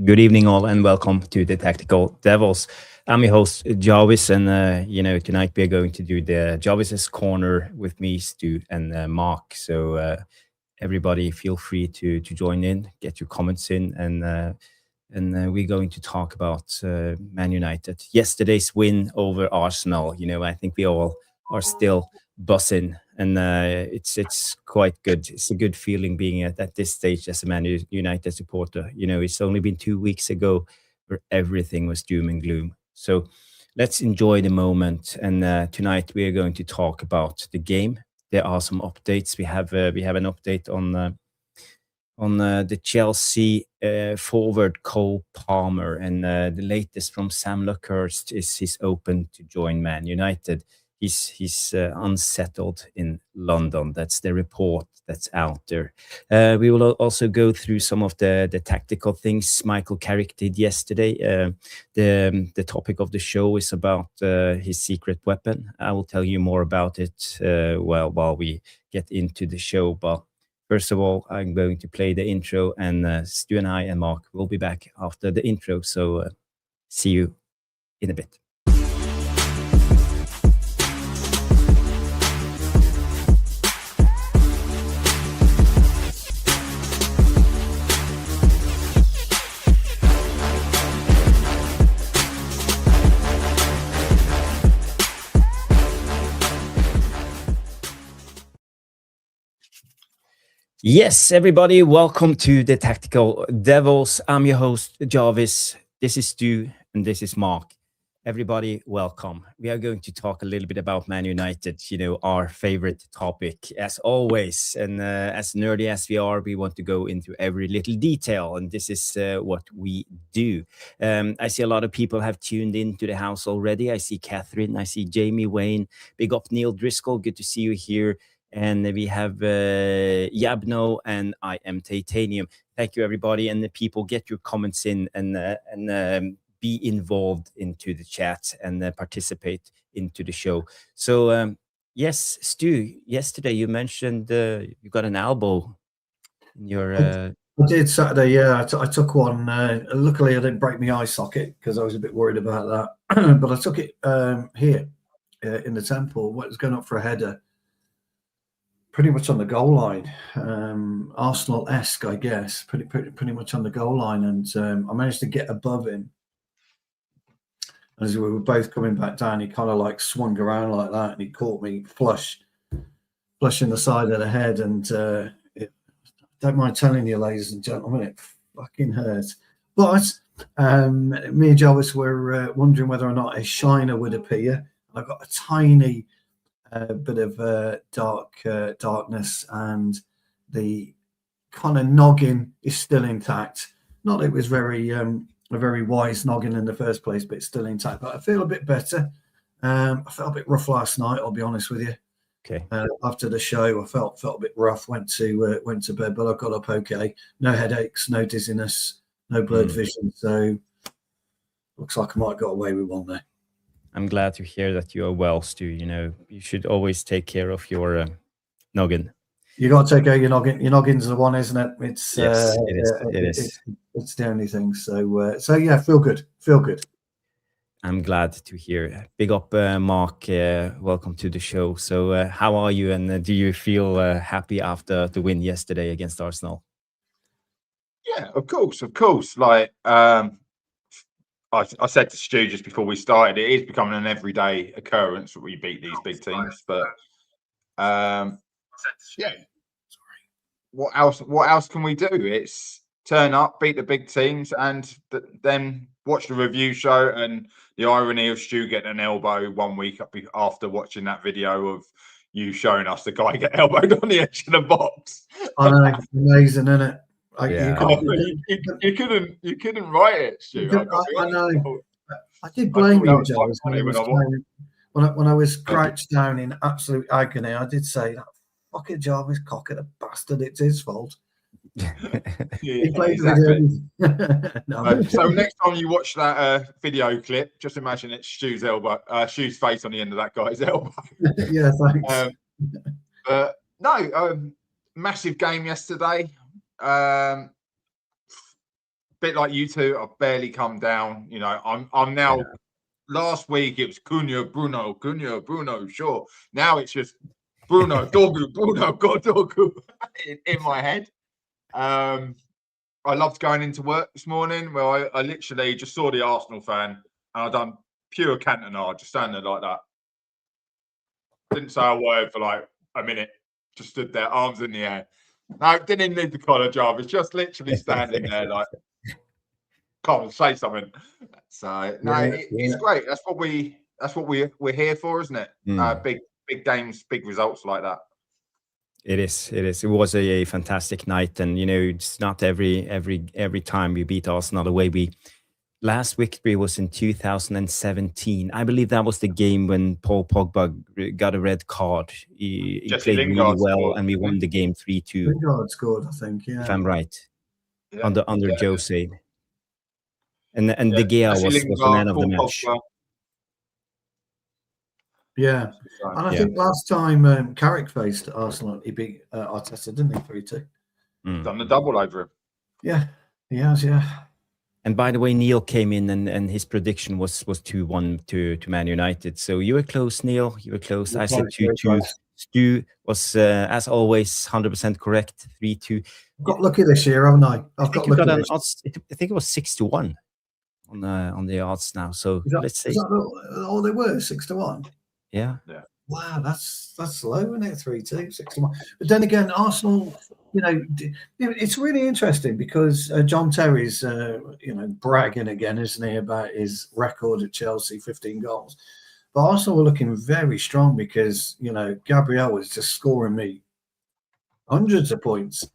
Good evening, all, and welcome to the Tactical Devils. I'm your host, Jarvis, and tonight we are going to do the Jarvis's Corner with me, Stu, and Mark. So everybody, feel free to join in, get your comments in, and we're going to talk about Man United. Yesterday's win over Arsenal. I think we all are still buzzing, and it's quite good. It's a good feeling being at this stage as a United supporter. It's only been 2 weeks ago where everything was doom and gloom. So let's enjoy the moment. And tonight we are going to talk about the game. There are some updates. We have an update on the Chelsea forward Cole Palmer, and the latest from Sam Luckhurst is he's open to join Man United. He's unsettled in London. That's the report that's out there. We will also go through some of the tactical things Michael Carrick did yesterday. The topic of the show is about his secret weapon. I will tell you more about it while we get into the show. But first of all, I'm going to play the intro, and Stu and I and Mark will be back after the intro. So see you in a bit. Yes, everybody, welcome to the Tactical Devils. I'm your host, Jarvis. This is Stu, and this is Mark. Everybody, welcome. We are going to talk a little bit about Man United, our favorite topic, as always. And as nerdy as we are, we want to go into every little detail, and this is what we do. I see a lot of people have tuned into the house already. I see Catherine, I see Jamie Wayne, big up Neil Driscoll, good to see you here. And we have Yabno, and I am Titanium. Thank you, everybody. And the people, get your comments in and be involved into the chat and participate into the show. So, yes, Stu, yesterday you mentioned you got an elbow in your... I did Saturday, yeah. I took one. Luckily, I didn't break my eye socket because I was a bit worried about that. But I took it here in the temple. What was going up for a header? Pretty much on the goal line, Arsenal-esque, I guess. Pretty much on the goal line, and I managed to get above him. As we were both coming back down, he kind of like swung around like that, and he caught me flush in the side of the head. And don't mind telling you, ladies and gentlemen, it fucking hurt. But me and Jarvis were wondering whether or not a shiner would appear. I got a tiny bit of darkness, and the kind of noggin is still intact. Not that it was a very wise noggin in the first place, but it's still intact. But I feel a bit better. I felt a bit rough last night, I'll be honest with you. Okay. After the show, I felt a bit rough. Went to bed, but I got up okay. No headaches, no dizziness, no blurred vision. So looks like I might have got away with one there. I'm glad to hear that you are well, Stu. You should always take care of your noggin. You got to take care of your noggin. Your noggin's the one, isn't it? It's it is. It's the only thing. So yeah, feel good. I'm glad to hear. Big up, Mark. Welcome to the show. So, how are you? And do you feel happy after the win yesterday against Arsenal? Yeah, of course. Like I said to Stu just before we started, it is becoming an everyday occurrence that we beat these big teams. But yeah, what else can we do? It's turn up, beat the big teams, and then watch the review show. And the irony of Stu getting an elbow 1 week after watching that video of you showing us the guy get elbowed on the edge of the box. I know, amazing, isn't it? You couldn't write it, Stu. I know. I did blame you, Joe. When I was crouched down in absolute agony, I did say, that fucking Jarvis cocker, the bastard, it's his fault. He played no. So next time you watch that video clip, just imagine it's Stu's Stu's face on the end of that guy's elbow. Yeah, thanks. But no, massive game yesterday. bit like you two, I've barely come down. You know, I'm now. Yeah. Last week it was Cunha, Bruno, sure. Now it's just Bruno, Dorgu, got Dorgu in my head. I loved going into work this morning where I literally just saw the Arsenal fan and I done pure Cantona, just standing there like that. Didn't say a word for like a minute. Just stood there, arms in the air. No, didn't even need the collar job. It's just literally standing there like, come on, say something. So no, it's great. That's what we're here for, isn't it? Big games, big results like that. It is. It was a fantastic night, and it's not every time we beat Arsenal the way we. Last victory was in 2017. I believe that was the game when Paul Pogba got a red card. He played really well, scored, and we won the game 3-2. Lingard scored, I think. Yeah, if I'm right, under Jose. And De Gea was the man of the match. Yeah, and I think last time Carrick faced Arsenal, he beat Arteta, didn't he? 3-2. Done the double over him. Yeah, he has. Yeah. And by the way, Neil came in and his prediction was 2-1 to Man United. So you were close, Neil. You were close. I said 2-2. Stu was, as always, 100% correct. 3-2. Got lucky this year, haven't I? I think it was 6-1 on the odds now. So let's see. Oh, they were 6-1. Yeah. Wow, that's low, isn't it? 3-2, 6-1. But then again, Arsenal, it's really interesting because John Terry's, bragging again, isn't he, about his record at Chelsea, 15 goals. But Arsenal were looking very strong because, Gabriel was just scoring me hundreds of points.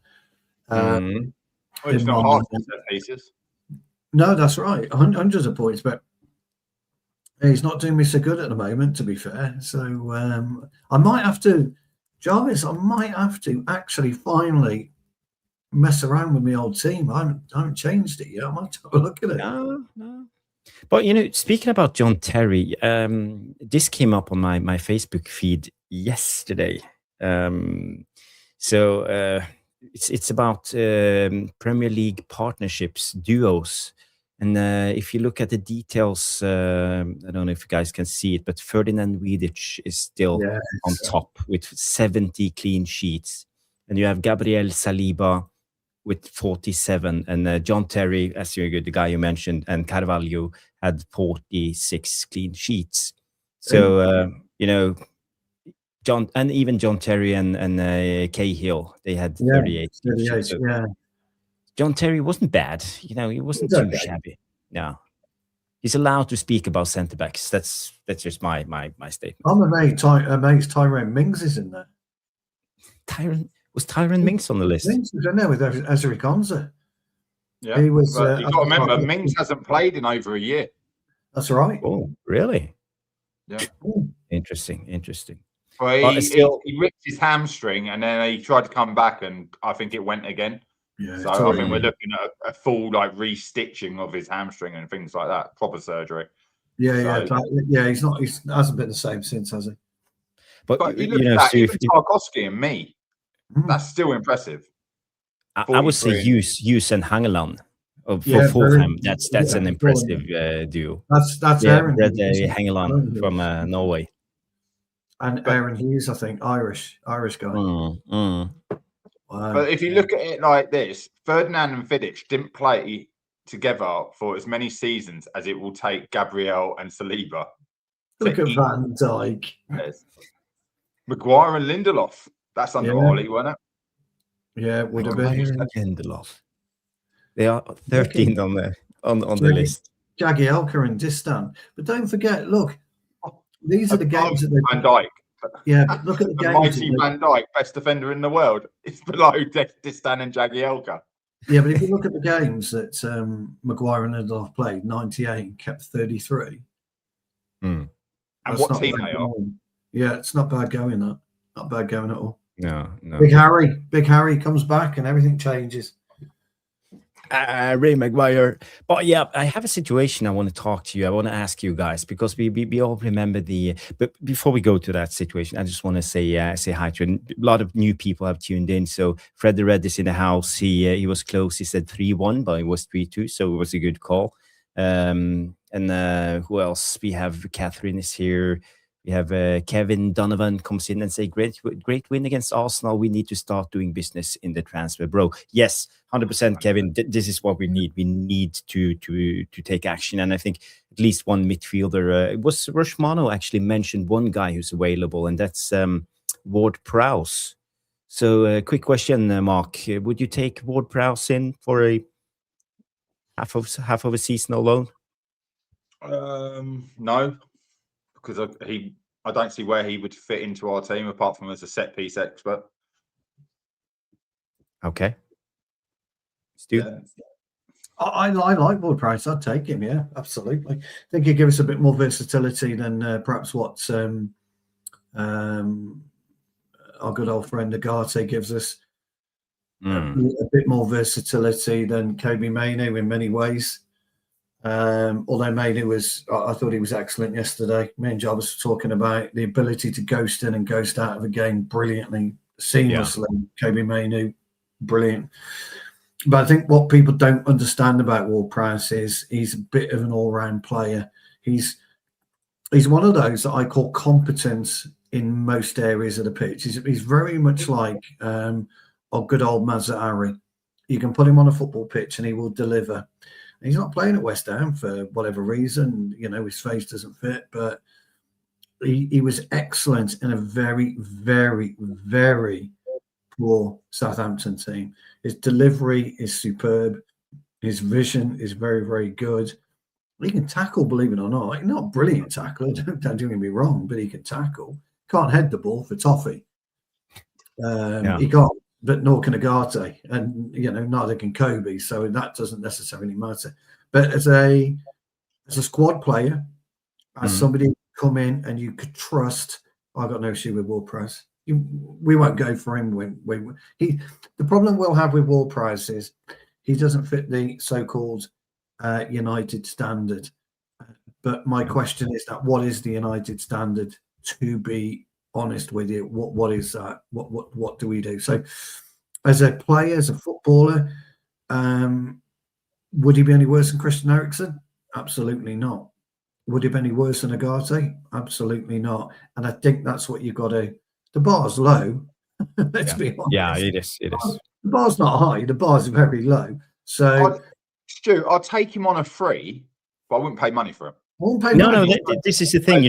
It's not hard to set pieces. No, that's right, hundreds of points, but he's not doing me so good at the moment, to be fair. So I might have to, Jarvis, actually finally mess around with my old team. I haven't changed it yet. I might have a look at it. No. But, speaking about John Terry, this came up on my Facebook feed yesterday. So it's about Premier League partnerships, duos. And if you look at the details, I don't know if you guys can see it, but Ferdinand Vidic is still on top with 70 clean sheets. And you have Gabriel Saliba with 47. And John Terry, as the guy you mentioned, and Carvalho had 46 clean sheets. So, even John Terry and Cahill, they had 38. So, John Terry wasn't bad. He wasn't too shabby. No. He's allowed to speak about centre backs. That's just my statement. I'm amazed Tyrone Mings is in there. Was Tyrone Mings on the list? Mings was in there with Ezri Konsa. Yeah. He was. You've got to remember, Mings hasn't played in over a year. That's right. Oh, really? Yeah. Interesting. Well, he ripped his hamstring and then he tried to come back and I think it went again. Yeah, so I think we're looking at a full restitching of his hamstring and things like that, proper surgery. He hasn't been the same since, has he? But you look at that, even Tarkowski and me, that's still impressive. I would say Hughes and Hangeland for Fulham. That's an impressive duo. That's Aaron Hangeland from Norway. And Aaron Hughes, I think, Irish guy. Wow. But if you look at it like this, Ferdinand and Vidic didn't play together for as many seasons as it will take Gabriel and Saliba. Look at Van Dijk. Maguire and Lindelof. That's under Ollie, wasn't it? Yeah, it would have been. Lindelof. They are 13th on the list. Jagielka and Distan. But don't forget, look, these are the games that they Van Dijk. Yeah, but look at the games. Mighty Van Dijk, best defender in the world. It's below Distan and Jagielka. Yeah, but if you look at the games that Maguire and Lindelof played, 98, kept 33. And what team they are? Yeah, it's not bad going, that. Not bad going at all. No. Big Harry comes back and everything changes. Ray Maguire. But yeah, I have a situation I want to talk to you. I want to ask you guys because we all remember the. But before we go to that situation, I just want to say hi to a lot of new people have tuned in. So Fred the Red is in the house. He was close. He said 3-1, but it was 3-2, so it was a good call. And who else? We have Catherine is here. We have Kevin Donovan comes in and say, great win against Arsenal. We need to start doing business in the transfer, bro. Yes, 100%, Kevin. This is what we need. We need to take action. And I think at least one midfielder. It was Rushmano actually mentioned one guy who's available, and that's Ward-Prowse. So quick question, Mark. Would you take Ward-Prowse in for a half of a season loan? No. Because I don't see where he would fit into our team apart from as a set piece expert. Okay. Stu? Yeah. I like Ward-Prowse. I'd take him. Yeah, absolutely. I think he'd give us a bit more versatility than perhaps what our good old friend Agate gives us. A bit more versatility than Kobe Mainoo in many ways. Although Mainoo I thought he was excellent yesterday. Me and Jarvis were talking about the ability to ghost in and ghost out of a game brilliantly, seamlessly. Yeah. Kobe Mainoo, brilliant. But I think what people don't understand about Ward-Prowse is he's a bit of an all-round player. He's one of those that I call competent in most areas of the pitch. He's very much like our good old Maguire. You can put him on a football pitch and he will deliver. He's not playing at West Ham for whatever reason. You know, his face doesn't fit, but he was excellent in a very, very, very poor Southampton team. His delivery is superb. His vision is very, very good. He can tackle, believe it or not. Like, not a brilliant tackler, don't get me wrong, but he can tackle. Can't head the ball for toffee. He can't. But nor can Agate, and neither can Kobe. So that doesn't necessarily matter. But as a squad player, as somebody come in and you could trust, I got no issue with Ward-Prowse. We won't go for him when the problem we'll have with Ward-Prowse is he doesn't fit the so-called United standard. But my question is that what is the United standard? To be honest with you, what is that? What do we do? So as a player, as a footballer, would he be any worse than Christian Eriksen? Absolutely not. Would he be any worse than Agate? Absolutely not. And I think that's what you've got to. The bar's low. Let's be honest. Yeah, it is. It is. The bar's not high. The bar's very low. So, Stu, I'll take him on a free, but I wouldn't pay money for him. No. This is the thing,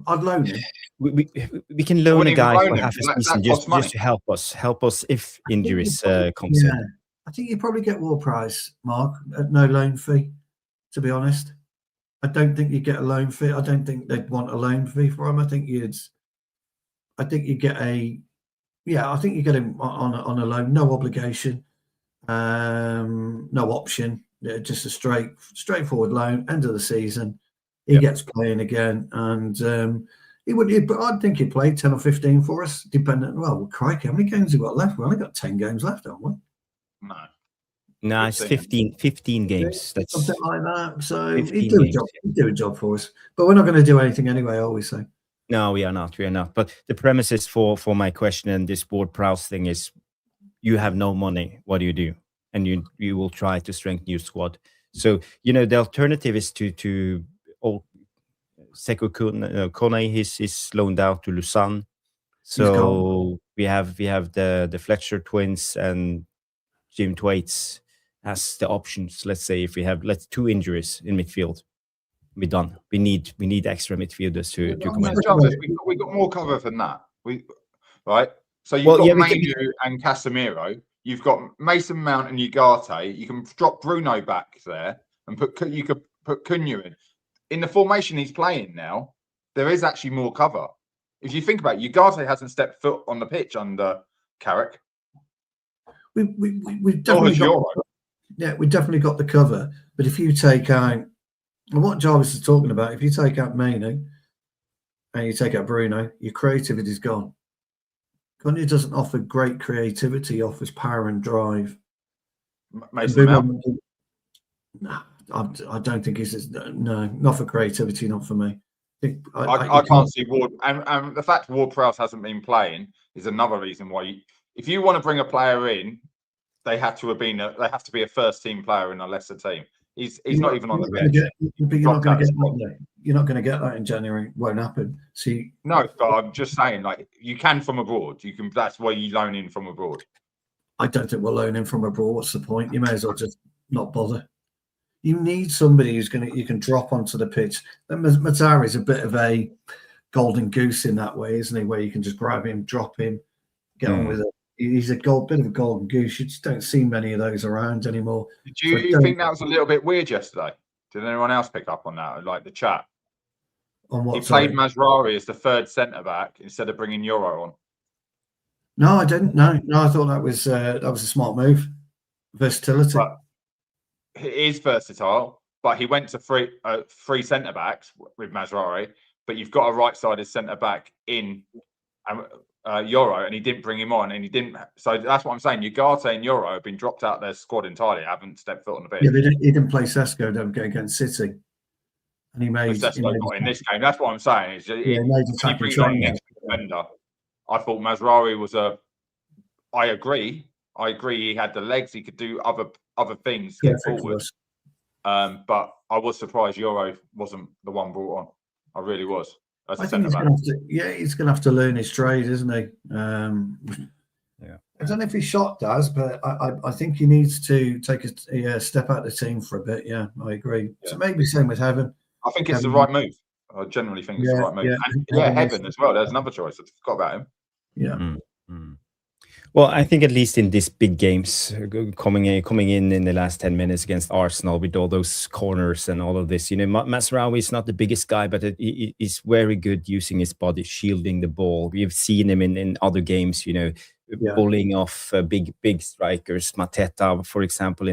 I'd loan him. We can loan a guy for half a season just to help us if injuries comes in. I think you probably get Ward-Prowse, Mark, at no loan fee. To be honest, I don't think you get a loan fee. I don't think they'd want a loan fee for him. I think you get him on a loan, no obligation, no option. Just a straightforward loan. End of the season, he gets playing again, and I think he played 10 or 15 for us, depending. Well, crikey, how many games have we got left? We only got 10 games left, haven't we? No, it's 15 games. That's something like that. So he'd do a job for us, but we're not going to do anything anyway, are we? So no, we are not. But the premises for my question and this Ward-Prowse thing is, you have no money. What do? And you will try to strengthen your squad. So the alternative is to Seko Kone. He's loaned out to Lausanne. So we have the Fletcher twins and Jim Thwaites as the options. Let's say if we have 2 injuries in midfield, we're done. We need extra midfielders to come in. We got more cover than that. Right. So you've got Mainoo and Casemiro. You've got Mason Mount and Ugarte. You can drop Bruno back there and you could put Cunha in. In the formation he's playing now, there is actually more cover. If you think about it, Ugarte hasn't stepped foot on the pitch under Carrick. We've definitely got the cover. But if you take out what Jarvis is talking about, if you take out Mainoo and you take out Bruno, your creativity's gone. Cunha doesn't offer great creativity, he offers power and drive. Mason Mount? No, I don't think he's no, not for creativity, not for me. I can't see Ward, and the fact Ward-Prowse hasn't been playing is another reason why. If you want to bring a player in, they have to be a first team player in a lesser team. He's not even on the bench. But you're not going to get that. You're not going to get that in January. It won't happen. See, no, but I'm just saying, like, you can from abroad. You can. That's why you loan in from abroad. I don't think we'll loan in from abroad. What's the point? You may as well just not bother. You need somebody you can drop onto the pitch. Maguire is a bit of a golden goose in that way, isn't he? Where you can just grab him, drop him, get on with it. He's a bit of a golden goose. You just don't see many of those around anymore. Did you think that was a little bit weird yesterday? Did anyone else pick up on that? Like the chat? On what? He played Maguire as the third centre back instead of bringing Euro on. No, I didn't. No, I thought that was a smart move. Versatility. But he is versatile, but he went to three centre backs with Maguire, but you've got a right-sided centre back in Euro, and he didn't bring him on, and he didn't. So that's what I'm saying. Ugarte and Euro have been dropped out of their squad entirely. Haven't stepped foot on the pitch. Yeah, he didn't play Sesko against City, and he made. Sesko not in this game. That's what I'm saying. He made attacking change. Defender. I thought Maguire was a. I agree. He had the legs. He could do other things. Get forward. But I was surprised Euro wasn't the one brought on. I really was. I think he's going to have to learn his trade, isn't he? Yeah. I don't know if his shot does, but I think he needs to take a step out of the team for a bit. Yeah, I agree. Yeah. So maybe same with Heaven. I think it's the right move. I generally think it's the right move. And Heaven as well. There's another choice. I forgot about him. Yeah. Mm-hmm. Well, I think at least in these big games, coming in the last 10 minutes against Arsenal with all those corners and all of this, Mazraoui is not the biggest guy, but he's very good using his body, shielding the ball. We've seen him in other games, bullying off big strikers. Mateta, for example,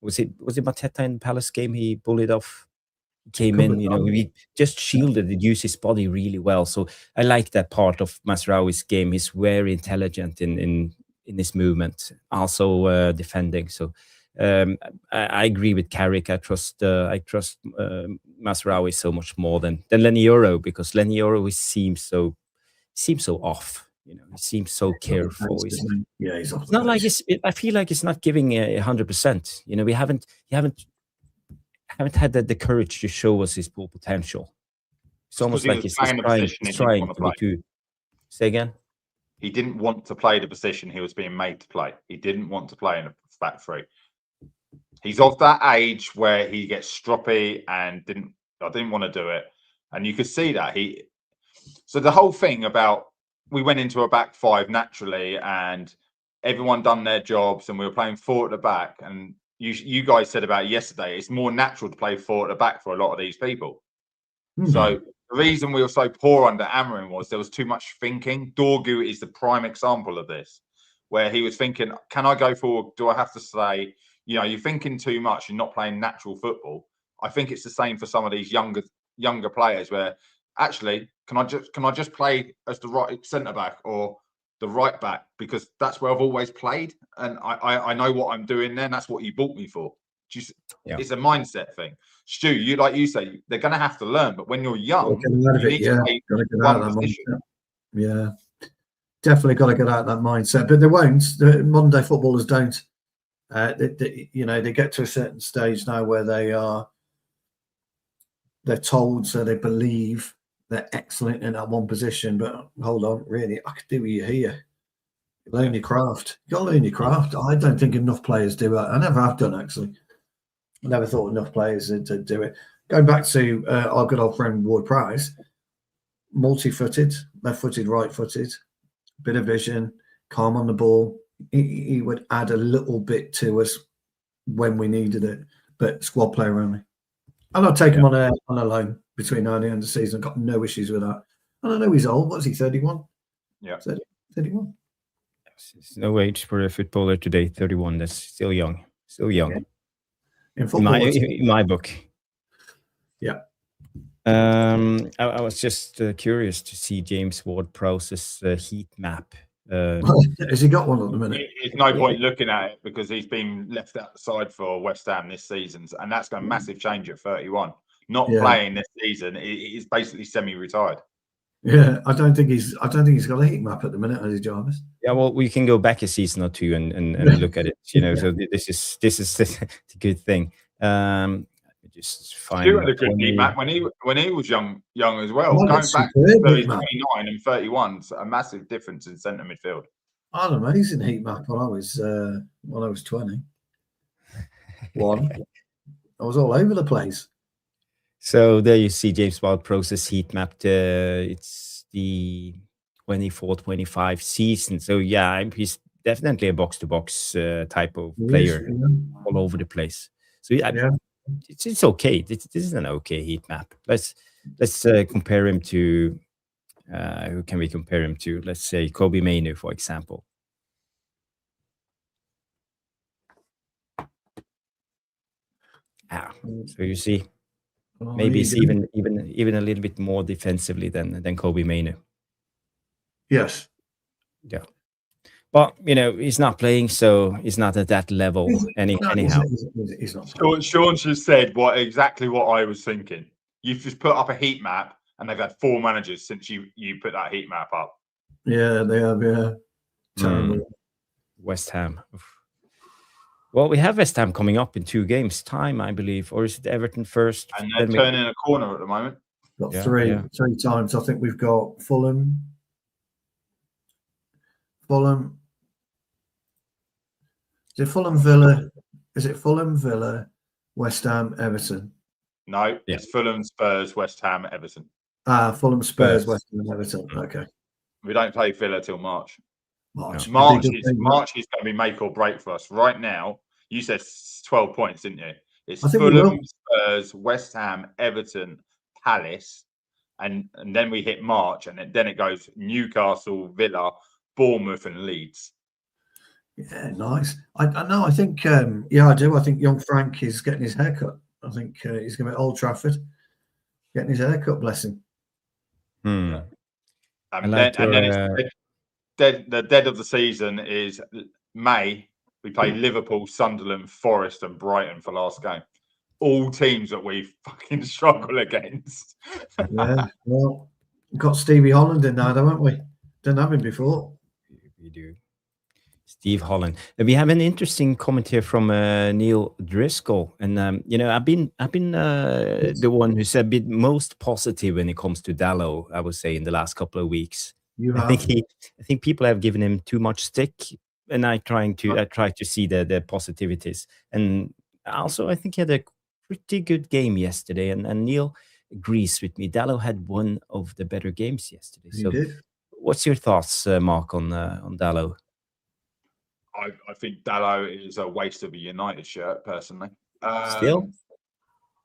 was it Mateta in the Palace game? He bullied off. Came in, he just shielded and used his body really well. So I like that part of Mazraoui's game. He's very intelligent in his movement, also defending. So I agree with Carrick. I trust Mazraoui so much more than Lenny Euro, because Lenny Euro seems so off. He seems so careful. He's off. It's not like I feel like he's not giving 100%. We haven't had the courage to show us his full potential. It's almost like he's trying to be too. Say again? He didn't want to play the position he was being made to play. He didn't want to play in a back three. He's of that age where he gets stroppy and I didn't want to do it. And you could see that. So the whole thing about we went into a back five naturally and everyone done their jobs and we were playing four at the back, and you guys said about yesterday, it's more natural to play four at the back for a lot of these people. Mm-hmm. So the reason we were so poor under Amorim was there was too much thinking. Dorgu is the prime example of this, where he was thinking, can I go forward? Do I have to say, you're thinking too much and not playing natural football? I think it's the same for some of these younger players where actually, can I just play as the right centre back or the right back, because that's where I've always played and I know what I'm doing there, and that's what you bought me for. It's a mindset thing. Stu, you say, they're going to have to learn, but when you're young, definitely got to get out of that mindset. But they won't. The modern day footballers don't. They get to a certain stage now where they're told, so they believe they're excellent in that one position, but hold on, really, I could do with you here. Learn your craft. You got to learn your craft. I don't think enough players do that. I never have done, actually. I never thought enough players to do it. Going back to our good old friend Ward-Prowse, multi-footed, left-footed, right-footed, bit of vision, calm on the ball. He would add a little bit to us when we needed it, but squad player only. And I'll take him on a loan between now and the end of the season. I've got no issues with that. And I know he's old. What is he, 31? Yeah. 31. There's no age for a footballer today, 31. That's still young. Still young. Yeah. In football, in my book. Yeah. I was just curious to see James Ward-Prowse's heat map. Has he got one at the minute? There's no point looking at it because he's been left outside for West Ham this season, and that's going to massive change at 31. Not playing this season, he's basically semi-retired. Yeah, I don't think he's got a heat map at the minute, has he, Jarvis? Yeah, well, we can go back a season or two and look at it. So this is a good thing. Just find Stuart had a good heat map when he was young as well. Going back to 29 and 31, a massive difference in centre midfield. I had an amazing heat map when I was 20. I was all over the place. So there you see James Ward-Prowse's heat map. It's the 24-25 season. So yeah, he's definitely a box-to-box type of player, all over the place. So it's okay. This is an okay heat map. Let's compare him to who can we compare him to? Let's say Kobe Mainoo, for example. So you see, maybe it's even a little bit more defensively than Kobe Mainoo. Yes. Yeah. But he's not playing, so he's not at that level anyhow. He's not. Sean just said exactly what I was thinking. You've just put up a heat map, and they've had 4 managers since you put that heat map up. Yeah, they have. Yeah. Terrible. West Ham. Well, we have West Ham coming up in 2 games' time, I believe, or is it Everton first? And they're turning a corner at the moment. Got three times. I think we've got Fulham. Is it Fulham Villa? Is it Fulham Villa, West Ham, Everton? No, it's Fulham, Spurs, West Ham, Everton. Fulham, Spurs, West Ham, Everton. Okay. We don't play Villa till March. March is going to be make or break for us. Right now, you said 12 points, didn't you? It's Fulham, Spurs, West Ham, Everton, Palace, and then we hit March, and then it goes Newcastle, Villa, Bournemouth, and Leeds. Yeah, nice. I know. I think, I do. I think young Frank is getting his haircut. I think he's going to be at Old Trafford getting his haircut, bless him. And then it's the dead of the season is May. We play Liverpool, Sunderland, Forest, and Brighton for last game. All teams that we fucking struggle against. Yeah, well, we've got Stevie Holland in now, haven't we? Didn't have him before. We do. Steve Holland. We have an interesting comment here from Neil Driscoll, and I've been the one who's a bit most positive when it comes to Dalot, I would say, in the last couple of weeks. I think people have given him too much stick, and I try to see the positivities. And also, I think he had a pretty good game yesterday, and Neil agrees with me. Dalot had one of the better games yesterday. So, what's your thoughts, Mark, on Dalot? I think Dalot is a waste of a United shirt, personally. Still?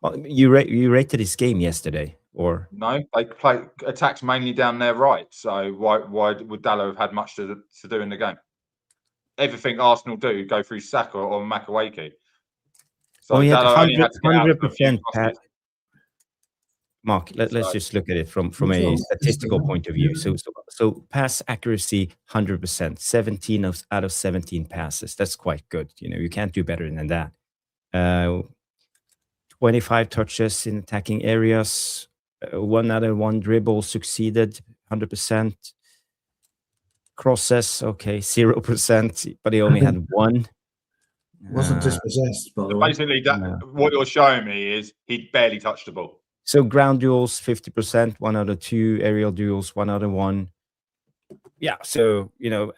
Well, you rated his game yesterday, or no? They play attacks mainly down their right. So why would Dalot have had much to do in the game? Everything Arsenal do go through Saka or Maguire. So he had Dalot 100%. Mark, let's just look at it from a statistical point of view. So pass accuracy 100%, 17 out of 17 passes. That's quite good. You can't do better than that. 25 touches in attacking areas, 1 out of 1 dribble succeeded, 100%. Crosses, okay, 0%, but he only had 1. Wasn't dispossessed, by the way. Basically, what you're showing me is he barely touched the ball. So ground duels 50%, 1 out of 2. Aerial duels 1 out of 1. Yeah, so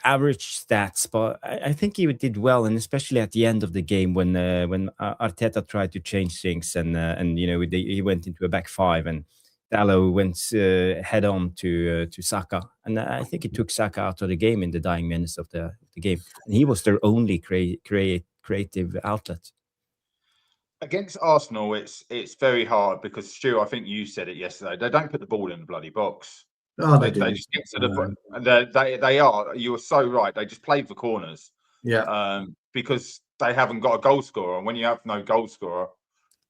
average stats, but I think he did well, and especially at the end of the game when Arteta tried to change things, and he went into a back 5, and Dalot went head on to Saka, and I think it took Saka out of the game in the dying minutes of the game, and he was their only creative outlet. Against Arsenal, it's very hard because, Stu, I think you said it yesterday. They don't put the ball in the bloody box. Oh, they do. They just get to the. They are. You were so right. They just play for corners. Yeah. Because they haven't got a goal scorer, and when you have no goal scorer,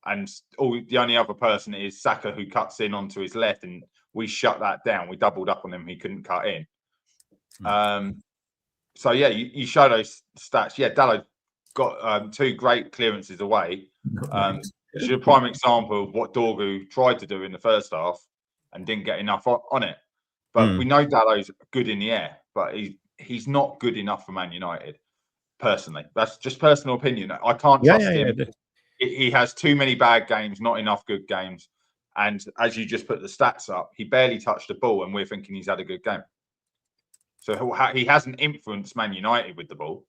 and the only other person is Saka, who cuts in onto his left, and we shut that down. We doubled up on him. He couldn't cut in. So yeah, you show those stats. Yeah, Dalot got 2 great clearances away. Which is a prime example of what Dorgu tried to do in the first half and didn't get enough on it. But we know Dalot's good in the air, but he's not good enough for Man United. Personally, that's just personal opinion. I can't trust him. He has too many bad games, not enough good games. And as you just put the stats up, he barely touched the ball, and we're thinking he's had a good game. So he hasn't influenced Man United with the ball.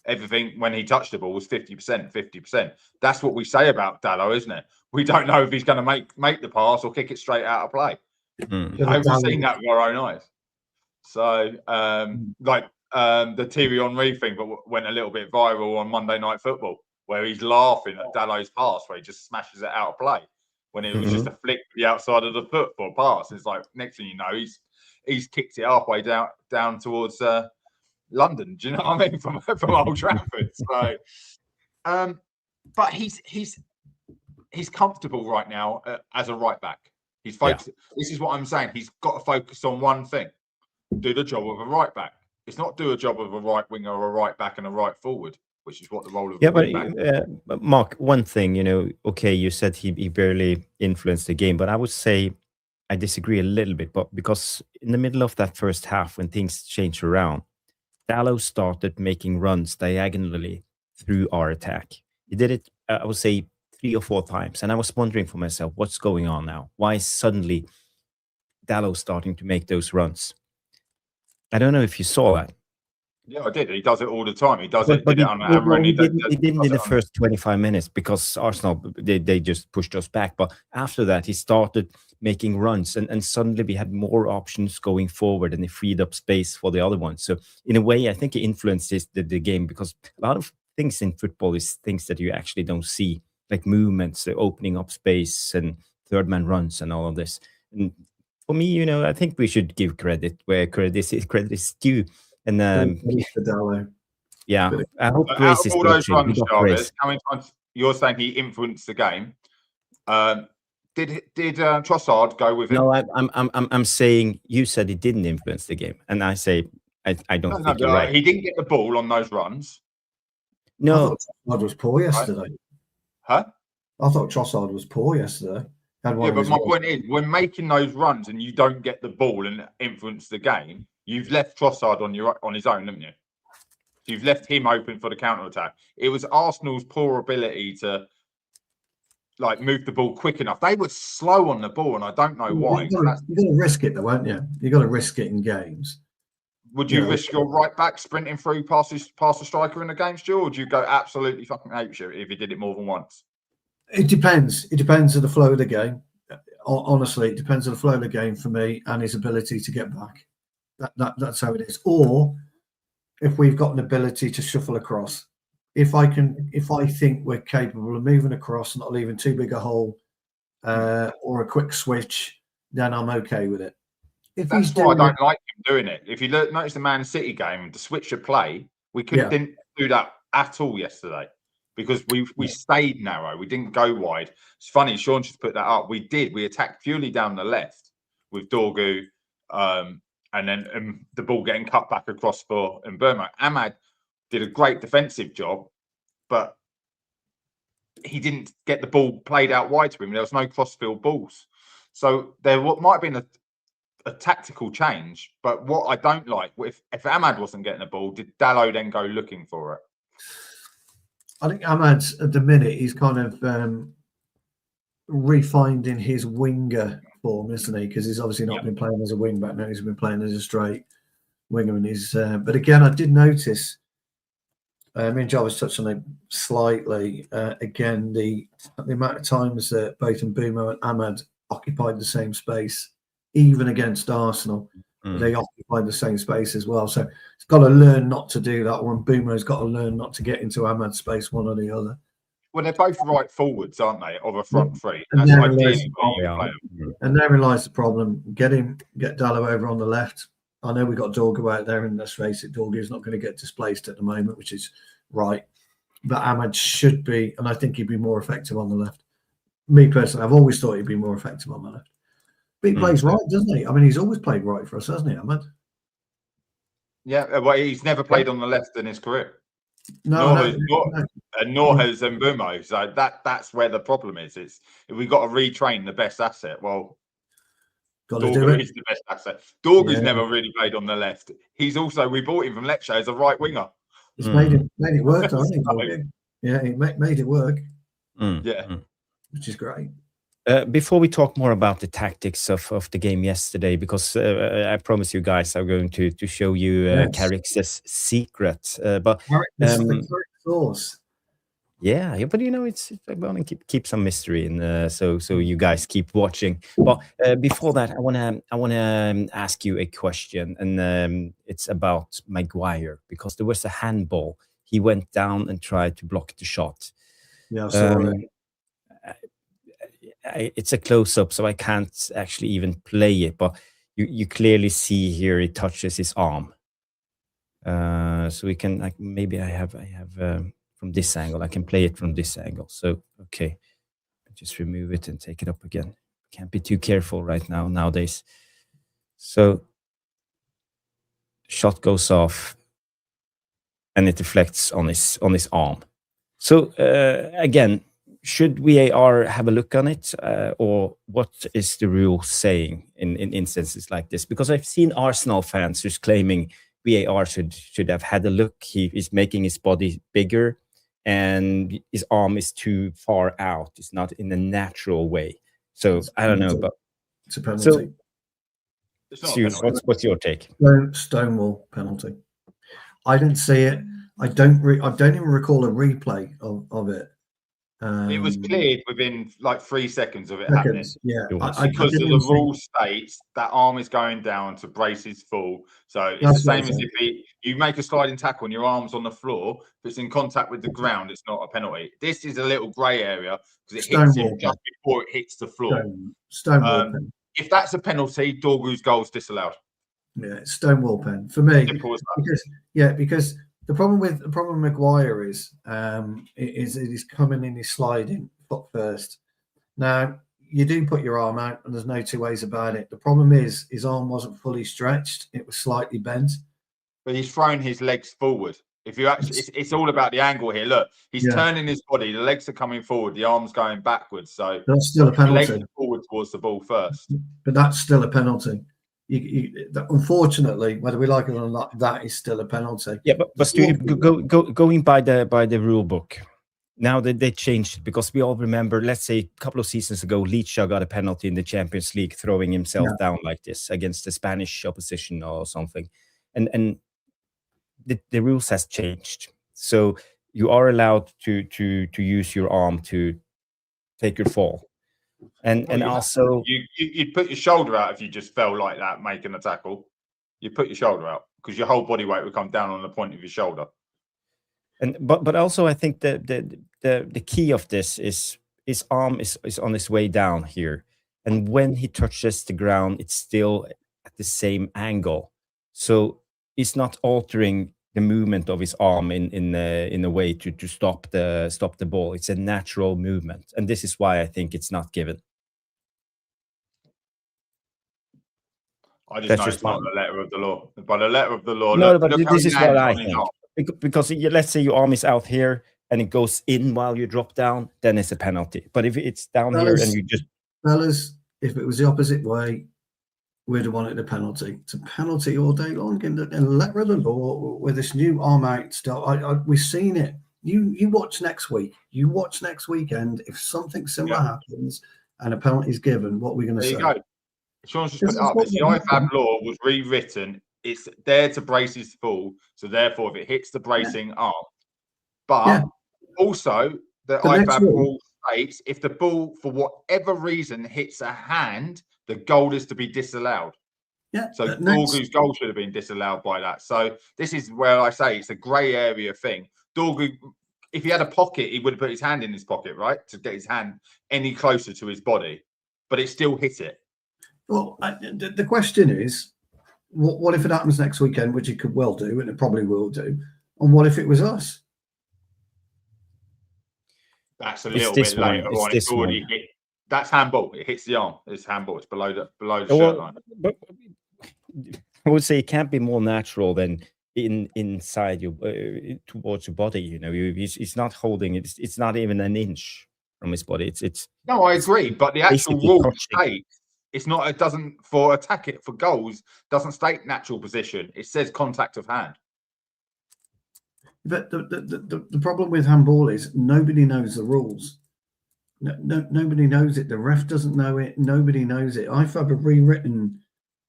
Everything when he touched the ball was 50%, 50%. That's what we say about Dalot, isn't it? We don't know if he's going to make the pass or kick it straight out of play. I've seen that with our own eyes. So, the Thierry Henry thing, but went a little bit viral on Monday Night Football, where he's laughing at Dalot's pass, where he just smashes it out of play when it was just a flick to the outside of the foot for a pass. It's like next thing you know, he's kicked it halfway down towards London. Do you know what I mean? From Old Trafford. So, but he's comfortable right now as a right back. He's focused. Yeah. This is what I'm saying. He's got to focus on one thing: do the job of a right back. It's not do a job of a right winger or a right back and a right forward, which is what the role of a wing back is. But Mark, one thing, okay, you said he barely influenced the game, but I would say I disagree a little bit. But because in the middle of that first half, when things changed around, Dalot started making runs diagonally through our attack. He did it, I would say, 3 or 4 times. And I was wondering for myself, what's going on now? Why is suddenly Dalot starting to make those runs? I don't know if you saw that. Yeah, I did. He does it all the time. He does He didn't in the first 25 minutes because Arsenal, they just pushed us back. But after that, he started making runs and suddenly we had more options going forward and it freed up space for the other ones. So in a way, I think it influenced the game because a lot of things in football is things that you actually don't see, like movements, opening up space and third man runs and all of this. And for me, I think we should give credit where credit is due. And yeah, I hope Grace is all those runs, Jarvis, how many times you're saying he influenced the game? Did Trossard go with him? No, I'm saying you said he didn't influence the game, and I say I don't think you're right. He didn't get the ball on those runs. No, I thought Trossard was poor yesterday. Huh? I thought Trossard was poor yesterday. Yeah, but my point is, when making those runs and you don't get the ball and influence the game, you've left Trossard on his own, haven't you? You've left him open for the counter attack. It was Arsenal's poor ability to move the ball quick enough. They were slow on the ball, and I don't know why. You've got to risk it, though, won't you? You've got to risk it in games. Would you risk your right back sprinting through past the striker in the game, Stu, or would you go absolutely fucking apeshit if you did it more than once? It depends. It depends on the flow of the game. Honestly, it depends on the flow of the game for me and his ability to get back. That's how it is. Or if we've got an ability to shuffle across. If I think we're capable of moving across and not leaving too big a hole or a quick switch, then I'm okay with it. That's why I don't like him doing it. If you notice the Man City game, the switch of play, we didn't do that at all yesterday because we stayed narrow. We didn't go wide. It's funny, Sean just put that up. We did. We attacked purely down the left with Dorgu, and then the ball getting cut back across for Mbeumo. Ahmad did a great defensive job, but he didn't get the ball played out wide to him. There was no cross-field balls. So there might have been a tactical change, but what I don't like, if Ahmad wasn't getting the ball, did Dalot then go looking for it? I think Ahmad, at the minute, he's kind of refinding his winger form, isn't he? Because he's obviously not been playing as a wing back now. He's been playing as a straight winger. And but again, I did notice, me and Jarvis touched on it slightly, again, the amount of times that both Mbeumo and Ahmad occupied the same space, even against Arsenal, they occupied the same space as well. So it's got to learn not to do that, or Mbeumo's got to learn not to get into Ahmad's space, one or the other. Well, they're both right forwards, aren't they, of a front three? And therein lies the problem. Get Dalot over on the left. I know we got Dorgu out there, and let's face it, Dorgu is not going to get displaced at the moment, which is right. But Ahmad should be, and I think he'd be more effective on the left. Me personally, I've always thought he'd be more effective on the left. But he plays right, doesn't he? I mean, he's always played right for us, hasn't he, Ahmad? Yeah, well, he's never played on the left in his career. No, Nor has Mbumo. So that's where the problem is. It's we got to retrain the best asset. Well, Dorgu is the best asset. Dorgu's never really played on the left. He's also, we bought him from Lecce as a right winger. It's made it work, I think. Yeah, he made it work. Which is great. Before we talk more about the tactics of the game yesterday, because I promise you guys I'm going to show you Carrick's secret. But this is the correct source. Yeah, but it's I want to keep some mystery, and so you guys keep watching. But before that, I wanna ask you a question, and it's about Maguire, because there was a handball. He went down and tried to block the shot. Yeah, sorry. It's a close-up, so I can't actually even play it. But you clearly see here it touches his arm. So we can maybe I have. From this angle, I can play it from this angle. So, okay, just remove it and take it up again. Can't be too careful nowadays. So, shot goes off, and it deflects on his arm. So, again, should VAR have a look on it, or what is the rule saying in instances like this? Because I've seen Arsenal fans who's claiming VAR should have had a look. He is making his body bigger, and his arm is too far out. It's not in a natural way. So I don't know, but it's a penalty. So, what's your take? Stonewall penalty. I didn't see it. I don't even recall a replay of it. It was cleared within like 3 seconds of it happening. Yeah, because the rule states that arm is going down to brace his fall. So it's the same as if you make a sliding tackle and your arm's on the floor. If it's in contact with the ground, it's not a penalty. This is a little grey area because it hits him just before it hits the floor. Stonewall pen. If that's a penalty, Dorgu's goal's disallowed. Yeah, it's stonewall pen for me. Simple as that. Because the problem with Maguire is he's coming in, he's sliding foot first. Now you do put your arm out, and there's no two ways about it. The problem is his arm wasn't fully stretched; it was slightly bent. But he's thrown his legs forward. If you actually, it's all about the angle here. Look, he's turning his body. The legs are coming forward. The arm's going backwards. So that's still a penalty. The legs are forward towards the ball first. But that's still a penalty. Unfortunately, whether we like it or not, that is still a penalty. Yeah, but Stu, going by the rule book, now that they changed it, because we all remember, let's say a couple of seasons ago, Licha got a penalty in the Champions League, throwing himself down like this against the Spanish opposition or something, and the rules has changed, so you are allowed to use your arm to take your fall. And also, you'd put your shoulder out if you just fell like that making a tackle. You put your shoulder out because your whole body weight would come down on the point of your shoulder. And but also, I think the key of this is his arm is on his way down here, and when he touches the ground, it's still at the same angle, so it's not altering the movement of his arm in a way to stop the ball. It's a natural movement, and this is why I think it's not given. I just know it's by the letter of the law. By the letter of the law. No, but this is what I think. Because let's say your arm is out here and it goes in while you drop down, then it's a penalty. But if it's down here and you just... Fellas, if it was the opposite way, we'd have wanted a penalty. It's a penalty all day long in the letter of the law with this new arm out stuff. We've seen it. You watch next week. You watch next weekend. If something similar happens and a penalty is given, what are we going to say? There you go. Sean's just put it up. The IFAB law was rewritten. It's there to brace his fall. So therefore, if it hits the bracing arm. But also, the IFAB rule states if the ball, for whatever reason, hits a hand, the goal is to be disallowed. Yeah. So Dorgu's goal should have been disallowed by that. So this is where I say it's a grey area thing. Dorgu, if he had a pocket, he would have put his hand in his pocket, right, to get his hand any closer to his body, but it still hit it. Well, the question is, what if it happens next weekend, which it could well do, and it probably will do, and what if it was us? That's a little bit later on. It's already hit. That's handball. It hits the arm. It's handball. It's below the shirt line. But I would say it can't be more natural than inside your towards your body. You know, it's not holding it. It's not even an inch from his body. It's No, I agree, but the actual basically rule touching. states it's not. It doesn't for attack it for goals. Doesn't state natural position. It says contact of hand. But the problem with handball is nobody knows the rules. Nobody knows it. The ref doesn't know it. Nobody knows it. I've rewritten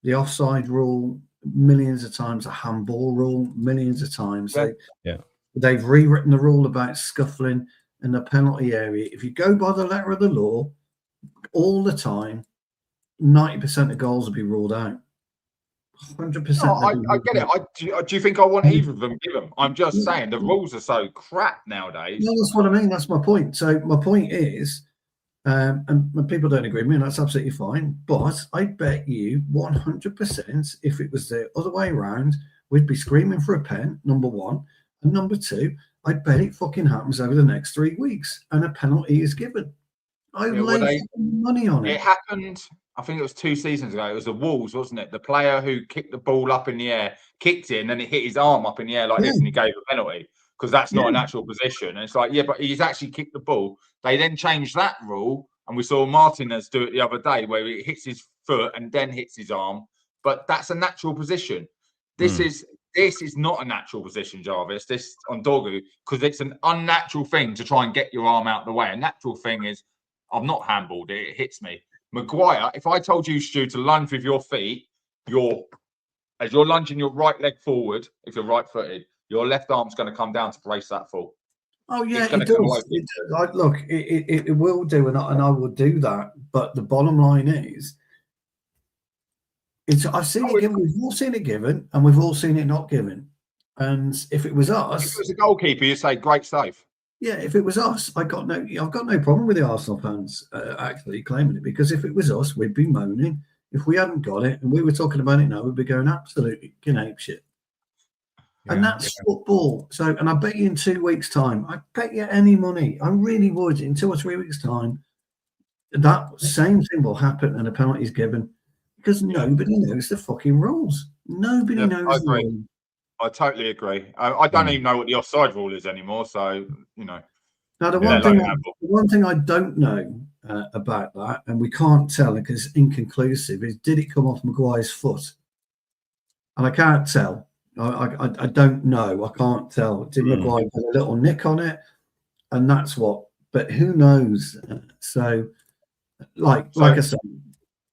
the offside rule millions of times, the handball rule millions of times. They've rewritten the rule about scuffling in the penalty area. If you go by the letter of the law all the time, 90% of goals will be ruled out. 100%. No, I get it. Do you think I want either of them given? I'm just saying the rules are so crap nowadays. No, that's what I mean. That's my point. So my point is, and people don't agree with me, and that's absolutely fine. But I bet you 100%, if it was the other way around, we'd be screaming for a pen, number one. And number two, I bet it fucking happens over the next 3 weeks and a penalty is given. I lay money on it. It happened, I think it was 2 seasons ago. It was the Wolves, wasn't it? The player who kicked the ball up in the air, kicked it, and then it hit his arm up in the air like this, and he gave a penalty because that's not a natural position. And it's like, yeah, but he's actually kicked the ball. They then changed that rule, and we saw Martinez do it the other day where it hits his foot and then hits his arm. But that's a natural position. This is not a natural position, Jarvis. This on Dorgu, because it's an unnatural thing to try and get your arm out of the way. A natural thing is, I'm not handballed, it hits me. Maguire, if I told you, Stu, to lunge with your feet, as you're lunging your right leg forward, if you're right-footed, your left arm's going to come down to brace that fall. Oh, yeah, it does. Look, it will do, and I will do that. But the bottom line is, I've seen it given. We've all seen it given, and we've all seen it not given. And if it was us, if it was a goalkeeper, you'd say great save. Yeah, if it was us, I've got no problem with the Arsenal fans actually claiming it, because if it was us, we'd be moaning. If we hadn't got it and we were talking about it now, we'd be going absolutely ape shit. Yeah, and that's football. So, and I bet you in 2 weeks' time, I bet you any money, I really would, in 2 or 3 weeks' time, that same thing will happen and a penalty is given, because nobody knows the fucking rules. Nobody knows the rules. I totally agree. I don't even know what the offside rule is anymore. So, you know. Now, the one thing I don't know about that, and we can't tell because it's inconclusive, is did it come off Maguire's foot? And I can't tell. I don't know. I can't tell. Did Maguire put a little nick on it? And that's what. But who knows? So, like I said.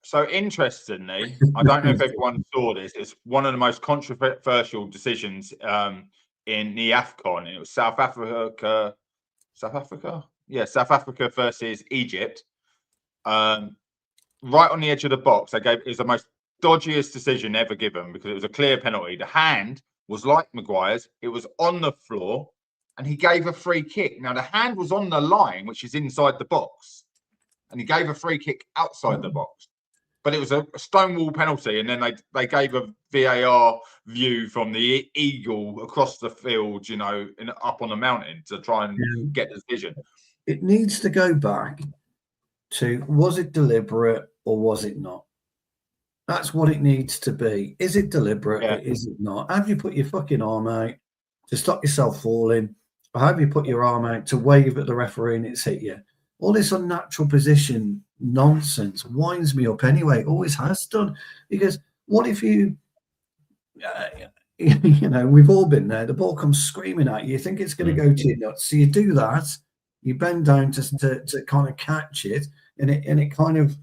So interestingly, I don't know if everyone saw this. It's one of the most controversial decisions in the AFCON. It was South Africa. Yeah, South Africa versus Egypt. Right on the edge of the box, it was the most dodgiest decision ever given because it was a clear penalty. The hand was like Maguire's. It was on the floor, and he gave a free kick. Now the hand was on the line, which is inside the box, and he gave a free kick outside the box. But it was a stonewall penalty, and then they gave a VAR view from the eagle across the field, you know, up on the mountain to try and get the decision. It needs to go back to, was it deliberate or was it not? That's what it needs to be. Is it deliberate or is it not? Have you put your fucking arm out to stop yourself falling? Or have you put your arm out to wave at the referee and it's hit you? All this unnatural position nonsense winds me up anyway. Always has done. Because what if you, you know, we've all been there. The ball comes screaming at you. You think it's going to go to your nuts. So you do that. You bend down to kind of catch it, and it kind of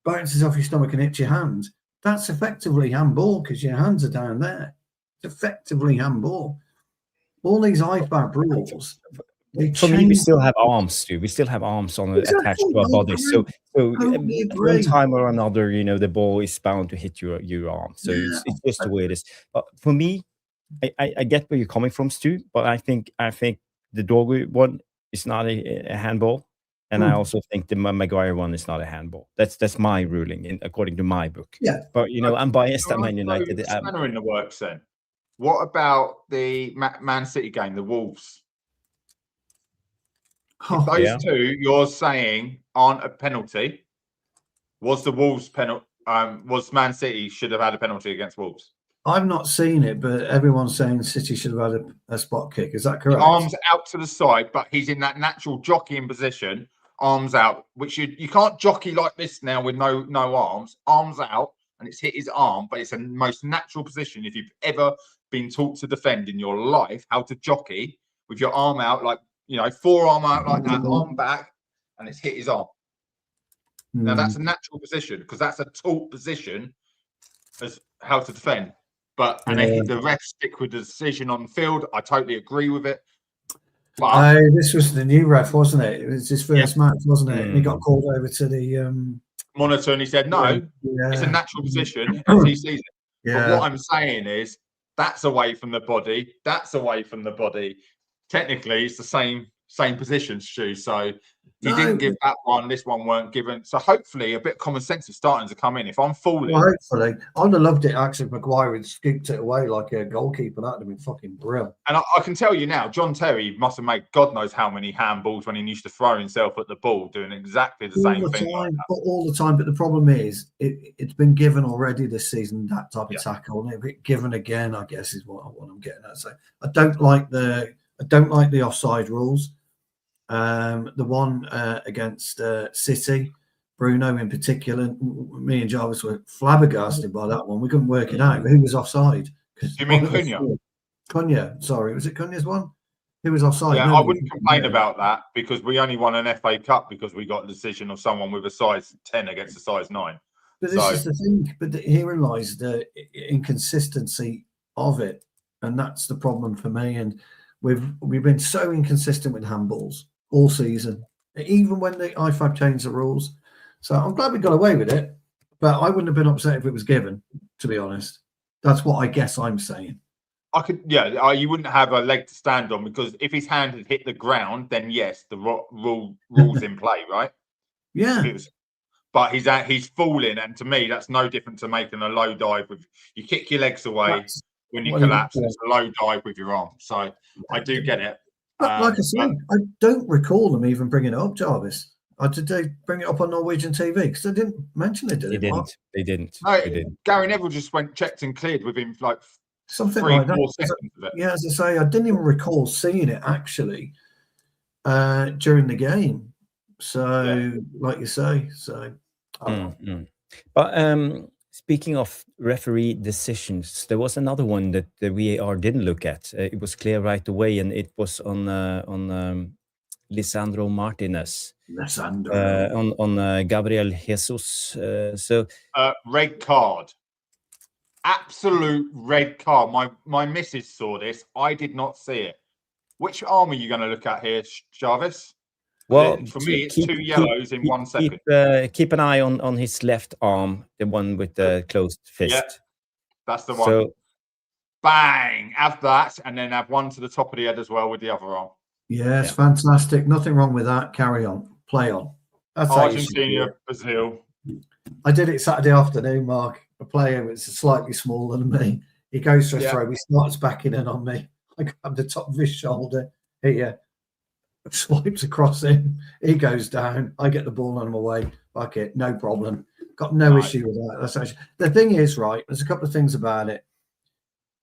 bounces off your stomach and hits your hand. That's effectively handball because your hands are down there. It's effectively handball. All these IFAB rules. For me, we still have arms, Stu. We still have arms on attached to our bodies. So one time or another, you know, the ball is bound to hit your arm. So it's just the way it is. But for me, I get where you're coming from, Stu. But I think the Dorgu one is not a handball, and I also think the Maguire one is not a handball. That's my ruling, according to my book. Yeah. But you know, I'm biased at Man United. Spanner in the works. Then, what about the Man City game, the Wolves? Those two you're saying aren't a penalty. Was the Wolves penalty? Was Man City should have had a penalty against Wolves? I've not seen it, but everyone's saying City should have had a spot kick. Is that correct? The arms out to the side, but he's in that natural jockeying position, arms out, which you can't jockey like this now with no arms out, and it's hit his arm, but it's a most natural position. If you've ever been taught to defend in your life, how to jockey with your arm out, like, you know, forearm out like that, arm back, and it's hit his arm. Now that's a natural position because that's a taught position as how to defend. But and the refs stick with the decision on the field. I totally agree with it. But this was the new ref, wasn't it? It was his first match, wasn't it? And he got called over to the monitor, and he said, "No, it's a natural position as he sees it." But what I'm saying is that's away from the body. That's away from the body. Technically, it's the same position, Stu. So he didn't give that one. This one weren't given. So hopefully a bit of common sense is starting to come in. If I'm falling, hopefully, I'd have loved it. Actually, Maguire had scooped it away like a goalkeeper. That'd have been fucking brilliant. And I can tell you now, John Terry must have made God knows how many handballs when he used to throw himself at the ball, doing exactly the same thing. All the time. But the problem is, it's been given already this season. That type of tackle, and it'll get given again. I guess is what I'm getting at. So I don't like the offside rules. The one against City, Bruno in particular, me and Jarvis were flabbergasted by that one. We couldn't work it out. But who was offside? You mean Cunha? Cunha, sorry, was it Cunha's one? Who was offside? Yeah, I wouldn't complain about that because we only won an FA Cup because we got a decision of someone with a size 10 against a size 9. But this is the thing. But herein lies the inconsistency of it, and that's the problem for me. And we've been so inconsistent with handballs all season, even when the IFAB changed the rules. So I'm glad we got away with it, but I wouldn't have been upset if it was given, to be honest. That's what I guess I'm saying. You wouldn't have a leg to stand on because if his hand had hit the ground, then yes, the rule's in play, right? Yeah. But he's falling, and to me, that's no different to making a low dive with you kick your legs away when you collapse. It's a low dive with your arm. So I do get it. But like I said, I don't recall them even bringing it up, Jarvis. Did they bring it up on Norwegian TV? Because they didn't mention it, did they? They didn't. No, they didn't. Gary Neville just checked and cleared within like something 3-4 like that. seconds of it. Yeah, as I say, I didn't even recall seeing it actually during the game. So, like you say, But speaking of referee decisions, there was another one that the VAR didn't look at. It was clear right away, and it was on Lisandro Martinez. On Gabriel Jesus. Red card. Absolute red card. My missus saw this. I did not see it. Which arm are you going to look at here, Jarvis? Well, for me, it's 2 yellows in 1 second. Keep an eye on his left arm, the one with the closed fist. Yeah, that's the one. So, bang, have that, and then have one to the top of the head as well with the other arm. Yes, fantastic. Nothing wrong with that. Carry on. Play on. That's Argentina, Brazil. I did it Saturday afternoon, Mark. A player was slightly smaller than me. He goes for a throw. He starts backing in on me. I grab the top of his shoulder. Here. Swipes across him. He goes down. I get the ball on him away. Fuck it. No problem. Got no issue with that. That's actually, the thing is, right, there's a couple of things about it.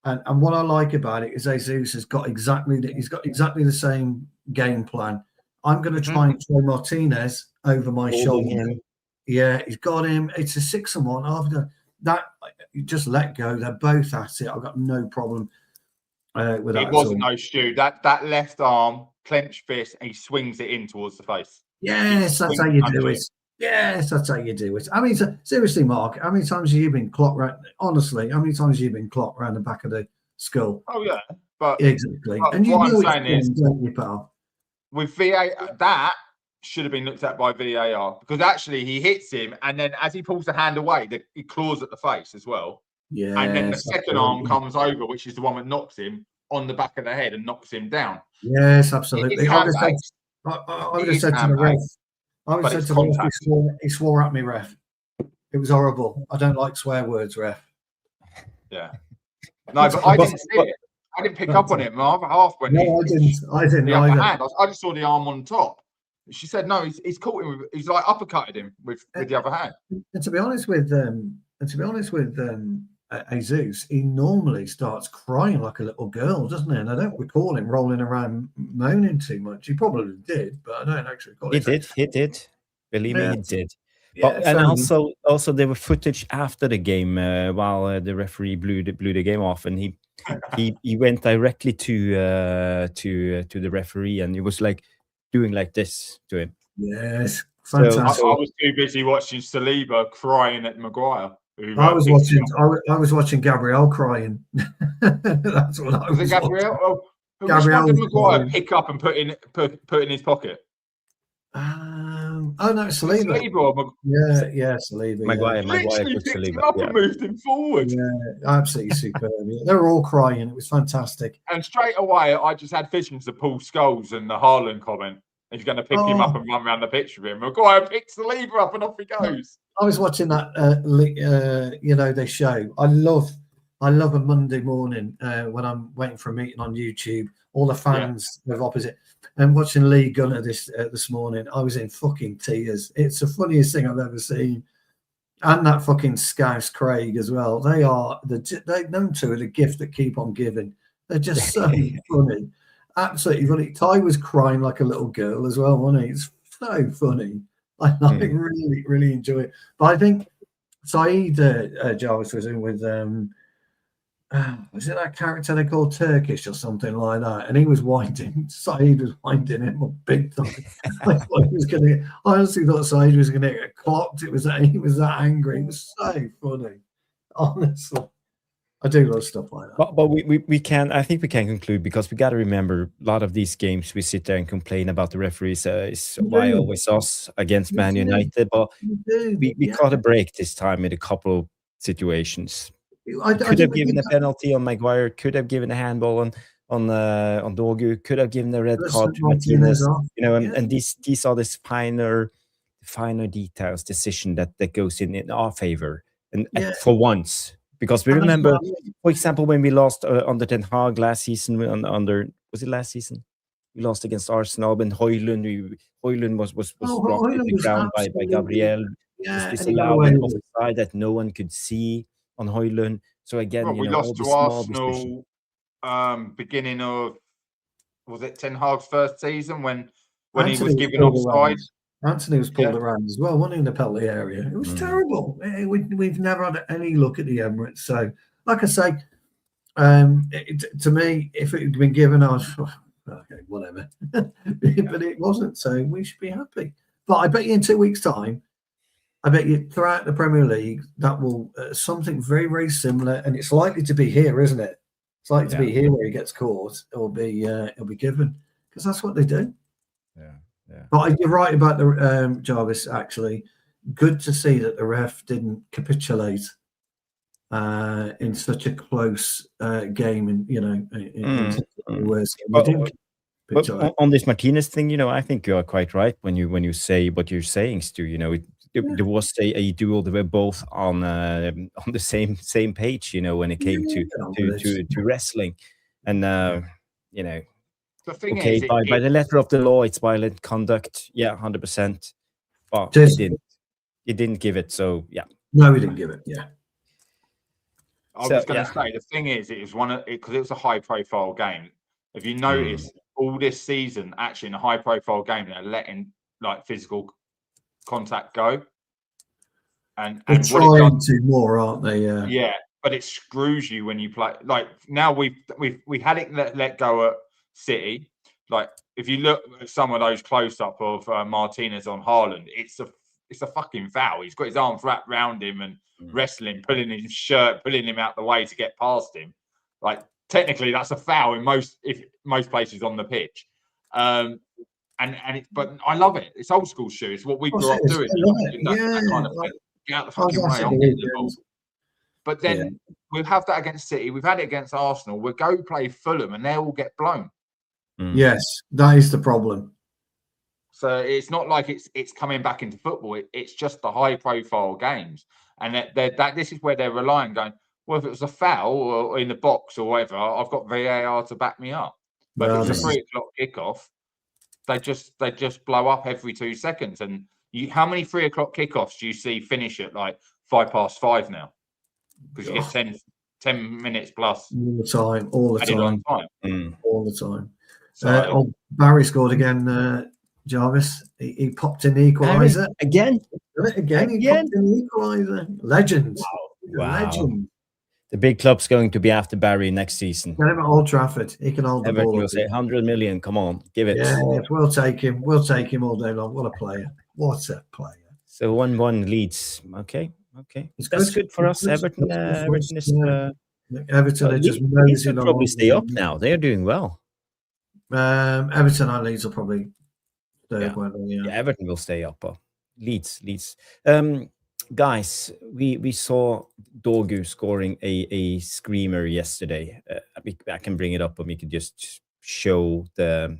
And what I like about it is Jesus has got exactly the same game plan. I'm going to try and throw Martinez over my shoulder. Yeah, he's got him. It's a 6-on-1. After that, you just let go. They're both at it. I've got no problem with that. It wasn't no Stu. That left arm, clenched fist, and he swings it in towards the face. Yes, that's how you do it. Yes, that's how you do it. I mean, seriously, Mark, how many times have you been clocked around? Honestly, how many times have you been clocked around the back of the skull? Oh, yeah. But exactly. But and you what know I'm saying is, don't you, pal? With VAR, that should have been looked at by VAR because actually he hits him, and then as he pulls the hand away, he claws at the face as well. Yeah. And then the second arm comes over, which is the one that knocks him on the back of the head and knocks him down. Yes, absolutely. I would have said to the ref. I would have said to the ref, he swore at me, ref. It was horrible. I don't like swear words, ref. Yeah. No, but I didn't see it. I didn't pick up on it. My other half when I didn't. The upper hand. I just saw the arm on top. She said, "No, he's caught him. He's like uppercutted him with the other hand." And to be honest with Jesus, he normally starts crying like a little girl, doesn't he? And I don't recall him rolling around moaning too much. He probably did, but I don't actually recall it. He did. Believe me, he did. Yeah, But and also there were footage after the game while the referee blew the game off, and he went directly to the referee, and he was like doing like this to him. Yes, I fantastic. was too busy watching Saliba crying at Maguire. I was watching Gabriel crying. That's what I was. Was it Gabriel? Watching. Oh, Gabriel did Maguire pick up and put in his pocket? Oh no, Saliba. Yeah, Saliba. Maguire literally put picked Saliba him up and moved him forward. Yeah, absolutely superb. They were all crying. It was fantastic. And straight away, I just had visions of Paul Scholes and the Haaland comment. He's going to pick him up and run around the pitch with him. Maguire picks the lever up and off he goes. I was watching that, they show. I love a Monday morning when I'm waiting for a meeting on YouTube. All the fans of opposite, and watching Lee Gunner this morning. I was in fucking tears. It's the funniest thing I've ever seen. And that fucking Scouse Craig as well. Them two are the gift that keep on giving. They're just so funny. Absolutely funny. Ty was crying like a little girl as well, wasn't he? It's so funny. I really, really enjoy it. But I think Saeed Jarvis was in with was it that character they called Turkish or something like that? And he was winding. Saeed was winding him up big time. I honestly thought Saeed was going to get clocked. He was that angry. It was so funny. Honestly. I do love stuff like that. But we can, I think we can conclude, because we got to remember a lot of these games we sit there and complain about the referees. It's why always us against Man United. But we caught a break this time in a couple of situations. Could have given a penalty on Maguire, could have given a handball on Dorgu, could have given a red card to Martinez. And these are this finer details decision that goes in our favor, and for once. Because we remember, for example, when we lost under Ten Hag last season, was it last season? We lost against Arsenal, and Højlund was dropped in the ground by Gabriel. Was disallowed an offside that no one could see on Højlund. So again, we lost to Arsenal beginning of, was it Ten Hag's first season when he was given offside? Anthony was pulled around as well, wasn't he, in the penalty area? It was terrible. We've never had any look at the Emirates. So, like I say, to me, if it had been given, I was, okay, whatever. But it wasn't, so we should be happy. But I bet you in 2 weeks' time, I bet you throughout the Premier League, that will something very, very similar, and it's likely to be here, isn't it? It's likely to be here where he gets caught. It'll be given, because that's what they do. Yeah. But you're right about the Jarvis. Actually, good to see that the ref didn't capitulate in such a close game, and But on this Martinez thing, I think you are quite right when you say what you're saying, Stu. There was a duel. They were both on the same page, when it came to wrestling, and The thing okay, is, by the letter of the law, it's violent conduct. 100%. But he didn't give it. So no, he didn't give it. Yeah. I was going to say, the thing is, it was because it was a high-profile game. If you notice, all this season, actually, in a high-profile game, they're letting physical contact go. And they're trying to more, aren't they? Yeah, but it screws you when you play. Now we had it let go at City. If you look at some of those close-up of Martinez on Haaland, it's a fucking foul. He's got his arms wrapped around him and wrestling, pulling his shirt, pulling him out the way to get past him. Technically, that's a foul in most places on the pitch. But I love it. It's old school shoe. It's what we grew up doing. That kind of thing. Get out the fucking way. But then we'll have that against City. We've had it against Arsenal. We'll go play Fulham and they'll all get blown. Yes, that is the problem. So it's not like it's coming back into football. It's just the high profile games. And that this is where they're relying, going, well, if it was a foul or in the box or whatever, I've got VAR to back me up. But if it's a 3 o'clock kickoff, they just blow up every 2 seconds. And how many 3 o'clock kickoffs do you see finish at 5 past 5 now? because you get 10 minutes plus all the time, all the added on time, time. all the time. So, Barry scored again. Jarvis, he popped in the equaliser again. He popped in the equaliser. Legend, Wow. legend. The big club's going to be after Barry next season. Get him at Old Trafford. He can hold the Everton ball. will say 100 million. Come on, give it. Yeah, we'll take him. We'll take him all day long. What a player! What a player! So 1-1 leads. Okay. It's That's good. good for us. It's good. Everton. Everton is. Everton are just Leeds will nosing probably on. stay up now. They're doing well. Everton and Leeds will probably stay up. Yeah, Everton will stay up. Leeds. Guys, we saw Dorgu scoring a screamer yesterday. I can bring it up, and we can just show the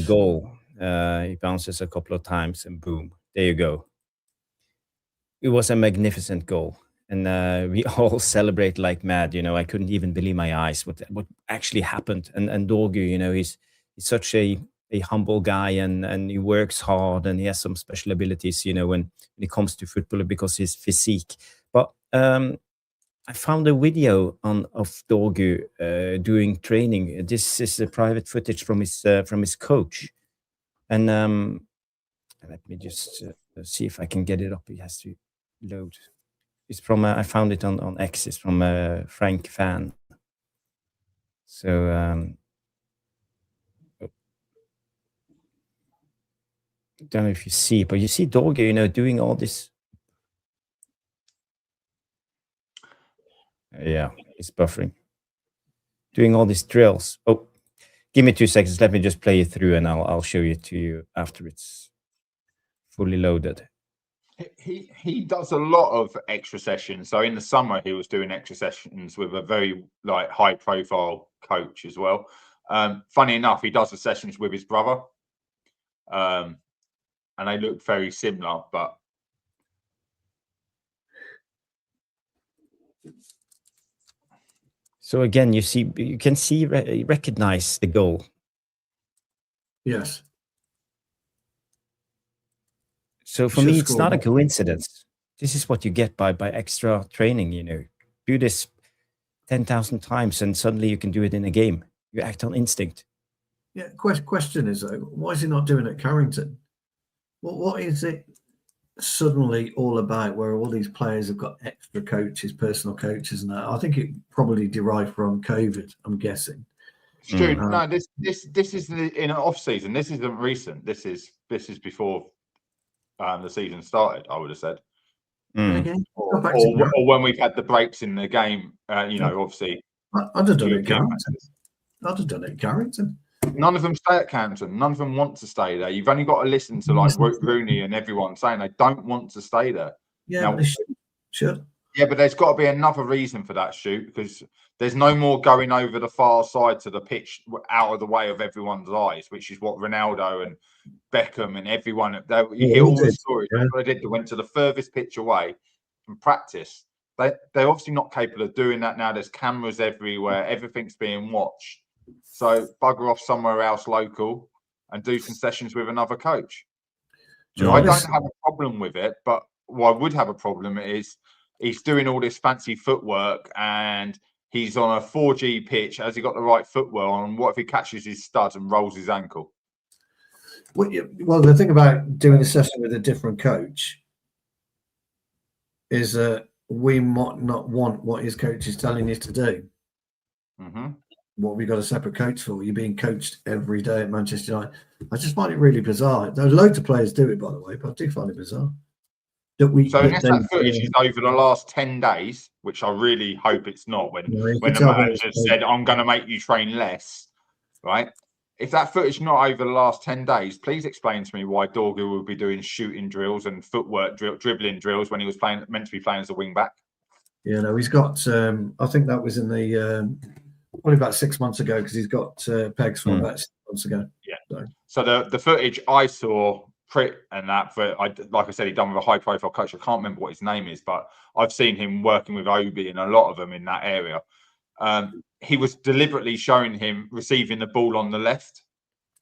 goal. He bounces a couple of times, and boom, there you go. It was a magnificent goal, and we all celebrate like mad. I couldn't even believe my eyes what actually happened. And Dorgu, he's such a humble guy, and he works hard, and he has some special abilities, when it comes to football because his physique. But I found a video of Dorgu doing training. This is a private footage from his coach, and let me just see if I can get it up. It has to load. It's from I found it on X. It's from Frank Fan. So. Don't know if you see, but you see Dorgu, doing all this. Yeah, it's buffering. Doing all these drills. Oh, give me 2 seconds. Let me just play it through, and I'll show it to you after it's fully loaded. He does a lot of extra sessions. So in the summer, he was doing extra sessions with a very high profile coach as well. Funny enough, he does the sessions with his brother. And they look very similar, but so again, you can recognize the goal. Yes. So for me, it's not a coincidence. This is what you get by extra training. Do this 10,000 times, and suddenly you can do it in a game. You act on instinct. Yeah. Question is though, why is he not doing it at Carrington? What is it suddenly all about where all these players have got extra coaches, personal coaches, and that? I think it probably derived from COVID, I'm guessing. Stu, no, this is in an off season. This isn't recent. This is before the season started, I would have said. Or when we've had the breaks in the game, obviously. I'd have done it at Carrington. None of them stay at Carrington. None of them want to stay there. You've only got to listen to Rooney and everyone saying they don't want to stay there. Yeah, now, they should. Yeah, but there's got to be another reason for that, shoot, because there's no more going over the far side to the pitch out of the way of everyone's eyes, which is what Ronaldo and Beckham and everyone. You hear all the stories. Yeah. What they did. They went to the furthest pitch away and practice. They're obviously not capable of doing that now. There's cameras everywhere. Everything's being watched. So bugger off somewhere else local and do some sessions with another coach. I don't have a problem with it, but what I would have a problem is he's doing all this fancy footwork and he's on a 4G pitch. Has he got the right footwear on? What if he catches his stud and rolls his ankle? Well, the thing about doing a session with a different coach is that we might not want what his coach is telling you to do. Mm-hmm. What have we got a separate coach for? You're being coached every day at Manchester United. I just find it really bizarre. There's loads of players do it, by the way, but I do find it bizarre. Unless that footage is over the last 10 days, which I really hope it's not, when the manager said, I'm going to make you train less, right? If that footage is not over the last 10 days, please explain to me why Dorgu would be doing shooting drills and footwork dribbling drills when he was meant to be playing as a wing back. Yeah, no, he's got, I think that was in the... Only about 6 months ago, because he's got pegs from about 6 months ago. Yeah. So the footage I saw, and that, like I said, he'd done with a high-profile coach. I can't remember what his name is, but I've seen him working with Obi and a lot of them in that area. He was deliberately showing him receiving the ball on the left,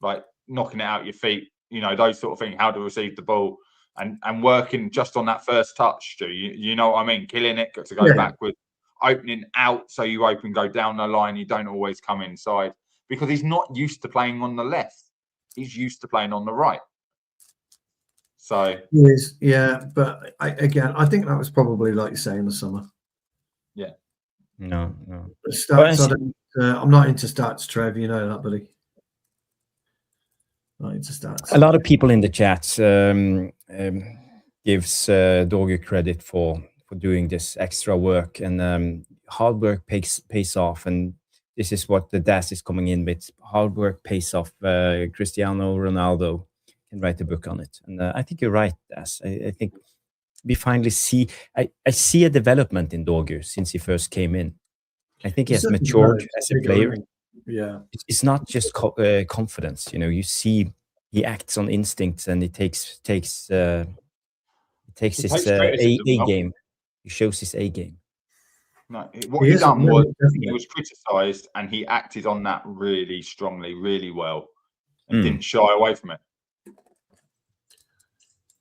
like knocking it out your feet, those sort of things, how to receive the ball. and working just on that first touch, Stu. You know what I mean? Killing it to go backward, opening out so you go down the line. You don't always come inside because he's not used to playing on the left. He's used to playing on the right. So he is, yeah. But I think that was probably like you say in the summer. Yeah. No. The stats, I'm not into stats, Trev. You know that, buddy. Not into stats. A lot of people in the chat gives Dorgu credit for doing this extra work, and hard work pays off. And this is what the DAS is coming in with. Hard work pays off. Cristiano Ronaldo can write a book on it. And I think you're right, DAS. I think we finally see, I see a development in Dorgu since he first came in. I think he has matured as a player. Yeah, it's not just confidence. You know, you see he acts on instincts, and he takes his A game. He shows his A game. No, what he done was he was criticised, and he acted on that really strongly, really well, and didn't shy away from it.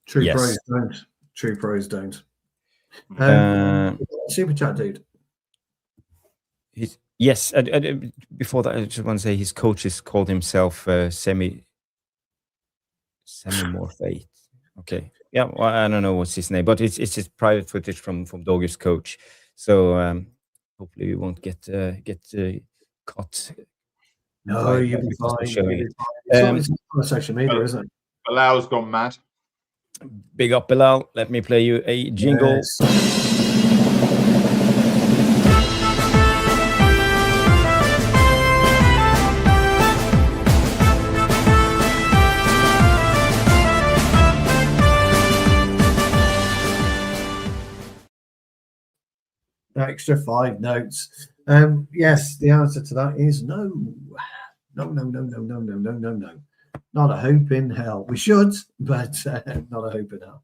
True pros don't. True pros don't. Super chat, dude. Yes. Before that, I just want to say his coaches called himself semi-morphate. Okay. Yeah. Well, I don't know what's his name, but it's just private footage from Dorgu's coach. So hopefully we won't get caught. No, you'll be fine. It's on social media, isn't it? Bilal's gone mad. Big up, Bilal. Let me play you a jingle. Yes. Extra 5 notes. Yes, the answer to that is no. No. Not a hope in hell. We should, but not a hope in hell.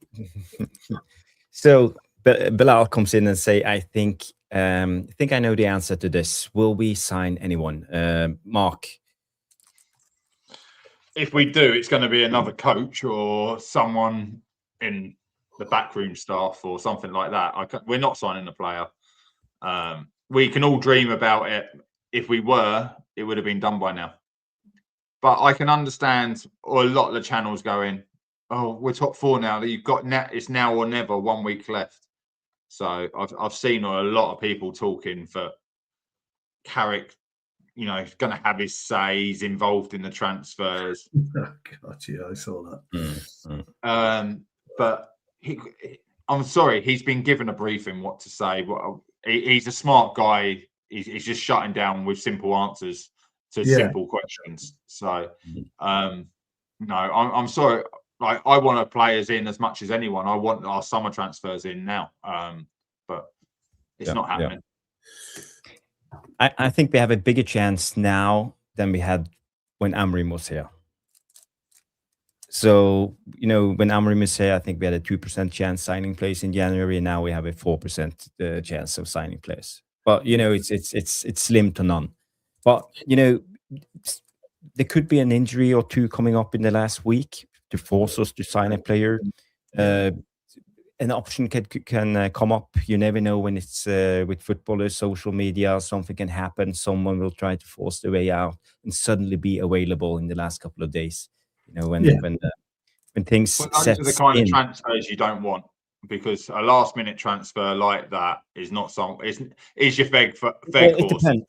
So Bilal comes in and say, I think I know the answer to this. Will we sign anyone? Mark? If we do, it's going to be another coach or someone in the backroom staff or something like that. We're not signing a player. We can all dream about it. If we were, it would have been done by now. But I can understand a lot of the channels going, oh, we're top 4 now. That you've got it's now or never, 1 week left. So I've seen a lot of people talking for Carrick. You know, he's going to have his say. He's involved in the transfers. Oh, God, yeah, I saw that. But I'm sorry, he's been given a briefing what to say. He's a smart guy. He's just shutting down with simple answers to simple questions. So, no, I'm sorry. Like, I want our players in as much as anyone. I want our summer transfers in now, but it's not happening. Yeah. I think we have a bigger chance now than we had when Amorim was here. So, you know, when Amorim was here, I think we had a 2% chance signing players in January, and now we have a 4% chance of signing players. But, you know, it's slim to none. But, you know, there could be an injury or two coming up in the last week to force us to sign a player. An option can come up. You never know when it's with footballers, social media, something can happen. Someone will try to force their way out and suddenly be available in the last couple of days. You know, when things those are the kind of transfers you don't want, because a last-minute transfer like that is not some. Is your feg horse.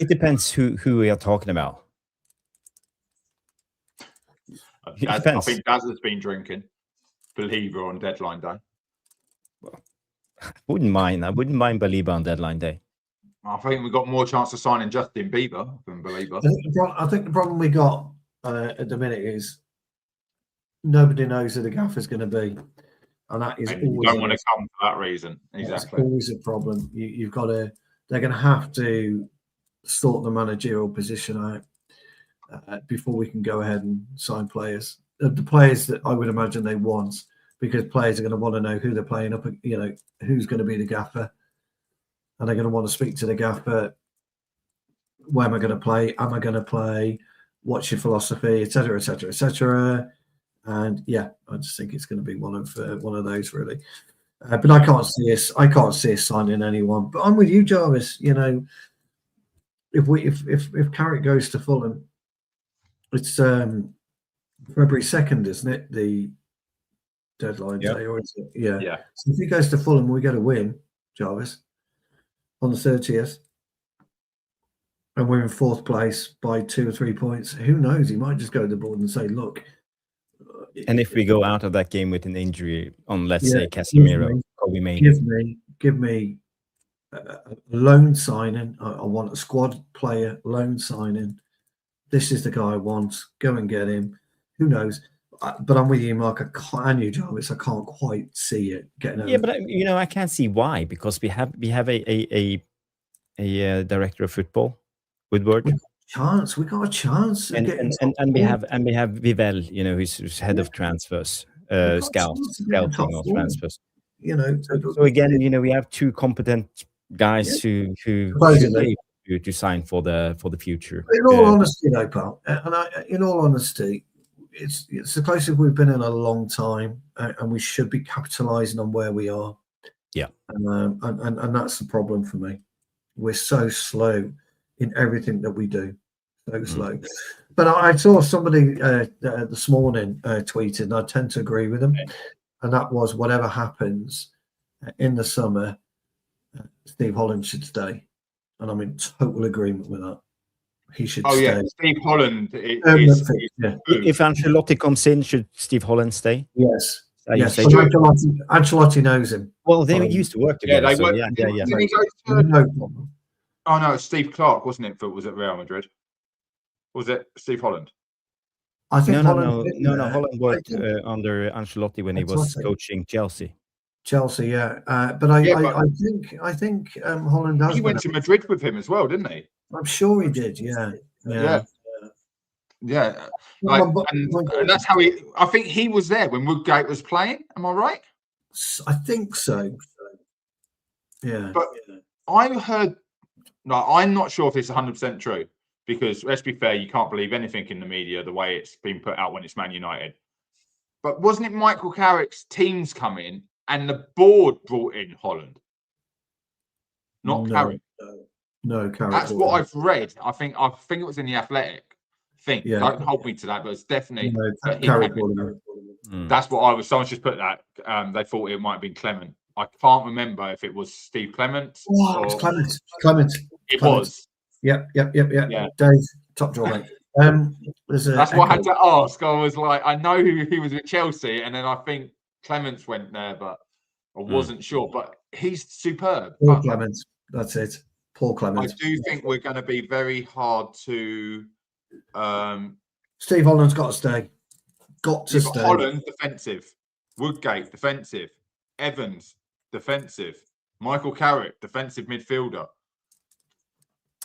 It depends who we are talking about. I think Daz has been drinking. Believer on deadline day. Well, I wouldn't mind Believer on deadline day. I think we've got more chance of signing Justin Bieber than Believer. I think the problem we got at the minute is nobody knows who the gaffer's going to be, and that is always. You don't want to come for that reason. Exactly. That's always a problem. You've got to. They're going to have to sort the managerial position out before we can go ahead and sign players. The players that I would imagine they want, because players are going to want to know who they're playing up. You know, who's going to be the gaffer, and they're going to want to speak to the gaffer. Where am I going to play? Am I going to play? What's your philosophy, etc., etc., etc. And yeah, I just think it's going to be one of those really. But I can't see us signing anyone. But I'm with you, Jarvis. You know, if Carrick goes to Fulham, it's February 2nd, isn't it? The deadline day, or is it? Yeah. Yeah. So if he goes to Fulham, we get a win, Jarvis, on the 30th. And we're in 4th place by 2 or 3 points. Who knows? He might just go to the board and say, look. And if we go out of that game with an injury on, let's say, Casemiro, Kobe Mainoo. Give me a loan signing. I want a squad player loan signing. This is the guy I want. Go and get him. Who knows? But I'm with you, Mark. And you, Jarvis. I can't quite see it getting over. Yeah, but I can't see why, because we have a director of football, Woodward. We got a chance. And we have Vivell, who's head of transfers, scouting of transfers. So again, we have 2 competent guys who to sign for the future. In all honesty, though, pal, in all honesty, it's the closest we've been in a long time, and we should be capitalising on where we are. Yeah, and that's the problem for me. We're so slow in everything that we do, so slow. But I saw somebody this morning tweeted, and I tend to agree with them, and that was whatever happens in the summer, Steve Holland should stay, and I'm in total agreement with that. He should stay. Yeah, Steve Holland is If Ancelotti comes in, should Steve Holland stay? Yes. Yes, Ancelotti knows him. Well, they used to work together. Yeah, they work. Yeah. Didn't he go to, no problem. Oh no, it's Steve Clark, wasn't it? Was it Real Madrid? Was it Steve Holland? I think Holland worked under Ancelotti when he was coaching Chelsea. Yeah. But I think Holland does. He went to Madrid with him as well, didn't he? I'm sure he did. Yeah. And that's how he. I think he was there when Woodgate was playing. Am I right? I think so. Yeah. But I heard. No, I'm not sure if it's 100% true, because let's be fair, you can't believe anything in the media the way it's been put out when it's Man United. But wasn't it Michael Carrick's teams come in and the board brought in Holland? Not Carrick. No, Carrick. That's what I've read. I think it was in the Athletic. Don't hold me to that, but it's definitely Carrick. That's what I was. Someone's just put that. They thought it might have been Clement. I can't remember if it was Steve Clement. Oh, it's Clement. It was. Yep. Dave, top draw, mate. That's what I had to ask. I was like, I know he was at Chelsea, and then I think Clements went there, but I wasn't sure. But he's superb. Paul Clements. That's it. Paul Clements. I do think we're going to be very hard to. Steve Holland's got to stay. Got to stay. Holland defensive. Woodgate defensive. Evans defensive. Michael Carrick defensive midfielder.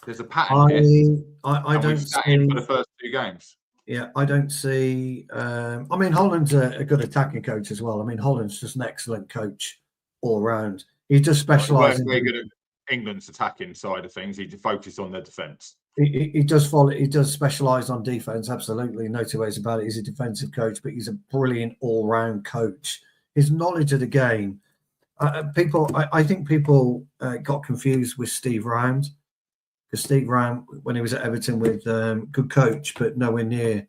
There's a pattern here. I don't see for the first 2 games. Yeah, I don't see. I mean, Holland's a good attacking coach as well. I mean, Holland's just an excellent coach all around. He just specialises. Very good at England's attacking side of things. He focuses on their defence. He does follow. He does specialise on defence. Absolutely, no 2 ways about it. He's a defensive coach, but he's a brilliant all-round coach. His knowledge of the game. I think people got confused with Steve Round. Because Steve Round, when he was at Everton, with good coach, but nowhere near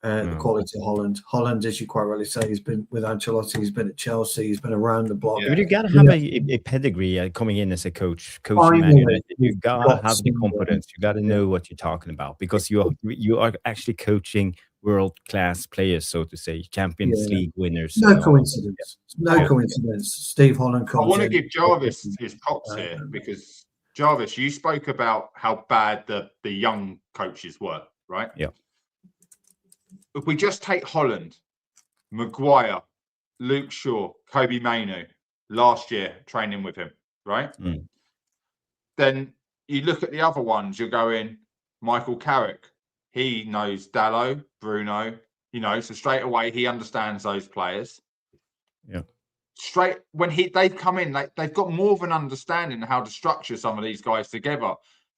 the quality of Holland. Holland, as you quite rightly say, he's been with Ancelotti, he's been at Chelsea, he's been around the block. Yeah. But you got to have a pedigree coming in as a coach. You got to have the competence. You got to know what you're talking about, because you are actually coaching world-class players, so to say, Champions League winners. No coincidence. No coincidence. Steve Holland comes in. I want to give Jarvis his props here, because Jarvis, you spoke about how bad the young coaches were, right? Yeah. If we just take Holland, Maguire, Luke Shaw, Kobe Mainoo, last year training with him, right? Then you look at the other ones, you're going, Michael Carrick, he knows Dalot, Bruno, so straight away he understands those players. Yeah. Straight when they've come in, they've got more of an understanding of how to structure some of these guys together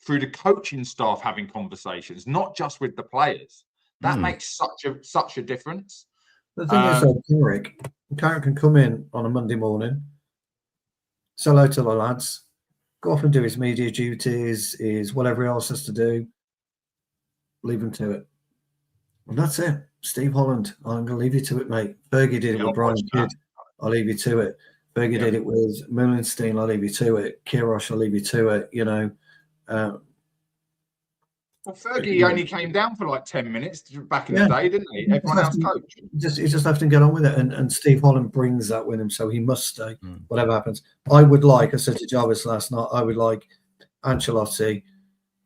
through the coaching staff having conversations, not just with the players. That makes such a difference. The thing is, though, Carrick can come in on a Monday morning, say hello to the lads, go off and do his media duties, his whatever else has to do, leave him to it. And that's it. Steve Holland, I'm going to leave you to it, mate. Fergie did it with Brian Kidd. I'll leave you to it. Fergie did it with Mullenstein. I'll leave you to it. Kirosh, I'll leave you to it. You know. Well, Fergie only came down for like 10 minutes back in the day, didn't he? Everyone else coached. He just left him get on with it. And Steve Holland brings that with him, so he must stay, whatever happens. I would like, I said to Jarvis last night, I would like Ancelotti,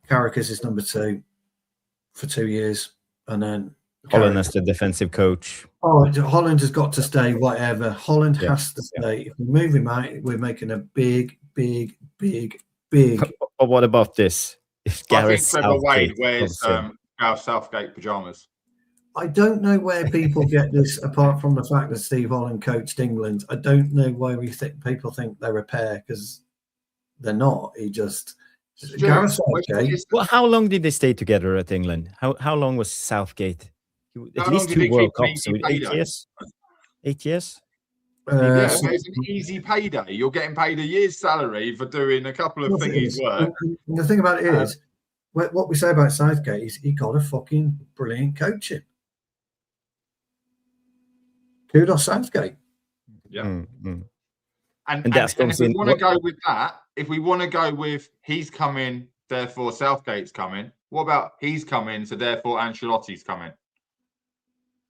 Carrick as his number 2 for 2 years, and then Holland as the defensive coach. Oh, Holland has got to stay, whatever. Holland has to stay. If we move him out, we're making a big. But what about this? If Gareth Southgate wears Gareth Southgate pajamas. I don't know where people get this, apart from the fact that Steve Holland coached England. I don't know why people think they're a pair, because they're not. He just Gareth Southgate. Well, how long did they stay together at England? How long was Southgate? At least 2 World Cups. So 8 years. 8 years. It's an easy payday. You're getting paid a year's salary for doing a couple of thingies work. The thing about it is, what we say about Southgate is he got a fucking brilliant coaching. Kudos Southgate. Yeah. Mm-hmm. And if we want to go with that, if we want to go with he's coming, therefore Southgate's coming, what about he's coming, so therefore Ancelotti's coming?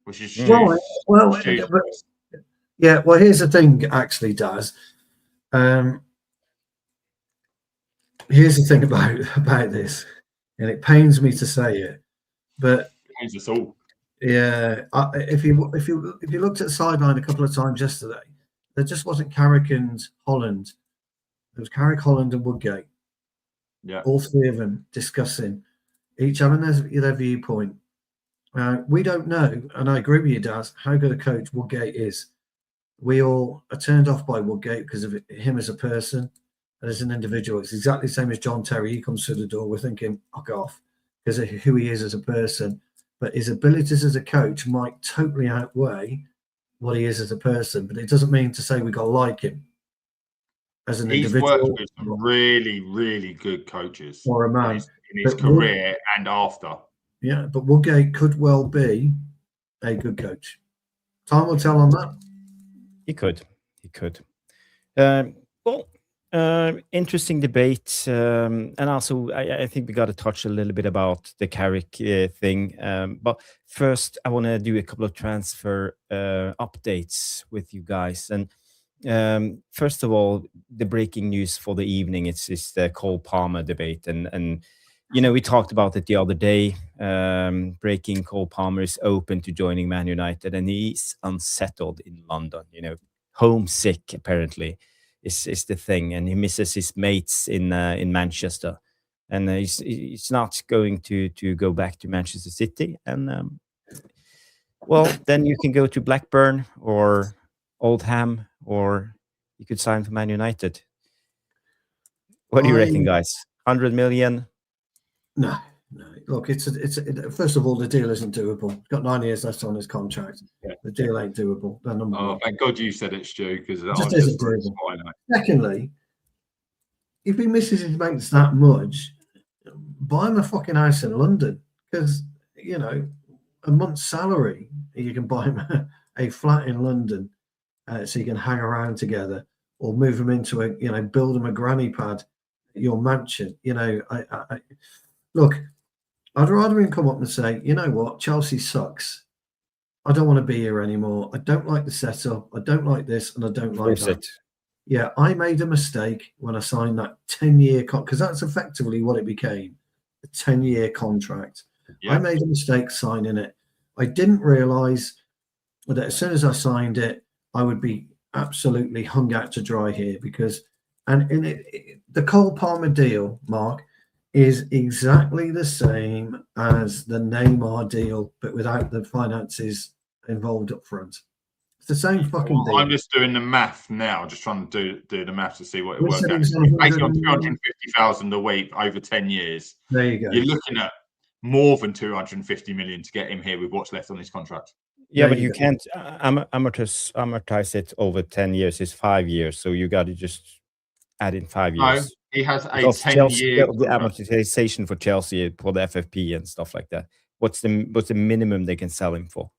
Which is stupid. Well, here's the thing, actually, Daz. Here's the thing about this, and it pains me to say it, but it pains us all. Yeah, if you looked at the sideline a couple of times yesterday, there just wasn't Carrick and Holland. There was Carrick, Holland, and Woodgate. Yeah, all 3 of them discussing, each having their viewpoint. We don't know, and I agree with you, Daz, how good a coach Woodgate is. We all are turned off by Woodgate because of him as a person and as an individual. It's exactly the same as John Terry. He comes through the door, we're thinking, fuck off, because of who he is as a person. But his abilities as a coach might totally outweigh what he is as a person. But it doesn't mean to say we got to like him as an individual. He's worked with some really, really good coaches or a man in his career and after. Yeah, but Woodgate could well be a good coach. Time will tell on that. He could. Interesting debate. And also, I think we got to touch a little bit about the Carrick thing. But first, I want to do a couple of transfer updates with you guys. And first of all, the breaking news for the evening, it's the Cole Palmer debate. And you know, we talked about it the other day. Breaking Cole Palmer is open to joining Man United, and he's unsettled in London. You know, homesick apparently is the thing, and he misses his mates in Manchester, and he's not going to go back to Manchester City. And well, then you can go to Blackburn or Oldham, or you could sign for Man United. What do you reckon, guys? 100 million? No. Look, it's first of all, the deal isn't doable. He's got 9 years left on his contract. Yeah. The deal ain't doable. Thank God you said it, Stu, because that just isn't doable. Secondly, if he misses his mates that much, buy him a fucking house in London, because you know, a month's salary, you can buy him a flat in London, so you can hang around together, or move him into build him a granny pad at your mansion. You know, I look. I'd rather him come up and say, you know what, Chelsea sucks. I don't want to be here anymore. I don't like the setup. I don't like this, and I don't like that. Yeah, I made a mistake when I signed that 10-year because that's effectively what it became, a 10-year contract. Yeah. I made a mistake signing it. I didn't realise that as soon as I signed it, I would be absolutely hung out to dry here the Cole Palmer deal, Mark, is exactly the same as the Neymar deal, but without the finances involved up front. It's the same fucking deal. I'm just doing the math now, just trying to do the math to see what it works out. Based on 250,000 a week over 10 years. There you go. You're looking at more than 250 million to get him here with what's left on his contract. Yeah, There but you you go. can't amortize it over 10 years. It's 5 years, so you got to just add in 5 No, years. he has a Because Chelsea, 10-year the amortization for Chelsea for the FFP and stuff like that. What's the minimum they can sell him for?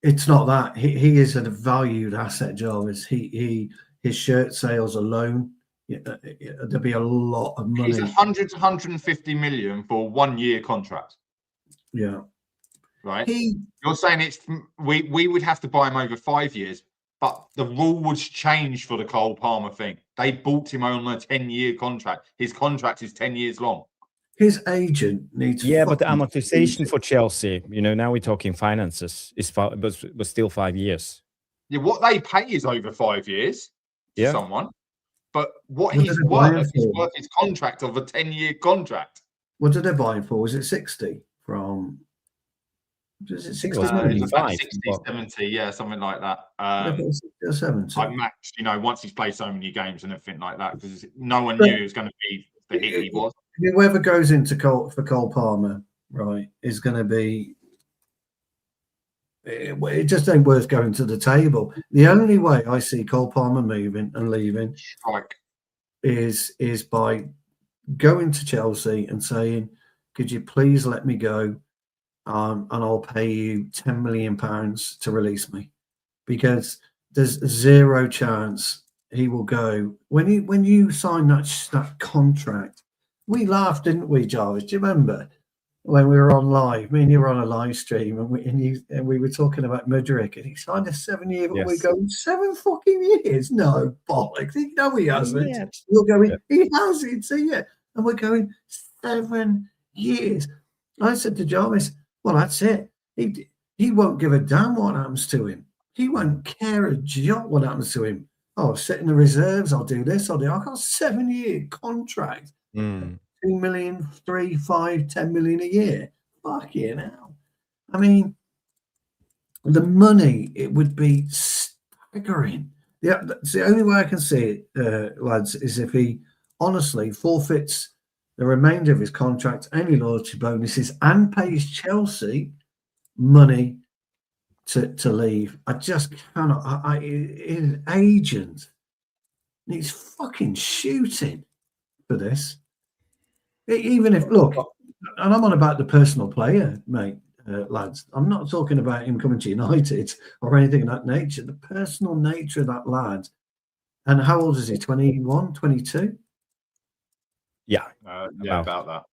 It's not that he is a valued asset, Jarvis. His shirt sales alone, there'd be a lot of money. He's 100 to 150 million for a 1-year contract. Yeah, right. You're saying we would have to buy him over 5 years, but the rule was changed for the Cole Palmer thing. They bought him on a 10-year contract. His contract is 10 years long. His agent needs. Yeah, but the amortization for Chelsea, now we're talking finances, was still 5 years. Yeah, what they pay is over 5 years to someone, but what he's worth is worth his contract of a 10-year contract. What did they buy him for? Was it 60 from? Was it 60 million? 60, 70, yeah, something like that. 70. I matched, once he's played so many games and everything like that, because no one knew it was going to be the hit he was. Whoever goes into for Cole Palmer, right, is going to be. It just ain't worth going to the table. The only way I see Cole Palmer moving and leaving is by going to Chelsea and saying, "Could you please let me go, and I'll pay you £10 million to release me," because there's zero chance he will go. When you sign that contract, we laughed, didn't we, Jarvis? Do you remember when we were on live? Me and you were on a live stream, and we were talking about Mudryk, and he signed a 7-year. But we go 7 fucking years? No bollocks. No, he hasn't. Yeah. You're going. He hasn't. So yeah, and we're going 7 years. I said to Jarvis, "Well, that's it. He won't give a damn what happens to him. He won't care a jot what happens to him. Oh, sit in the reserves. I'll do this. I've got a 7-year contract." 2 million, 3, 5, 10 million a year. Fucking hell. I mean, the money, it would be staggering. Yeah, it's the only way I can see it, lads, is if he honestly forfeits the remainder of his contract, any loyalty bonuses, and pays Chelsea money to leave. I just cannot. His agent needs fucking shooting for this. Even if, look, and I'm on about the personal player, mate, lads. I'm not talking about him coming to United or anything of that nature. The personal nature of that lad. And how old is he? 21, 22? Yeah. About that.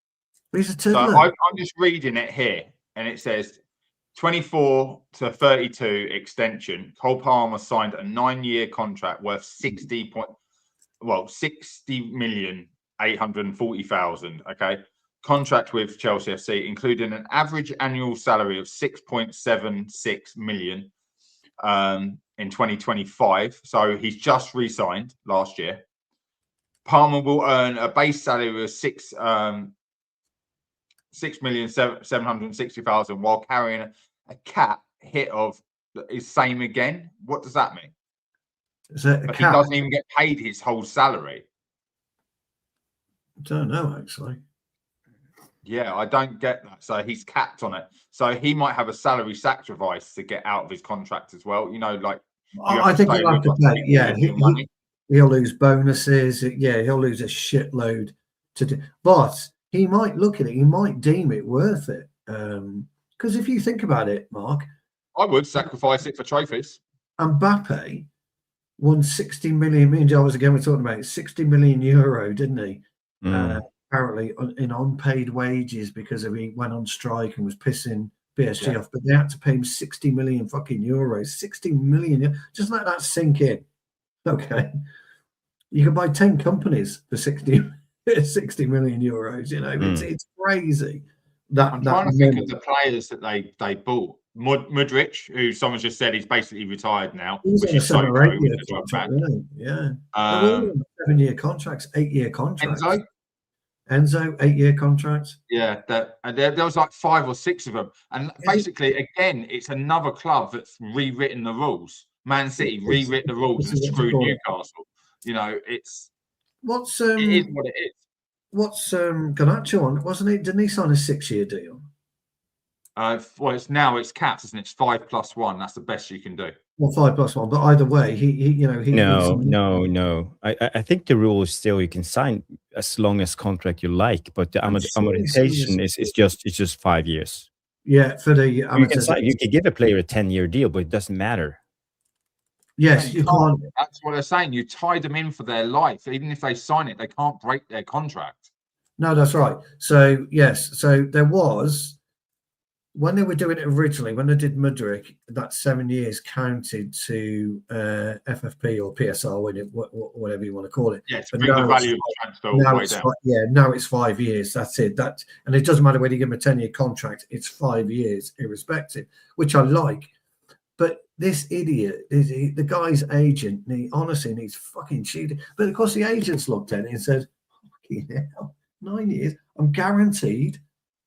He's a so I'm just reading it here, and it says 24 to 32 extension. Cole Palmer signed a 9-year contract worth 60,840,000. Okay, contract with Chelsea FC, including an average annual salary of 6.76 million in 2025. So he's just re-signed last year. Palmer will earn a base salary of 6,760,000 while carrying a cap hit of is same again. What does that mean? But he doesn't even get paid his whole salary. I don't know, actually. Yeah, I don't get that. So he's capped on it. So he might have a salary sacrifice to get out of his contract as well. I think he'll have to pay. Yeah, he'll lose bonuses. Yeah, he'll lose a shitload to do. But he might look at it. He might deem it worth it. Because if you think about it, Mark, I would sacrifice it for trophies. Mbappe won 60 million. Me and Jarvis again were talking about it, 60 million euro, didn't he? Apparently in unpaid wages because he went on strike and was pissing PSG off. But they had to pay him 60 million fucking euros. 60 million. Just let that sink in. Okay. You can buy 10 companies for 60 million euros. It's crazy. I'm trying to think of the players that they bought. Mudryk, who someone's just said he's basically retired now, which is so 7 or 8 year contract. Yeah. 7-year contracts, 8-year contracts. Enzo, 8-year contracts. Yeah, and there was like 5 or 6 of them. And basically, again, it's another club that's rewritten the rules. Man City rewritten the rules and screwed Newcastle. It is what it is. What's Garnacho on? Wasn't it? Didn't he sign a 6-year deal? Well, it's capped, isn't it? It's 5+1. That's the best you can do. Well, 5+1, but either way, he No. I think the rule is still you can sign as long as contract you like, but the amortization is just 5 years. Yeah, for the You can give a player a 10-year deal, but it doesn't matter. Yes, you can't. That's what they're saying. You tie them in for their life. Even if they sign it, they can't break their contract. No, that's right. So yes, so there was, when they were doing it originally, when they did Mudryk, that 7 years counted to FFP or PSR, whatever you want to call it. Yeah, to bring the value of the transfer all the way down. Now it's 5 years. That's it. And it doesn't matter whether you give him a 10-year contract. It's 5 years, irrespective, which I like. But this idiot, the guy's agent, he honestly needs fucking cheating. But of course, the agents looked at it and said, "Fucking hell, 9 years. I'm guaranteed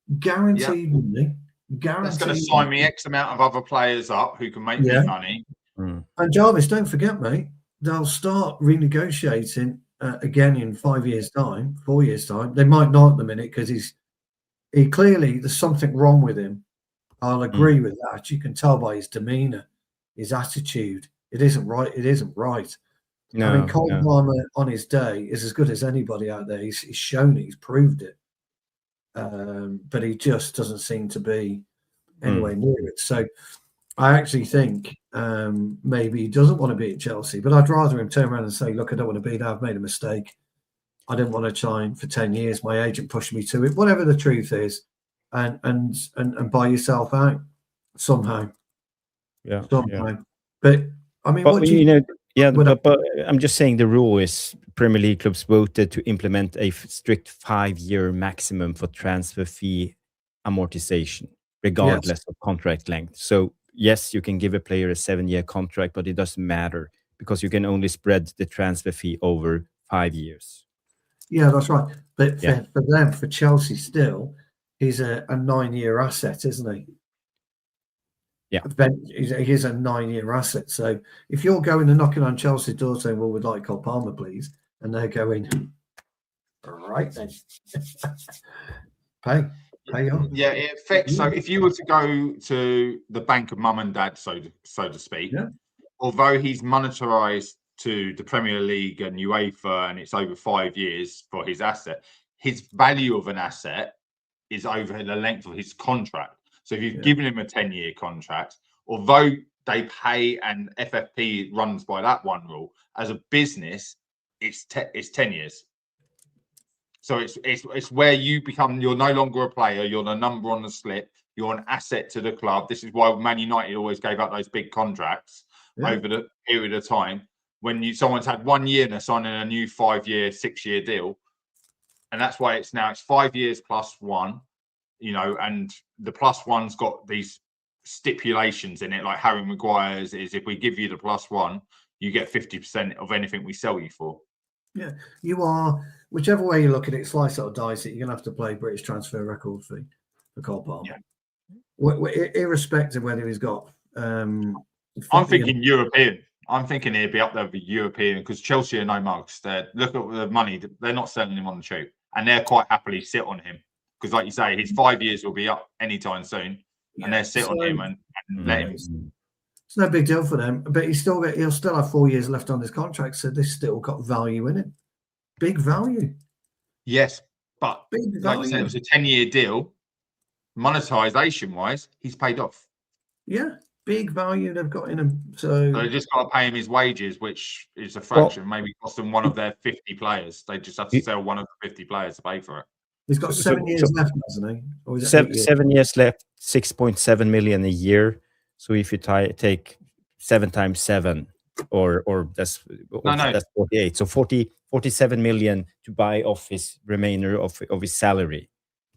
money." That's going to sign me X amount of other players up who can make me money. And Jarvis, don't forget, mate, they'll start renegotiating again in 5 years' time, 4 years' time. They might not at the minute because he clearly, there's something wrong with him. I'll agree with that. You can tell by his demeanour, his attitude. It isn't right. No, I mean, Cole Palmer on his day is as good as anybody out there. He's shown it. He's proved it. But he just doesn't seem to be anywhere near it. So I actually think maybe he doesn't want to be at Chelsea, but I'd rather him turn around and say, "Look, I don't want to be there. I've made a mistake. I didn't want to sign for 10 years. My agent pushed me to it." Whatever the truth is, and buy yourself out somehow. Yeah. But I mean, but I'm just saying the rule is Premier League clubs voted to implement a strict 5-year maximum for transfer fee amortization, regardless of contract length. So yes, you can give a player a 7-year contract, but it doesn't matter because you can only spread the transfer fee over 5 years. Yeah, that's right. But for them, for Chelsea, still, he's a 9-year asset, isn't he? Yeah, he is a 9-year asset. So if you're going and knocking on Chelsea's door saying, "Well, we'd like Cole Palmer, please," and they're going, "All right then, pay on." Yeah, it affects. So if you were to go to the bank of mum and dad, so to speak, although he's monetarized to the Premier League and UEFA, and it's over 5 years for his asset, his value of an asset is over the length of his contract. So if you've given him a 10-year contract, although they pay and FFP runs by that one rule, as a business, it's 10 years. So it's where you become, you're no longer a player, you're the number on the slip, you're an asset to the club. This is why Man United always gave out those big contracts over the period of time. When someone's had 1 year and they're signing a new 5-year, 6-year deal. And that's why it's 5 years +1. And the +1's got these stipulations in it, like Harry Maguire's is, if we give you the +1, you get 50% of anything we sell you for. Yeah, you are, whichever way you look at it, slice it or dice it, you're going to have to play British transfer record fee for Cole Palmer. Yeah. Irrespective of whether he's got... I'm thinking European. I'm thinking he'd be up there with European because Chelsea are no mugs. Look at the money. They're not selling him on the cheap. And they're quite happily sit on him. Because, like you say, his 5 years will be up anytime soon, and they'll sit on him and let him. It's no big deal for them, but he'll still have 4 years left on his contract, so this still got value in it. Big value. Yes, but like I said, it was a 10-year deal. Monetization-wise, he's paid off. Yeah, big value they've got in him. So they just got to pay him his wages, which is a fraction. Maybe cost them one of their 50 players. They just have to sell one of the 50 players to pay for it. He's got 7 years left, hasn't he? Or is it 7 years left, 6.7 million a year. So if you take 7 times 7, or that's 48. So 47 million to buy off his remainder of his salary.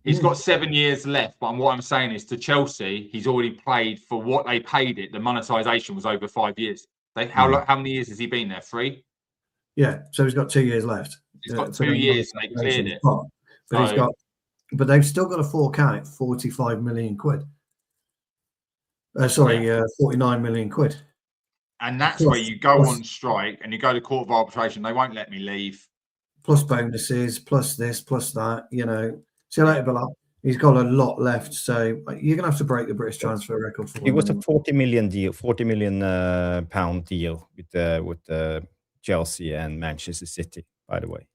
He's got 7 years left, but what I'm saying is to Chelsea, he's already played for what they paid it. The monetization was over 5 years. How many years has he been there? 3? Yeah, so he's got 2 years left. He's got 2 years and they cleared it. But they've still got to fork out 45 million quid. 49 million quid. And that's where you go on strike and you go to court of arbitration. They won't let me leave. Plus bonuses, plus this, plus that. See you later, Bilal. He's got a lot left, so you're gonna have to break the British transfer record for him. It was a anyway. 40 million deal, 40 million pound deal with Chelsea and Manchester City. By the way,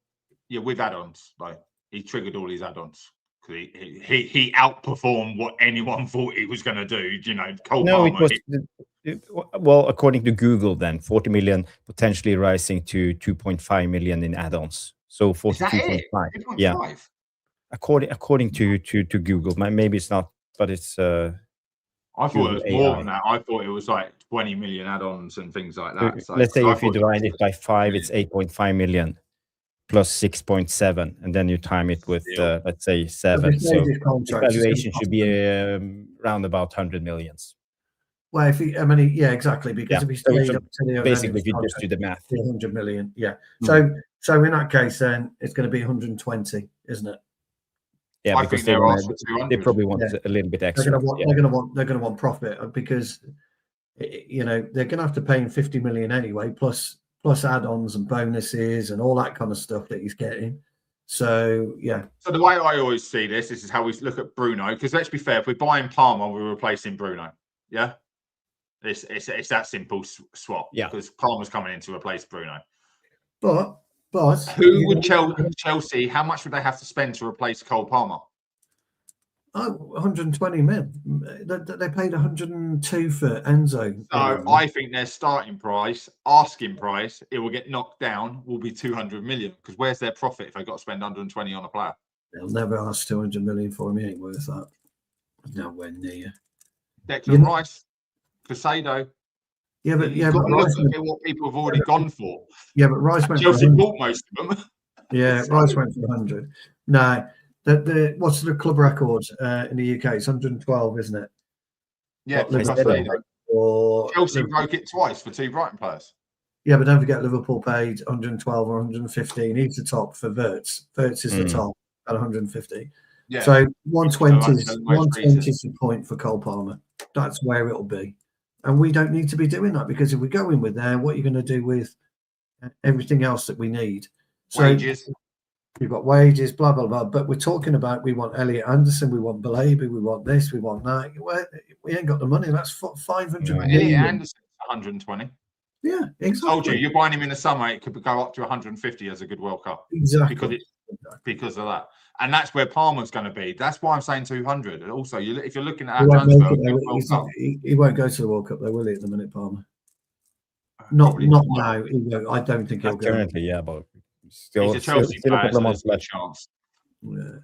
Yeah, with add-ons. Like he triggered all his add-ons because he outperformed what anyone thought he was going to do. You know, Cole no, Palmer. it was well, according to Google, then 40 million potentially rising to 2.5 million in add-ons. So 42.5. Yeah, according to Google. Maybe it's not, but it's. I thought it was more than that. I thought it was like 20 million add-ons and things like that. So let's say if you divide it by 5, it's 8.5 million plus 6.7, and then you time it with let's say 7. So the valuation should be around about 100 millions. Well, if he, I mean, yeah, exactly, because if he stayed up to the basically, if you just do the math, 100 million, yeah. So in that case, then it's going to be 120, isn't it? Yeah, I because think they probably want a little bit extra. They're going to want profit because you know they're going to have to pay him 50 million anyway, plus add-ons and bonuses and all that kind of stuff that he's getting. So yeah. So the way I always see this is how we look at Bruno. Because let's be fair, if we're buying Palmer, we're replacing Bruno. Yeah, it's that simple swap. Yeah, because Palmer's coming in to replace Bruno. But who would Chelsea? How much would they have to spend to replace Cole Palmer? Oh, 120 mil. They paid 102 for Enzo. So I think their starting price, asking price, it will get knocked down, will be 200 million. Because where's their profit if they got to spend 120 on a player? They'll never ask 200 million for him. He ain't worth that. Nowhere near. Declan Rice, Casado. Yeah, but Rice, look at what people have already gone for. Yeah, but Rice went Chelsea bought most of them. Yeah, Rice went for 100. No, the what's the club record in the UK? It's 112, isn't it? Yeah, Chelsea broke it twice for 2 Brighton players. Yeah, but don't forget Liverpool paid 112 or 115. He's the top for Wirtz. Wirtz is the top at 150. Yeah. So 120 is the point for Cole Palmer. That's where it'll be. And we don't need to be doing that because if we go in with there, what are you going to do with everything else that we need? So wages. We've got wages, blah, blah, blah. But we're talking about we want Elliot Anderson, we want Balaby, we want this, we want that. Well, we ain't got the money. That's 500 million. Elliot Anderson, 120. Yeah, exactly. I told you, you're buying him in the summer, it could go up to 150 as a good World Cup. Exactly. Because of that. And that's where Palmer's going to be. That's why I'm saying 200. And also, if you're looking at our transfer, he won't go to the World Cup, though, will he, at the minute, Palmer? Not now. He won't. I don't think he'll go. Currently, yeah, but still a Chelsea still a couple of months left. Chance. Yeah.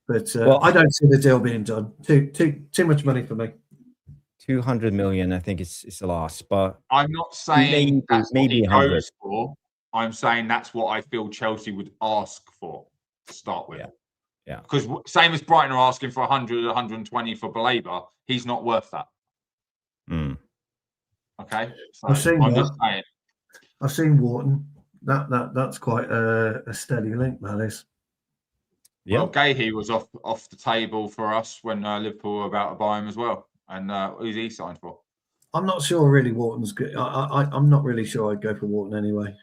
But I don't see the deal being done. Too much money for me. 200 million, I think it's a loss. But I'm not saying maybe what he goes for. I'm saying that's what I feel Chelsea would ask for to start with. Yeah. Because same as Brighton are asking for 100, 120 for Balaby, he's not worth that. Okay. So I've seen I'm just saying. I've seen Wharton. That's quite a steady link, that is. Yeah. Well, Gahey was off the table for us when Liverpool were about to buy him as well. And who's he signed for? I'm not sure really Wharton's good. I'm not really sure I'd go for Wharton anyway.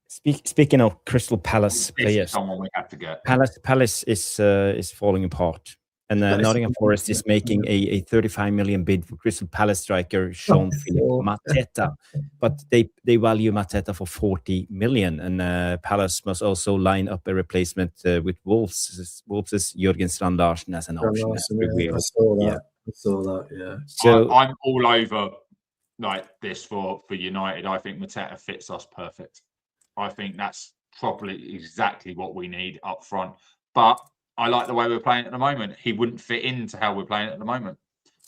Speaking of Crystal Palace players, someone we have to get. Palace is falling apart. And Nottingham Forest is making a 35 million bid for Crystal Palace striker Jean-Philippe Mateta, but they value Mateta for 40 million. And Palace must also line up a replacement with Wolves' Jürgen Strand Larsen as an option. I saw that. Yeah. So I'm all over like this for United. I think Mateta fits us perfect. I think that's probably exactly what we need up front. But I like the way we're playing at the moment. He wouldn't fit into how we're playing at the moment.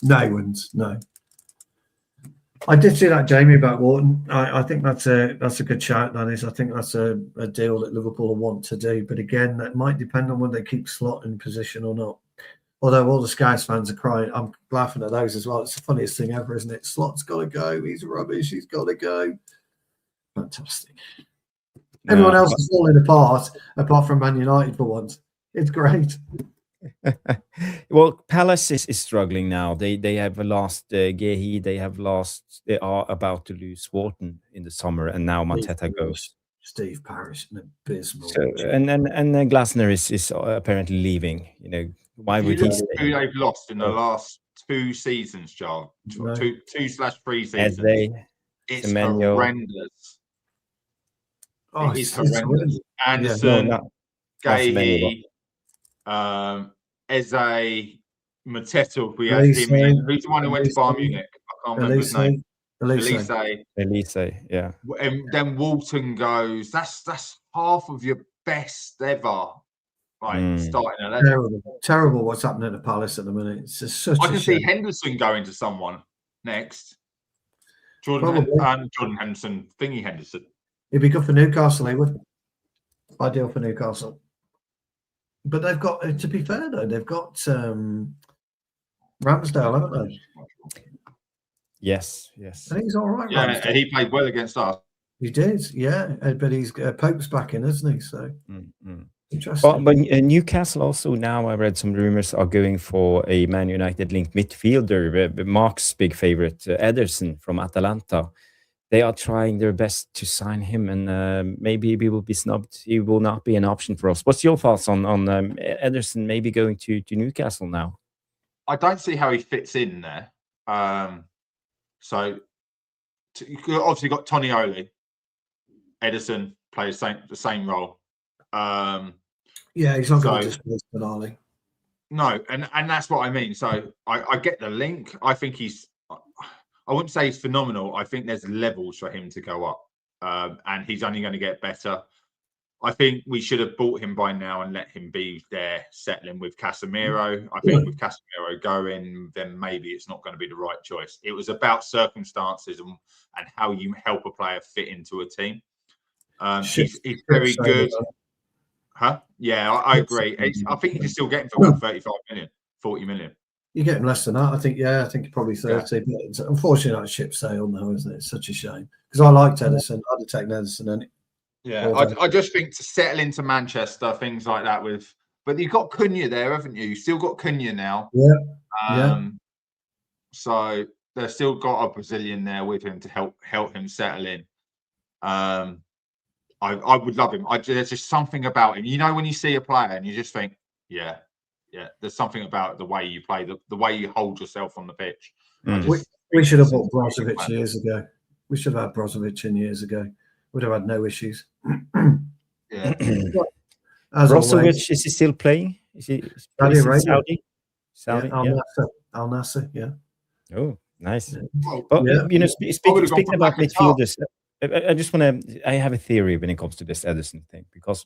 No, he wouldn't. No. I did see that, Jamie, about Wharton. I think that's a good shout, that is. I think that's a deal that Liverpool will want to do. But again, that might depend on whether they keep Slot in position or not. Although all the Scouse fans are crying. I'm laughing at those as well. It's the funniest thing ever, isn't it? Slot's got to go. He's rubbish. He's got to go. Fantastic. Everyone else is falling apart from Man United for once. It's great. Well, Palace is struggling now. They have lost Gahey. They are about to lose Wharton in the summer, and now Mateta goes. Steve Parish, an abysmal. So, and Glasner is apparently leaving. You know, Why If you would he look at stay? who they've lost in the Oh. last 2 seasons, Charles, No. 2/3 seasons, it's Semenyo. horrendous. Oh, It is it's horrendous. horrendous. Anderson, not Gahey, Eze, Mateta, we had him in. Who's the one who went to Bayern Munich? I can't remember his name. Elise. Elise, yeah. And then Walton goes. That's half of your best ever. Starting 11. Terrible what's happening at Palace at the minute. It's just such I can a shame. see Henderson going to someone next. Jordan Henderson, Thingy Henderson. He'd be good for Newcastle, he would. Ideal for Newcastle. But they've got, to be fair though, they've got Ramsdale, haven't they? Yes. I think he's all right. Yeah, Ramsdale. he played well against us. He did, yeah. But he's Pope's back in, isn't he? So interesting. But Newcastle also now, I read some rumors, are going for a Man United linked midfielder, Mark's big favorite, Ederson from Atalanta. They are trying their best to sign him, and maybe we will be snubbed. He will not be an option for us. What's your thoughts on Ederson maybe going to Newcastle now? I don't see how he fits in there. So you obviously got Tonioli. Ederson plays the same role. Yeah, he's not going to displace finale. No, and that's what I mean. So I get the link. I think he's. I wouldn't say he's phenomenal. I think there's levels for him to go up, and he's only going to get better. I think we should have bought him by now and let him be there, settling with Casemiro. I think with Casemiro going, then maybe it's not going to be the right choice. It was about circumstances and how you help a player fit into a team. He's very good. Huh? Yeah, I agree. I think you can still get him for about 35 million, 40 million. You get him less than that. I think probably 30. Yeah. But unfortunately, that ship sailed now, isn't it? It's such a shame. Because I liked Ederson. I'd have taken Ederson. And I just think to settle into Manchester, things like that but you've got Cunha there, haven't you? You've still got Cunha now. Yeah. So they've still got a Brazilian there with him to help him settle in. I would love him. There's just something about him. You know, when you see a player and you just think, yeah, there's something about the way you play, the way you hold yourself on the pitch. We should have bought Brozovic years ago. We should have had Brozovic in years ago. Would have had no issues. Yeah. Brozovic, is he still playing? Is he Saudi? Saudi, Al Nassr, yeah. Oh, nice. Yeah. Speaking about midfielders, I have a theory when it comes to this Ederson thing, because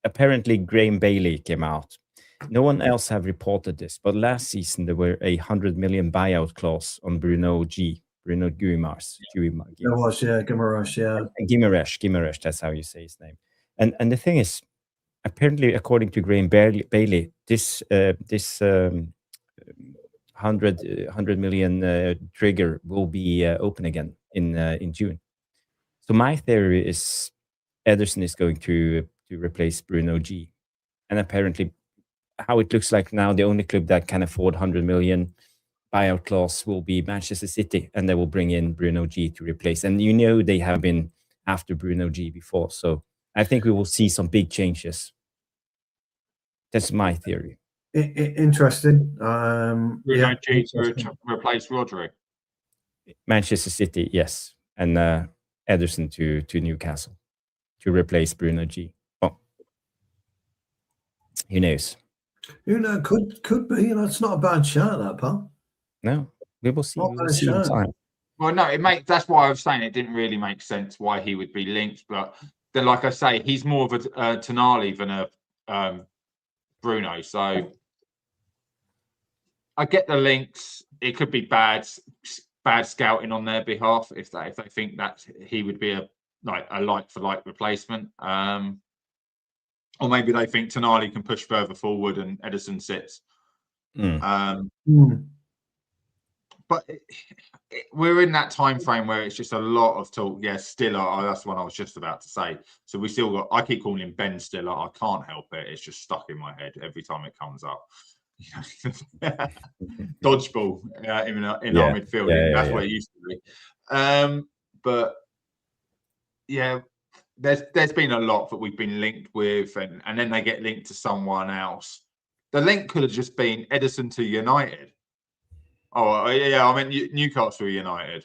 apparently Graham Bailey came out. No one else have reported this, but last season there were 100 million buyout clause on Bruno Guimaraes. There was, Guimaraes, that's how you say his name. And the thing is, apparently, according to Graham Bailey, this 100 million trigger will be open again in June. So my theory is Ederson is going to replace Bruno G. And apparently, how it looks like now, the only club that can afford 100 million buyout clause will be Manchester City, and they will bring in Bruno G to replace. And you know they have been after Bruno G before, so I think we will see some big changes. That's my theory. Interesting. Bruno G to replace Rodri. Manchester City, yes, and Ederson to Newcastle to replace Bruno G. Oh, who knows? Who knows? Could be. It's not a bad shout, that, pal. No, we will see. In time. Well, no, that's why I was saying it didn't really make sense why he would be linked. But then, like I say, he's more of a Tonali than a Bruno. So I get the links. It could be bad scouting on their behalf if they think that he would be a like for like replacement. Or maybe they think Tonali can push further forward and Ederson sits. But we're in that time frame where it's just a lot of talk. Yeah, Stiller. That's what I was just about to say. So we still got. I keep calling him Ben Stiller. I can't help it. It's just stuck in my head every time it comes up. Dodgeball in our midfield. That's what it used to be. But yeah. There's been a lot that we've been linked with, and then they get linked to someone else. the link could have just been Edison to United. Oh, yeah, I mean Newcastle United.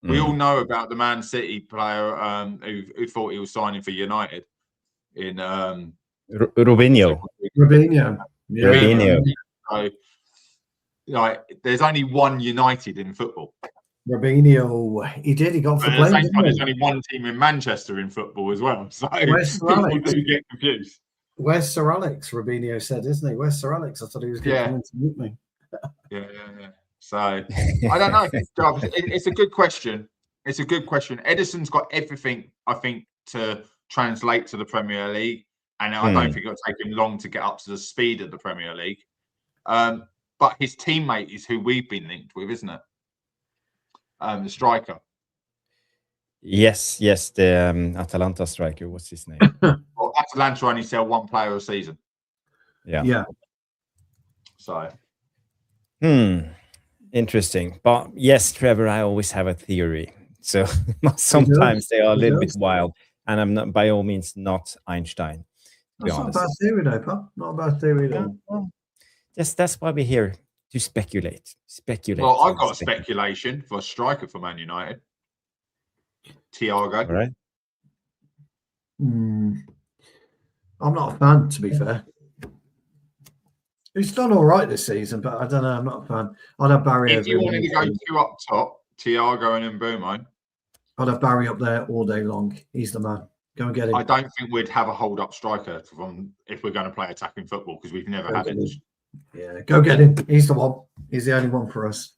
We all know about the Man City player who thought he was signing for United in Robinho. Yeah. So, like, there's only one United in football. Robinho, he got for But at the playing. same time, there's only one team in Manchester in football as well. So people do get confused. Where's Sir Alex? Robinho said, isn't he? Where's Sir Alex? I thought he was going to come in to meet me. Yeah. So I don't know. It's a good question. It's a good question. Edison's got everything, I think, to translate to the Premier League. And I don't think it'll take him long to get up to the speed of the Premier League. But his teammate is who we've been linked with, isn't it? The striker. Yes, the Atalanta striker. What's his name? Well, Atalanta only sell one player a season. Yeah. So. Interesting. But yes, Trevor, I always have a theory. So sometimes they are a little bit wild. And I'm not, by all means, not Einstein. That's not a bad theory, though, Pop. Not a bad theory, though. Well, that's why we're here, to speculate. Well, I've got a speculation for a striker for Man United. Thiago. All right. I'm not a fan, to be fair. He's done all right this season, but I don't know. I'm not a fan. I'd have Barry. If you wanted to go two up top, Thiago and Mbumo, I'd have Barry up there all day long. He's the man. Go and get him. I don't think we'd have a hold-up striker if we're going to play attacking football because we've never had it. Yeah, go get him. He's the one. He's the only one for us.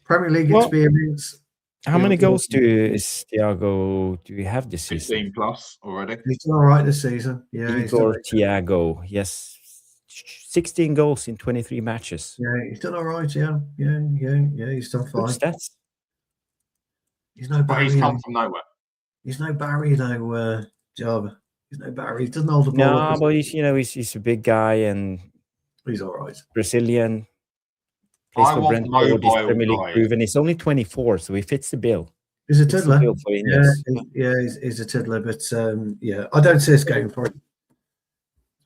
Premier League experience. How many goals is Thiago do we have this season? 15 plus already. He's done all right this season. Yeah, Thiago. Yes. 16 goals in 23 matches. Yeah, he's done all right. Yeah. He's done fine. Stats. He's no Barry. But he's come from nowhere. He's no Barry, though, Java. He's no Barry. He doesn't hold the ball. No, but he's a big guy and he's all right. Brazilian. Plays for Brentford. He's Premier League proven. He's only 24, so he fits the bill. He's a tiddler. He's a tiddler. But I don't see us going for it, to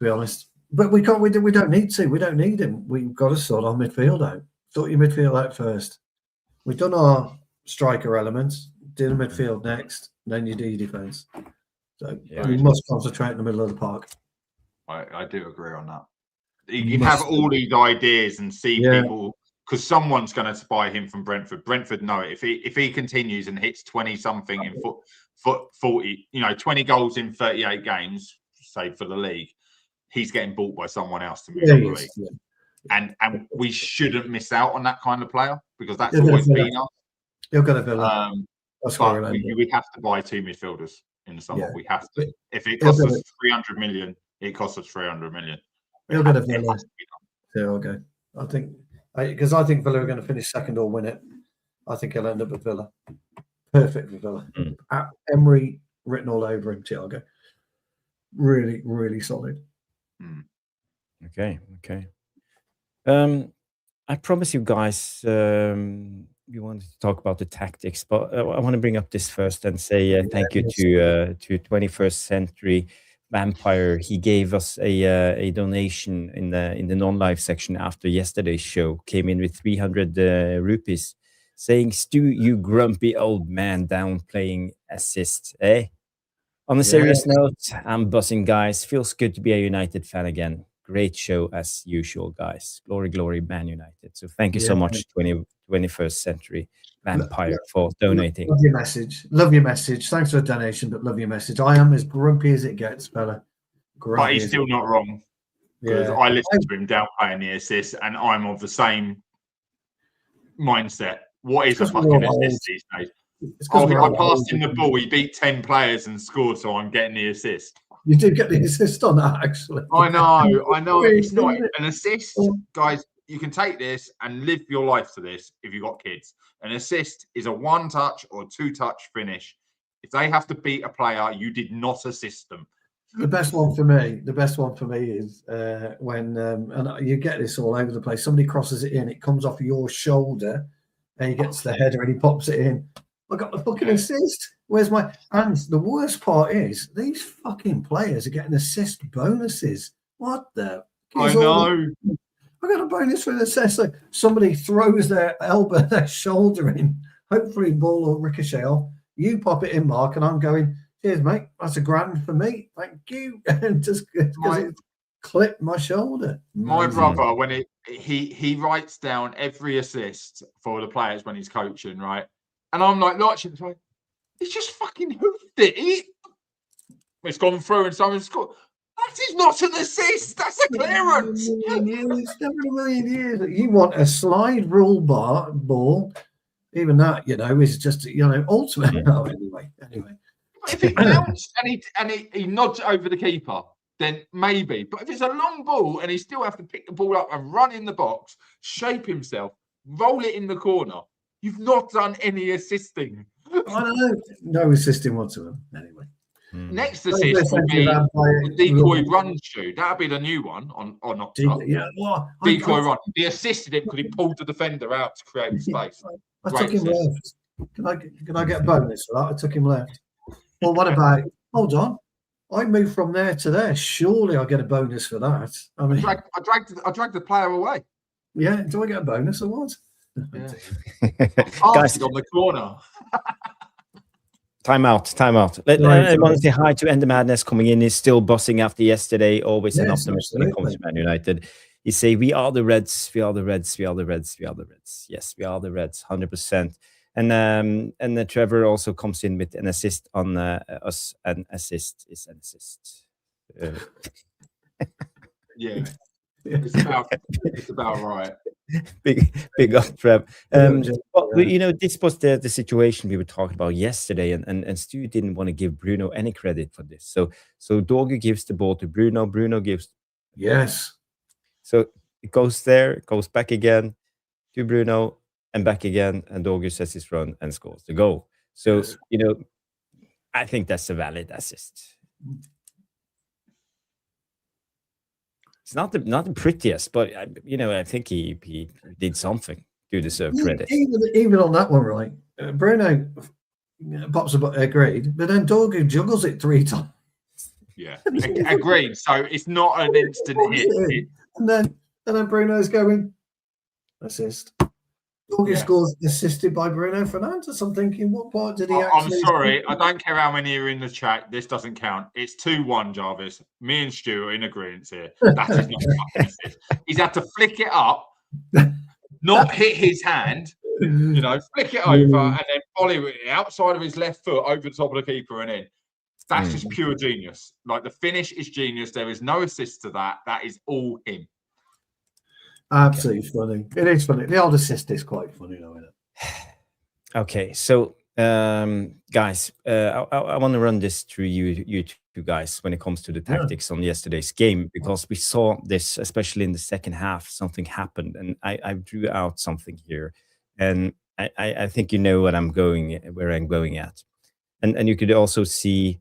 be honest. But we can't. We don't need to. We don't need him. We've got to sort our midfield out. Sort your midfield out first. We've done our striker elements. Do the midfield next. Then you do your defense. So we must concentrate in the middle of the park. I do agree on that. You have all these ideas and see people, because someone's going to buy him from Brentford. Brentford know it. If he continues and hits 20 something in 40, 20 goals in 38 games, say for the league, he's getting bought by someone else to move up the league. Yeah. And we shouldn't miss out on that kind of player because that's always been us. You're going to Villa. But we have to buy two midfielders in the summer. Yeah. We have to. If it costs us 300 million, it costs us 300 million. You're going to Villa. Thiago. I think because I think Villa are going to finish second or win it. I think he'll end up with Villa. Perfect for Villa. Emery written all over him. Thiago. Really, really solid. Okay. I promise you guys. We wanted to talk about the tactics, but I want to bring up this first and say thank you to 21st Century Vampire. He gave us a donation in the non-live section after yesterday's show. Came in with 300 rupees, saying, "Stu, you grumpy old man, downplaying assist, eh?" On a serious note, I'm buzzing, guys. Feels good to be a United fan again. Great show as usual, guys. Glory, glory, Man United. So thank you so much, 21st Century Vampire, for donating. Love your message. Love your message. Thanks for the donation, but love your message. I am as grumpy as it gets, fella. But he's still not wrong. Because I listened to him downplaying the assist, and I'm of the same mindset. What is a fucking assist these days? I passed him the ball. He beat 10 players and scored, so I'm getting the assist. You do get the assist on that, actually. I know. It's not an assist, guys. You can take this and live your life to this if you've got kids. An assist is a one-touch or two-touch finish. If they have to beat a player, you did not assist them. The best one for me is when, and you get this all over the place, somebody crosses it in, it comes off your shoulder, and he gets the header and he pops it in. I got the fucking assist. Where's my... And the worst part is, these fucking players are getting assist bonuses. What the... I know. I got a bonus for an assist. So somebody throws their elbow, their shoulder in. Hopefully, ball will ricochet off. You pop it in, Mark, and I'm going, cheers, mate. That's $1,000 for me. Thank you. And just because it clipped my shoulder. My brother, when he writes down every assist for the players when he's coaching, right? And I'm like, he's just fucking hoofed it. It's gone through and someone's scored. That is not an assist. That's a clearance. It's never in a million years. You want a slide rule ball. Even that, is just, ultimate. Oh, anyway. If he bounced and he nods over the keeper, then maybe. But if it's a long ball and he still have to pick the ball up and run in the box, shape himself, roll it in the corner, you've not done any assisting. I don't know. No assisting whatsoever. Anyway. Next assist would be the decoy run shoe. That'd be the new one on Octa. Yeah, well, decoy run. He assisted it because he pulled the defender out to create space. I took him left. Can I get a bonus for that? I took him left. Well, what about? Hold on. I moved from there to there. Surely I get a bonus for that. I mean, I dragged the player away. Yeah. Do I get a bonus or what? Yeah. Guys, on the corner. Time out. I want to say hi to Ender Madness coming in. He's still bossing after yesterday. Always an optimist when it comes to Man United. He say, we are the Reds. We are the Reds. We are the Reds. We are the Reds. Yes, we are the Reds, 100%. And Trevor also comes in with an assist on us. An assist is an assist. Yeah. It's about right. Big up, Trev. But this was the situation we were talking about yesterday, and Stu didn't want to give Bruno any credit for this. So Dorgu gives the ball to Bruno. Bruno gives. Yes. So it goes there, it goes back again to Bruno, and back again, and Dorgu sets his run and scores the goal. So I think that's a valid assist. It's not the prettiest, but I think he did something to deserve credit. Even on that one, right? Bruno pops agreed, but then Dorgu juggles it 3 times. Yeah, agreed. So it's not an instant hit. And then Bruno's going assist. Dorgu scores assisted by Bruno Fernandes. I'm thinking, what part did he actually? I'm sorry, I don't care how many are in the chat. This doesn't count. It's 2-1, Jarvis. Me and Stu are in agreement here. That is not an assist. He's had to flick it up, not hit his hand. Flick it over and then volley with it outside of his left foot over the top of the keeper and in. That's just pure genius. Like, the finish is genius. There is no assist to that. That is all him. Absolutely funny. It is funny. The old assist is quite funny, though, isn't it? Okay, so guys, I want to run this through you two guys when it comes to the tactics on yesterday's game, because we saw this, especially in the second half, something happened, and I drew out something here, and I think you know where I'm going at, and you could also see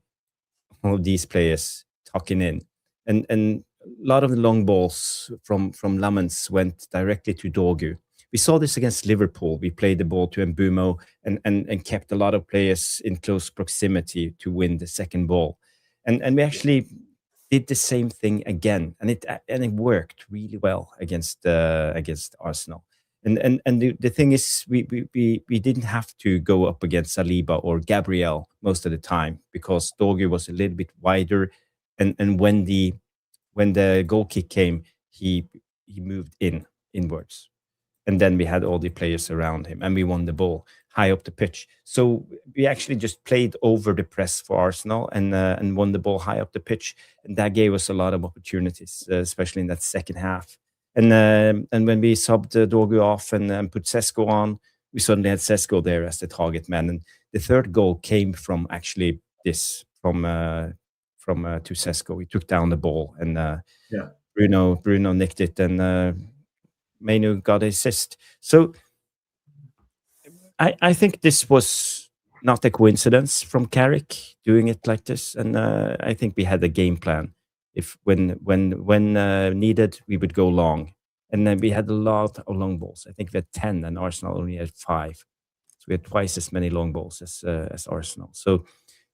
all of these players tucking in, and a lot of the long balls from Lammens went directly to Dorgu. We saw this against Liverpool. We played the ball to Mbumo and kept a lot of players in close proximity to win the second ball. And we actually did the same thing again, and it worked really well against Arsenal. And the thing is, we didn't have to go up against Saliba or Gabriel most of the time, because Dorgu was a little bit wider, and when the goal kick came, he moved inwards. And then we had all the players around him, and we won the ball high up the pitch. So we actually just played over the press for Arsenal and won the ball high up the pitch. And that gave us a lot of opportunities, especially in that second half. And when we subbed Dorgu off and put Sesko on, we suddenly had Sesko there as the target man. And the third goal came from actually this, from to Sesko. He took down the ball, and Bruno nicked it, and Mainu got an assist. So I think this was not a coincidence from Carrick doing it like this, and I think we had a game plan. If when needed, we would go long, and then we had a lot of long balls. I think we had 10, and Arsenal only had 5. So we had twice as many long balls as Arsenal. So,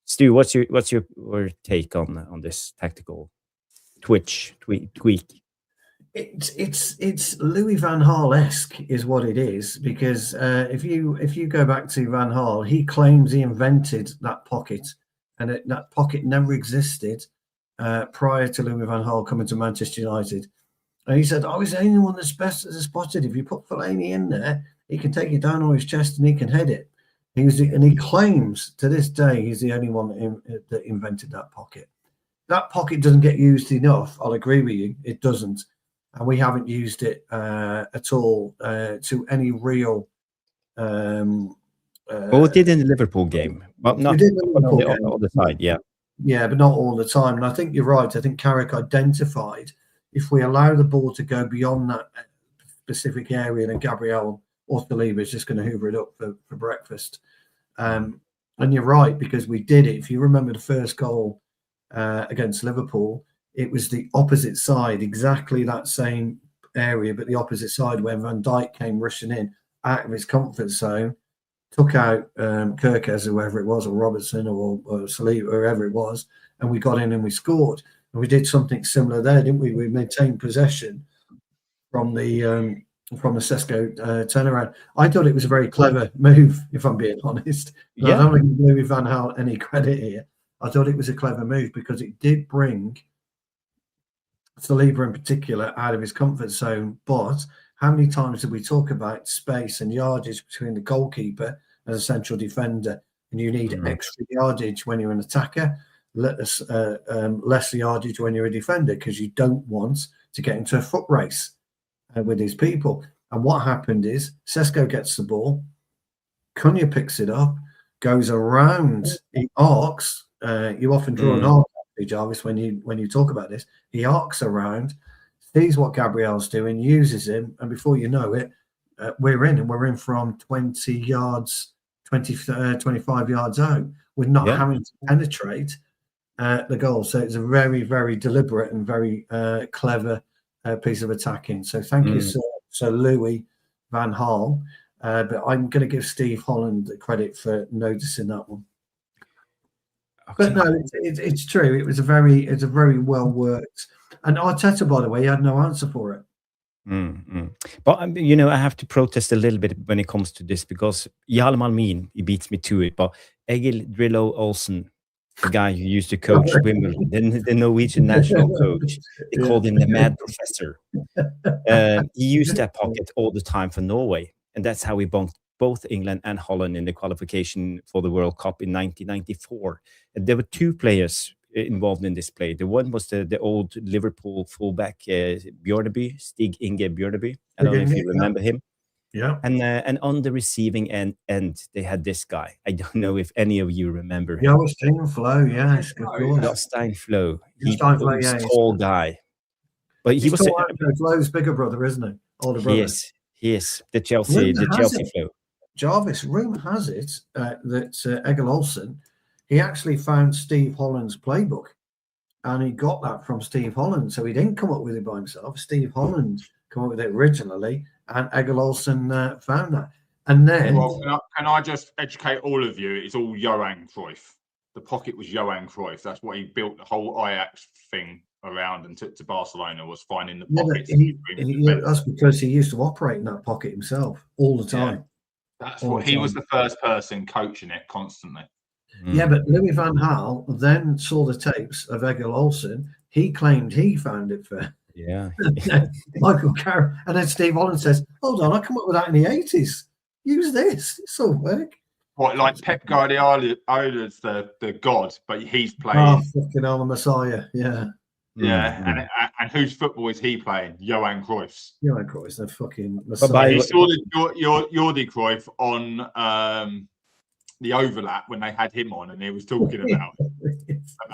Stu, what's your take on this tactical tweak? It's Louis van Gaal-esque is what it is, because if you go back to Van Gaal, he claims he invented that pocket, and that pocket never existed prior to Louis van Gaal coming to Manchester United. And he said, I was the only one that's best as spotted. If you put Fellaini in there, he can take it down on his chest and he can head it. And he claims to this day he's the only one that invented that pocket. That pocket doesn't get used enough. I'll agree with you. It doesn't. And we haven't used it at all to any real. Well, we did in the Liverpool game, but not all the time. Yeah. Yeah, but not all the time. And I think you're right. I think Carrick identified if we allow the ball to go beyond that specific area, then Gabriel or Saliba is just going to hoover it up for breakfast. And you're right, because we did it. If you remember the first goal against Liverpool, it was the opposite side, exactly that same area, but the opposite side, when Van Dijk came rushing in out of his comfort zone, took out Kirkes, whoever it was, or Robertson, or Saliba, whoever it was, and we got in and we scored. And we did something similar there, didn't we? We maintained possession from the Sesko turnaround. I thought it was a very clever move, if I'm being honest. Yeah. I don't want to give Louis van Gaal any credit here. I thought it was a clever move because it did bring Saliba in particular out of his comfort zone. But how many times did we talk about space and yardage between the goalkeeper and a central defender? And you need extra yardage when you're an attacker, less yardage when you're a defender, because you don't want to get into a foot race with these people. And what happened is Sesko gets the ball, Cunha picks it up, goes around, he arcs. You often draw an arc, Jarvis, when you talk about this. He arcs around, sees what Gabriel's doing, uses him, and before you know it, we're in from 20 yards, 25 yards out. We're not having to penetrate the goal. So it's a very, very deliberate and very clever piece of attacking. So thank you, Sir Louis van Gaal. But I'm going to give Steve Holland the credit for noticing that one. Okay. But no, it's true. It's a very well worked. And Arteta, by the way, he had no answer for it. But I have to protest a little bit when it comes to this, because Hjalmar Almin, he beats me to it. But Egil Drillo Olsen, the guy who used to coach Wimbledon, the Norwegian national coach, they called him the mad professor. He used that pocket all the time for Norway, and that's how we bumped both England and Holland in the qualification for the World Cup in 1994. And there were two players involved in this play. The one was the old Liverpool fullback Bjørneby, Stig Inge Bjørneby. I don't know if you remember him. Yeah. And on the receiving end, they had this guy. I don't know if any of you remember him. Jostein Flo, yes, of course. Jostein Flo. He's a tall guy. But he was Flo's bigger brother, isn't he? Older brother. He is. The Chelsea Flo. Jarvis, rumour has it that Egil Olsen, he actually found Steve Holland's playbook, and he got that from Steve Holland. So he didn't come up with it by himself. Steve Holland came up with it originally, and Egil Olsen found that. And then... Well, can I just educate all of you? It's all Johan Cruyff. The pocket was Johan Cruyff. That's what he built the whole Ajax thing around and took to Barcelona, was finding the pockets. That's because he used to operate in that pocket himself all the time. Yeah. That's what he was the first person coaching it constantly. Yeah, but Louis van Gaal then saw the tapes of Egil Olsen. He claimed he found it for Michael Carrick. And then Steve Holland says, hold on, I come up with that in the 80s. Use this. This will work. What, like Pep Guardiola's the god, but he's playing. Oh, fucking hell, the Messiah. Yeah. Yeah, and whose football is he playing? Johan Cruyff's. Johan Cruyff's the fucking Messiah. He saw Jordi Cruyff on the overlap when they had him on, and he was talking about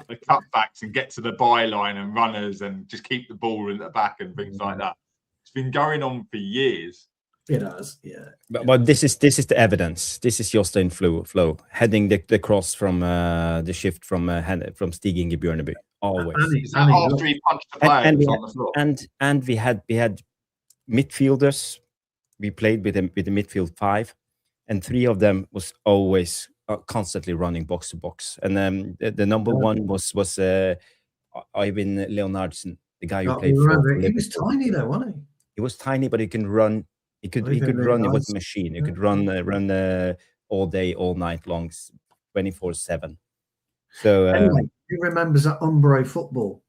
the cutbacks and get to the byline and runners and just keep the ball in the back and things like that. It's been going on for years. It has, yeah. But this is the evidence. This is Jostein Flo heading the cross from the shift from Stig Inge Bjørneby. Always. After he punched the player on the floor. And we had midfielders. We played with the midfield five, and three of them was always constantly running box to box. And the number one was Ivan Leonardsen, the guy who I played for remember. He Liverpool. was tiny though, wasn't he? He was tiny, but he can run. He could He could run. really It was nice. a machine. He could run all day, all night long, 24/7. So Anyway, who remembers that ombre football?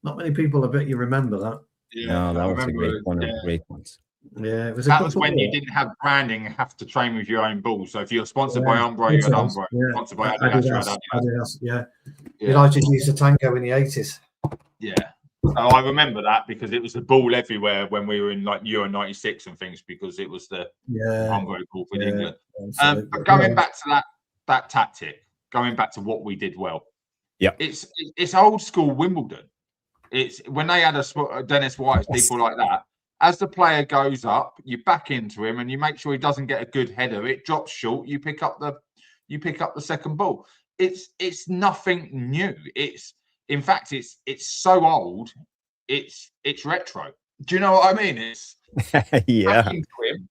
Not many people. I bet you remember that. Yeah, no, that I was a remember, great one. yeah. Great ones. Yeah, it was. That was when you didn't have branding and have to train with your own ball. So if you're sponsored by Umbro, you had Umbro. Yeah. Sponsored by Adidas, you had Adidas. Adidas, yeah. Yeah. Did I just use the Tango in the 80s? Yeah. So I remember that because it was the ball everywhere when we were in like Euro 96 and things because it was the Umbro ball for England. But going back to that tactic, going back to what we did well. Yeah. It's old school Wimbledon. It's when they had a Dennis White, people like that. As the player goes up, you back into him and you make sure he doesn't get a good header. It drops short. You pick up the second ball. It's nothing new. In fact, it's so old. It's retro. Do you know what I mean? It's yeah. back into him.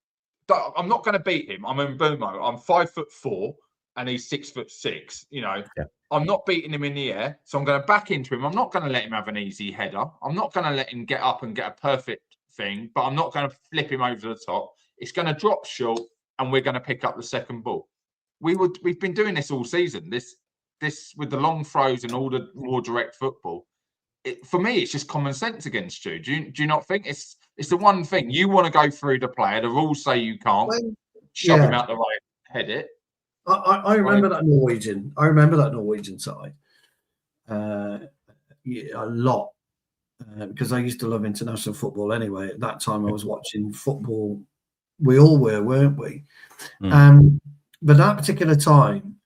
I'm not going to beat him. I'm in Bumo. I'm 5'4" and he's 6'6". You know, I'm not beating him in the air, so I'm going to back into him. I'm not going to let him have an easy header. I'm not going to let him get up and get a perfect thing, but I'm not going to flip him over the top. It's going to drop short, and we're going to pick up the second ball. We've been doing this all season. This with the long throws and all the more direct football. For me, it's just common sense against you. Do you not think it's the one thing you want to go through the player? The rules say you can't shove him out the right, head it. I remember that Norwegian. I remember that Norwegian side a lot because I used to love international football anyway. At that time, I was watching football. We all were, weren't we? But that particular time,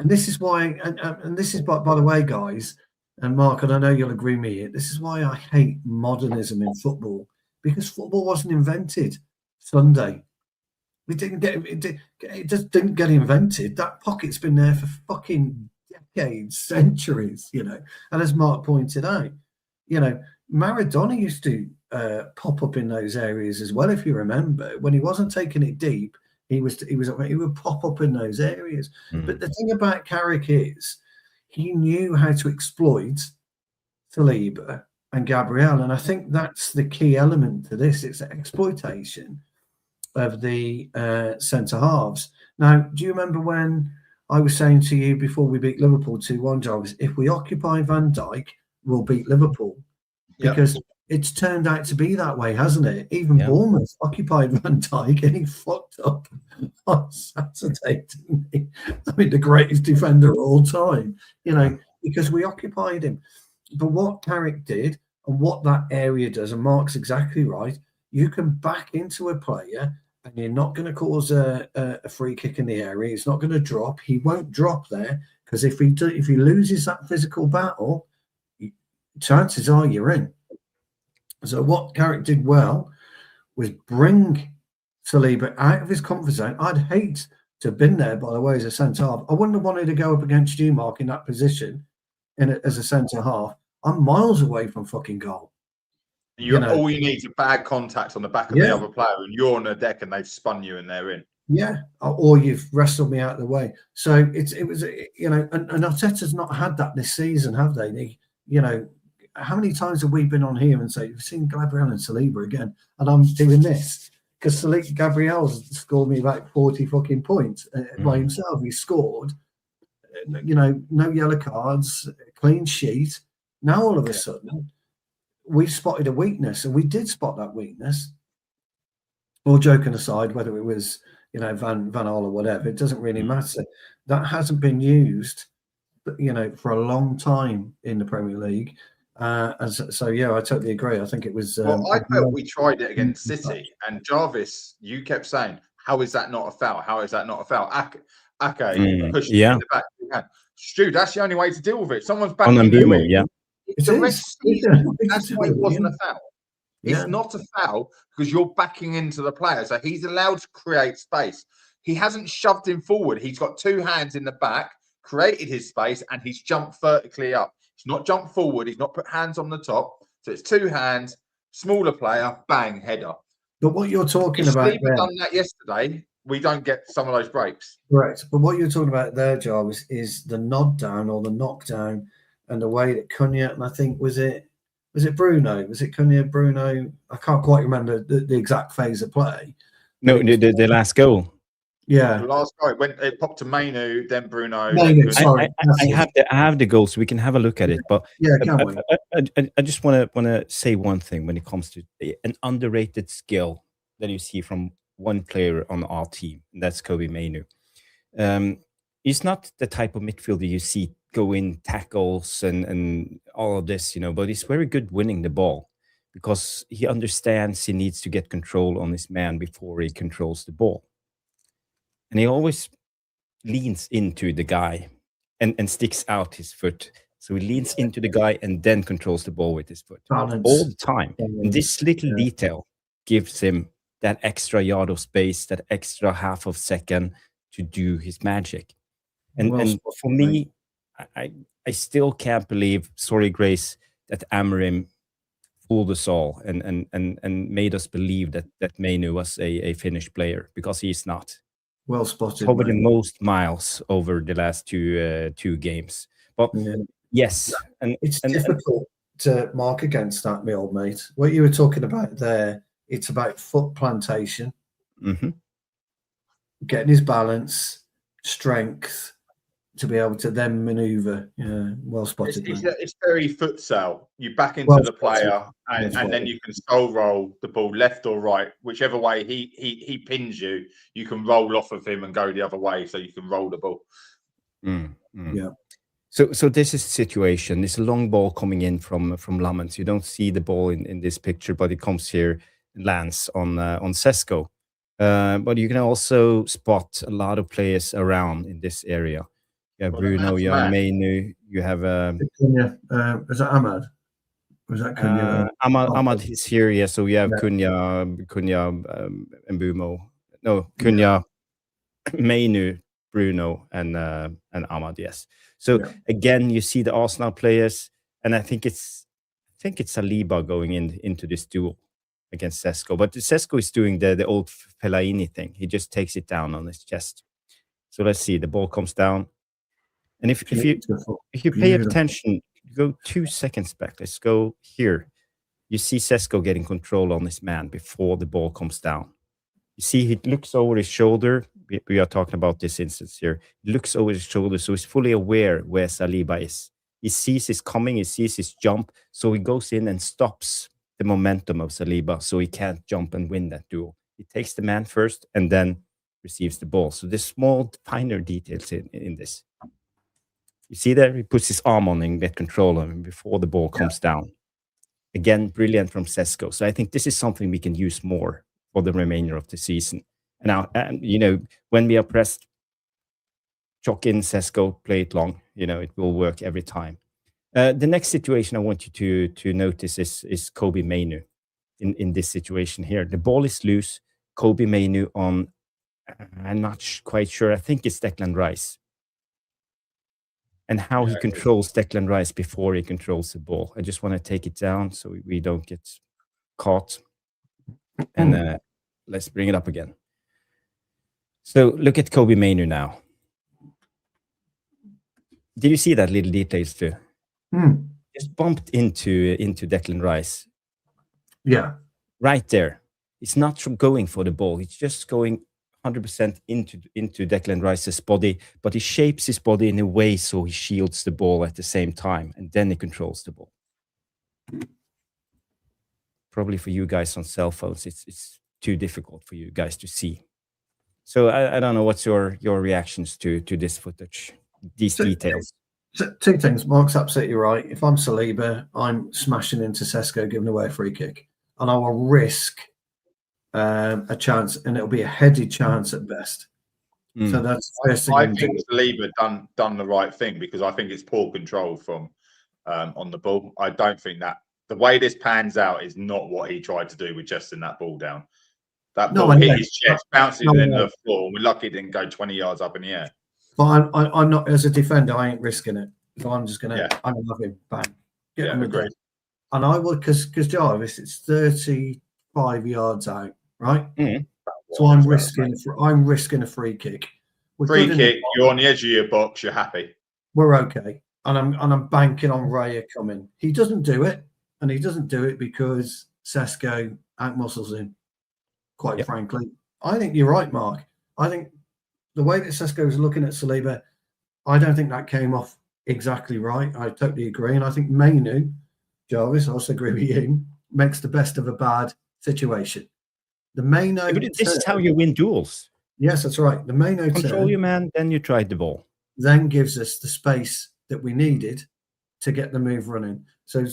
and this is why, and this is by the way, guys, and Mark, and I know you'll agree with me here. This is why I hate modernism in football because football wasn't invented Sunday. We didn't get it just didn't get invented. That pocket's been there for fucking decades, centuries, you know. And as Mark pointed out, you know, Maradona used to pop up in those areas as well. If you remember, when he wasn't taking it deep, he would pop up in those areas. But the thing about Carrick is he knew how to exploit Saliba and Gabriel, and I think that's the key element to this. It's exploitation of the centre halves. Now, do you remember when I was saying to you before we beat Liverpool 2-1, Jarvis, if we occupy Van Dijk, we'll beat Liverpool? Because it's turned out to be that way, hasn't it? Even Bournemouth occupied Van Dijk and he fucked up on Saturday, didn't he? I mean, the greatest defender of all time, you know, because we occupied him. But what Carrick did and what that area does, and Mark's exactly right, you can back into a player and you're not going to cause a free kick in the area. It's not going to drop. He won't drop there because if he loses that physical battle, chances are you're in. So what Carrick did well was bring Saliba out of his comfort zone. I'd hate to have been there, by the way, as a centre-half. I wouldn't have wanted to go up against you, Mark, in that position as a centre-half. I'm miles away from fucking goal. All you need is a bad contact on the back of the other player, and you're on the deck, and they've spun you, and they're in. Yeah, or you've wrestled me out of the way. So it was, you know, and Arteta's not had that this season, have they? You know, how many times have we been on here and say you've seen Gabriel and Saliba again, and I'm doing this because Gabriel's scored me about 40 fucking points by himself. He scored, you know, no yellow cards, clean sheet. Now all of a sudden, we spotted a weakness, and we did spot that weakness. All joking aside, whether it was, you know, Van Gaal or whatever, it doesn't really matter. That hasn't been used, you know, for a long time in the Premier League. And so, yeah, I totally agree. I think it was. Well, I felt we tried it against City, and Jarvis, you kept saying, "How is that not a foul? How is that not a foul?" Ake pushed in the back. Stu, that's the only way to deal with it. Someone's back in you. Yeah. That's why it wasn't a foul. It's not a foul because you're backing into the player. So he's allowed to create space. He hasn't shoved him forward. He's got two hands in the back, created his space, and he's jumped vertically up. He's not jumped forward. He's not put hands on the top. So it's two hands, smaller player, bang, header. But what you're talking about there, done that yesterday, we don't get some of those breaks. Correct. But what you're talking about there, Jarvis, is the nod down or the knockdown and the way that Cunha, and I think, was it Was it Bruno? Was it Cunha, Bruno? I can't quite remember the exact phase of play. No, the last goal. Yeah. The last guy it popped to Mainu, then Bruno. Mainu, then sorry. I have the goals, so we can have a look at it. But yeah, can we? I just want to say one thing when it comes to an underrated skill that you see from one player on our team, and that's Kobe Mainu. He's not the type of midfielder you see go in tackles and all of this, but he's very good winning the ball because he understands he needs to get control on his man before he controls the ball. And he always leans into the guy and sticks out his foot. So he leans into the guy and then controls the ball with his foot Balance. all the time. And this little detail gives him that extra yard of space, that extra half of second to do his magic. And for me, I still can't believe, sorry, Grace, that Amorim fooled us all and made us believe that Mainu was a Finnish player, because he's not. Well spotted. Over the most miles over the last two games. But yes, and it's difficult to mark against that, my old mate. What you were talking about there, it's about foot plantation, getting his balance, strength, to be able to then manoeuvre. Yeah, well spotted. It's very futsal. You back into the player, and then you can soul roll the ball left or right, whichever way he pins you. You can roll off of him and go the other way, so you can roll the ball. Yeah. So this is the situation. It's a long ball coming in from Lammens. You don't see the ball in this picture, but it comes here, lands on Sesko. But you can also spot a lot of players around in this area. You have Bruno, you have Mainu, you have Cunha. Is that Ahmad? Was that Cunha? Ahmad is here, yeah. So we have Cunha, Mbumo. No, Cunha, Mainu, Bruno, and Ahmad. Yes. So again, you see the Arsenal players, and I think it's Saliba going into this duel against Sesko. But Sesko is doing the old Fellaini thing. He just takes it down on his chest. So let's see. The ball comes down. And if you pay attention, go 2 seconds back. Let's go here. You see Sesko getting control on his man before the ball comes down. You see he looks over his shoulder. We are talking about this instance here. He looks over his shoulder, so he's fully aware where Saliba is. He sees his coming. He sees his jump. So he goes in and stops the momentum of Saliba, so he can't jump and win that duel. He takes the man first and then receives the ball. So there's small, finer details in this. You see there? He puts his arm on and get control of him before the ball comes down. Again, brilliant from Sesko. So I think this is something we can use more for the remainder of the season. And now, when we are pressed, chuck in Sesko, play it long. It will work every time. The next situation I want you to notice is Kobe Mainu in this situation here. The ball is loose. Kobe Mainu on, I'm not quite sure. I think it's Declan Rice. And how he controls Declan Rice before he controls the ball. I just want to take it down so we don't get caught. And let's bring it up again. So look at Kobe Mainu now. Did you see that little details too? Just bumped into Declan Rice. Yeah. Right there. It's not going for the ball. It's just going 100% into Declan Rice's body, but he shapes his body in a way so he shields the ball at the same time, and then he controls the ball. Probably for you guys on cell phones, it's too difficult for you guys to see. So I don't know, what's your reactions to this footage, these details? So 2 things. Mark's absolutely right. If I'm Saliba, I'm smashing into Sesko, giving away a free kick, and I will risk a chance, and it'll be a headed chance at best. So that's the first thing. I think Saliba done the right thing, because I think it's poor control from on the ball. I don't think that the way this pans out is not what he tried to do with just in that ball down. That ball hit his chest, bouncing in the floor. We're lucky it didn't go 20 yards up in the air. But I'm not, as a defender, I ain't risking it. So I'm just gonna I'm gonna have him bang. Get him agreed. And I would, because Jarvis, it's 35 yards out. Right, so I'm risking a free kick. Free kick, you're on the edge of your box, you're happy. We're okay, and I'm banking on Raya coming. He doesn't do it, and he doesn't do it because Sesko outmuscles him. Quite frankly, I think you're right, Mark. I think the way that Sesko was looking at Saliba, I don't think that came off exactly right. I totally agree, and I think Mainu, Jarvis, I also agree with you, makes the best of a bad situation. The Maino, but this is how you win duels. Yes, that's right. The Maino control your man, then you tried the ball. Then gives us the space that we needed to get the move running. So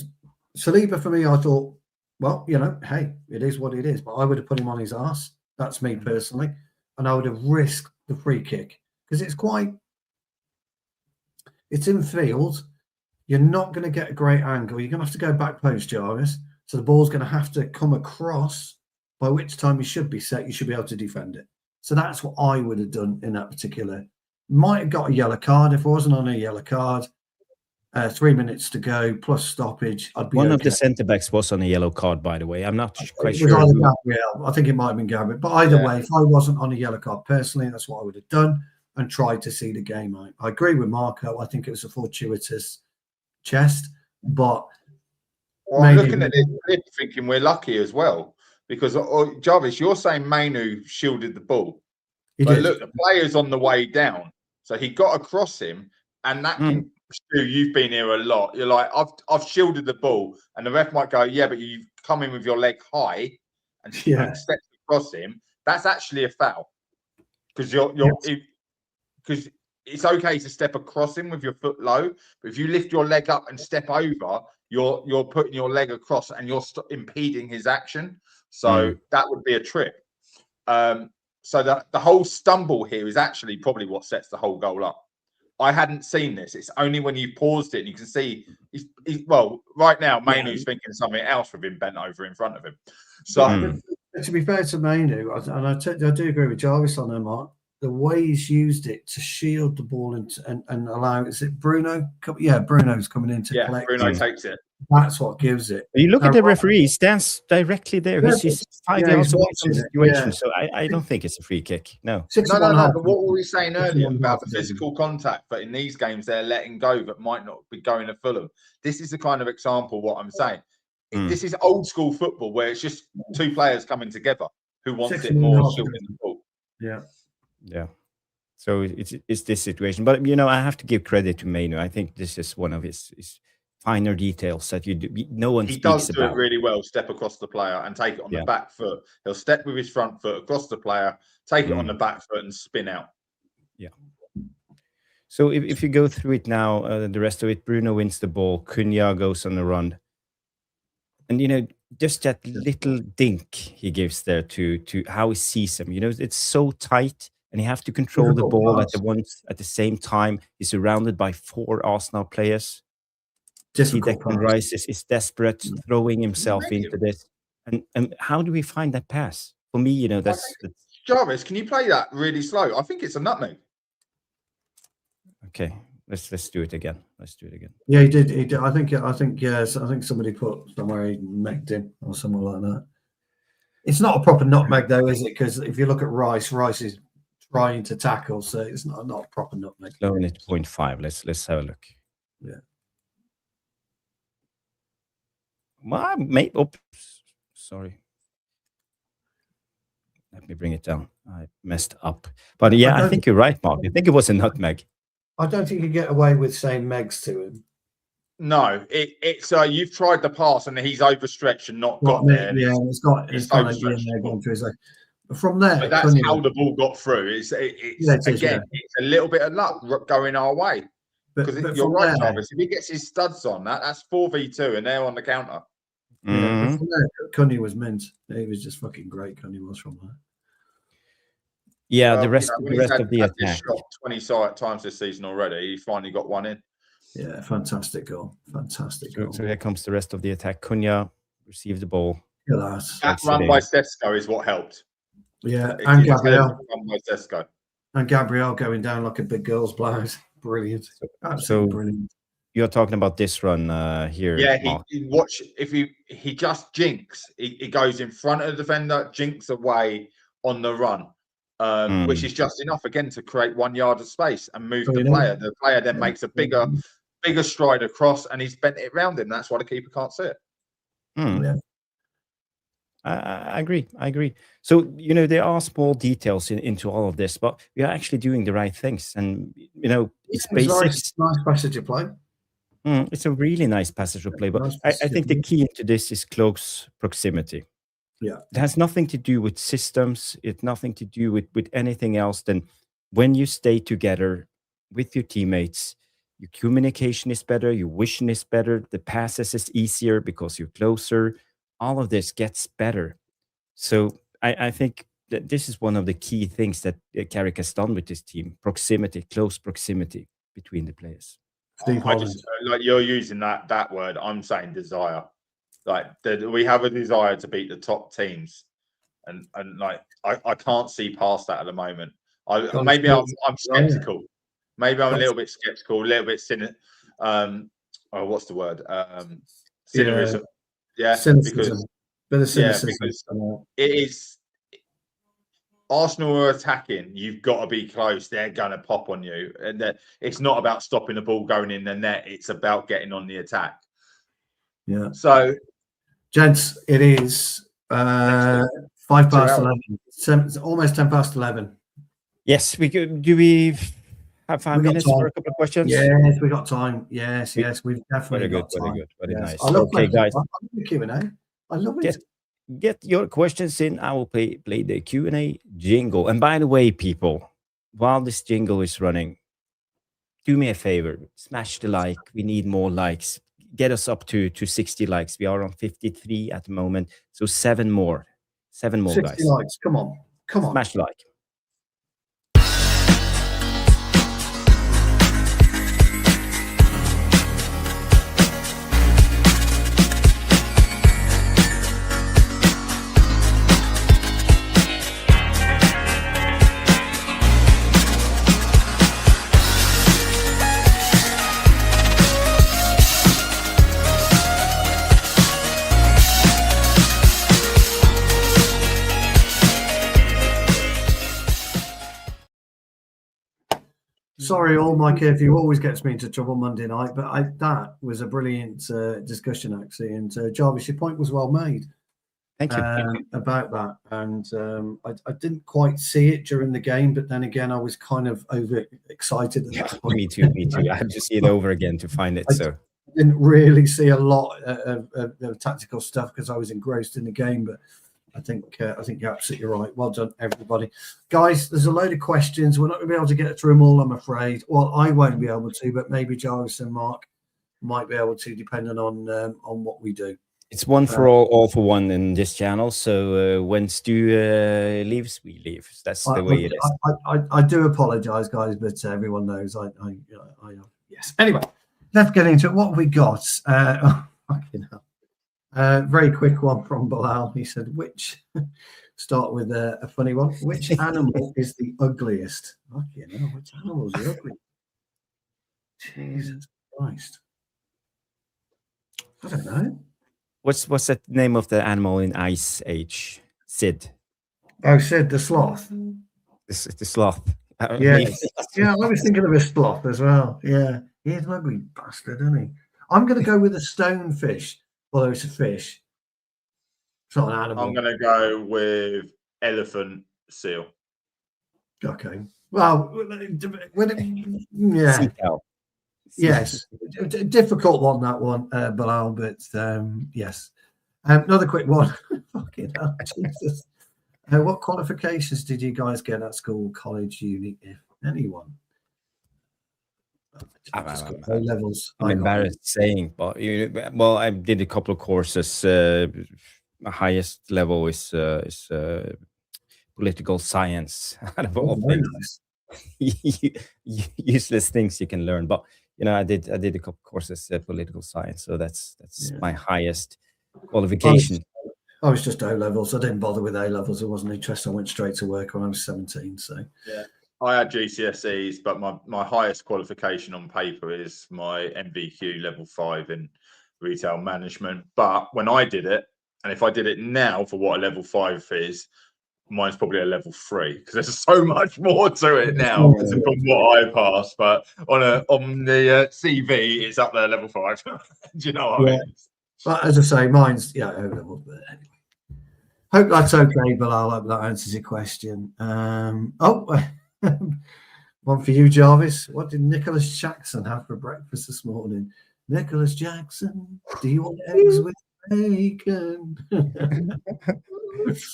Saliba, for me, I thought, well, you know, hey, it is what it is. But I would have put him on his ass. That's me personally. And I would have risked the free kick because it's in field. You're not going to get a great angle. You're going to have to go back post, Jarvis. So the ball's going to have to come across, by which time you should be set. You should be able to defend it. So that's what I would have done in that particular. Might have got a yellow card if I wasn't on a yellow card. 3 minutes to go plus stoppage. I'd be One okay. of the centre backs was on a yellow card, by the way. I'm not quite It sure. was either Gabriel. I think it might have been Gabriel. But either way, if I wasn't on a yellow card personally, that's what I would have done and tried to see the game out. I agree with Marco. I think it was a fortuitous chest, but I'm looking at it thinking we're lucky as well because Jarvis, you're saying Mainu shielded the ball. But look, the player's on the way down, so he got across him, and that can. Stu, you've been here a lot. You're like, I've shielded the ball, and the ref might go, yeah, but you've come in with your leg high and stepped across him. That's actually a foul because because it's okay to step across him with your foot low, but if you lift your leg up and step over, you're putting your leg across and you're impeding his action. So that would be a trip. So the whole stumble here is actually probably what sets the whole goal up. I hadn't seen this. It's only when you paused it and you can see well, right now, Mainu's thinking something else with him bent over in front of him. So to be fair to Mainu, and I do agree with Jarvis on that, Mark, the way he's used it to shield the ball and allow, is it Bruno? Yeah, Bruno's coming in to collect. Bruno takes it. That's what gives it. You look at the referee, he stands directly there. He's 5 yards away from the situation. So I don't think it's a free kick. No. No. But what were we saying earlier about the physical contact? But in these games, they're letting go that might not be going to Fulham. This is the kind of example what I'm saying. This is old school football where it's just two players coming together who wants it more shielding the ball. Yeah. So it's this situation. But, you know, I have to give credit to Mainu. I think this is one of his finer details that no one speaks about. He does do it really well, step across the player and take it on the back foot. He'll step with his front foot across the player, take it on the back foot and spin out. Yeah. So if you go through it now, the rest of it, Bruno wins the ball, Cunha goes on the run. And, you know, just that little dink he gives there to how he sees him. You know, it's so tight and you have to control the ball at the same time. He's surrounded by 4 Arsenal players. Declan Rice is desperate, throwing himself into this. And how do we find that pass? For me, you know, that's Jarvis, can you play that really slow? I think it's a nutmeg. Okay, let's do it again. Yeah, he did. I think yes. I think somebody put somewhere he megged him or something like that. It's not a proper nutmeg though, is it? Because if you look at Rice is trying to tackle, so it's not a proper nutmeg. Slowing it to 0.5. Let's have a look. Yeah. Well, sorry. Let me bring it down. I messed up. But yeah, I think you're right, Mark. I think it was a nutmeg. I don't think you get away with saying megs to him. No, it's you've tried the pass and he's overstretched and not got there. Yeah, it's overstretched. But from there, but that's how the ball got through. It's a little bit of luck going our way. Because you're right, Jarvis. If he gets his studs on that's 4v2 and they're on the counter. Yeah, from there, Cunny was mint. He was just fucking great. Cunny was from that. Yeah, the rest of the attack. Shot 20 times this season already. He finally got one in. Yeah, fantastic goal. So here comes the rest of the attack. Cunha received the ball. Yeah, that run by Sesko is what helped. Yeah, and Gabriel. Run by Sesko. And Gabriel going down like a big girl's blouse. Brilliant. Absolutely brilliant. You're talking about this run here. Yeah, he just jinks. He goes in front of the defender, jinks away on the run. Which is just enough again to create 1 yard of space and move the player. The player then makes a bigger stride across and he's bent it round him. That's why the keeper can't see it. Yeah. I agree. I agree. So, there are small details into all of this, but we are actually doing the right things. And, it's basics. Nice passage of play. It's a really nice passage of play. But Nice I passage of think the play. key into this is close proximity. Yeah. It has nothing to do with systems. It's nothing to do with anything else than when you stay together with your teammates, your communication is better, your vision is better, the passes is easier because you're closer. All of this gets better. So I think that this is one of the key things that Carrick has done with this team: proximity, close proximity between the players. Steve I just like you're using that word. I'm saying desire. Like we have a desire to beat the top teams, and like I can't see past that at the moment. Maybe I'm skeptical. Maybe I'm a little bit skeptical, a little bit cynical. What's the word? Cynicism. Yeah, cynicism. Because it is. Arsenal are attacking. You've got to be close. They're going to pop on you, and it's not about stopping the ball going in the net. It's about getting on the attack. Yeah. So, gents, it is 11. Almost 11. Yes, we could. Do we have 5 minutes for a couple of questions? Yes, we got time. Yes, we've definitely got time. Very good. Very nice. I love okay, guys. I love the Q&A. I love it. Get your questions in. I will play the Q&A jingle. And by the way, people, while this jingle is running, do me a favor. Smash the like. We need more likes. Get us up to 60 likes. We are on 53 at the moment. So 7 more. 7 more, 60 guys. likes. Come on. Smash the like. Sorry, all my curfew always gets me into trouble Monday night, but that was a brilliant discussion, actually. And Jarvis, your point was well made. Thank you. About that. And I didn't quite see it during the game, but then again, I was kind of overexcited at that point. Me too. I had to see it over again to find it. I didn't really see a lot of tactical stuff because I was engrossed in the game, but I think you're absolutely right. Well done, everybody. Guys, there's a load of questions. We're not going to be able to get through them all, I'm afraid. Well, I won't be able to, but maybe Jarvis and Mark might be able to, depending on what we do. It's one for all for one in this channel. So when Stu leaves, we leave. That's the way it is. I do apologise, guys, but everyone knows I yes. Anyway, let's get into it. What have we got? Fucking hell. Very quick one from Bilal. He said, start with a funny one. Which animal is the ugliest? Fucking hell, which animal is the ugliest? Jesus Christ. I don't know. What's the name of the animal in Ice Age? Sid. Oh, Sid the sloth. The sloth. Yeah, I was thinking of a sloth as well. Yeah, he's an ugly bastard, isn't he? I'm going to go with a stonefish, although it's a fish. It's not an animal. I'm going to go with elephant seal. Okay. Well, yeah. Yes, difficult one, that one, Bilal, but yes. Another quick one. Fucking hell, Jesus. What qualifications did you guys get at school, college, uni, if anyone? O levels. I'm embarrassed saying, but I did a couple of courses. My highest level is political science. Out of all things, useless things you can learn, but I did a couple of courses political science, so that's my highest qualification. I was just O levels. I didn't bother with A levels. It wasn't interesting. I went straight to work when I was 17. So yeah, I had GCSEs, but my highest qualification on paper is my MVQ level 5 in retail management. But when I did it, and if I did it now for what a level 5 is, mine's probably a level 3 because there's so much more to it now from what I passed. But on the CV, it's up there level 5. Do you know what I mean? But as I say, mine's O-level. But anyway, hope that's okay, Bilal. I hope that answers your question. One for you, Jarvis. What did Nicholas Jackson have for breakfast this morning? Nicholas Jackson, do you want eggs with bacon?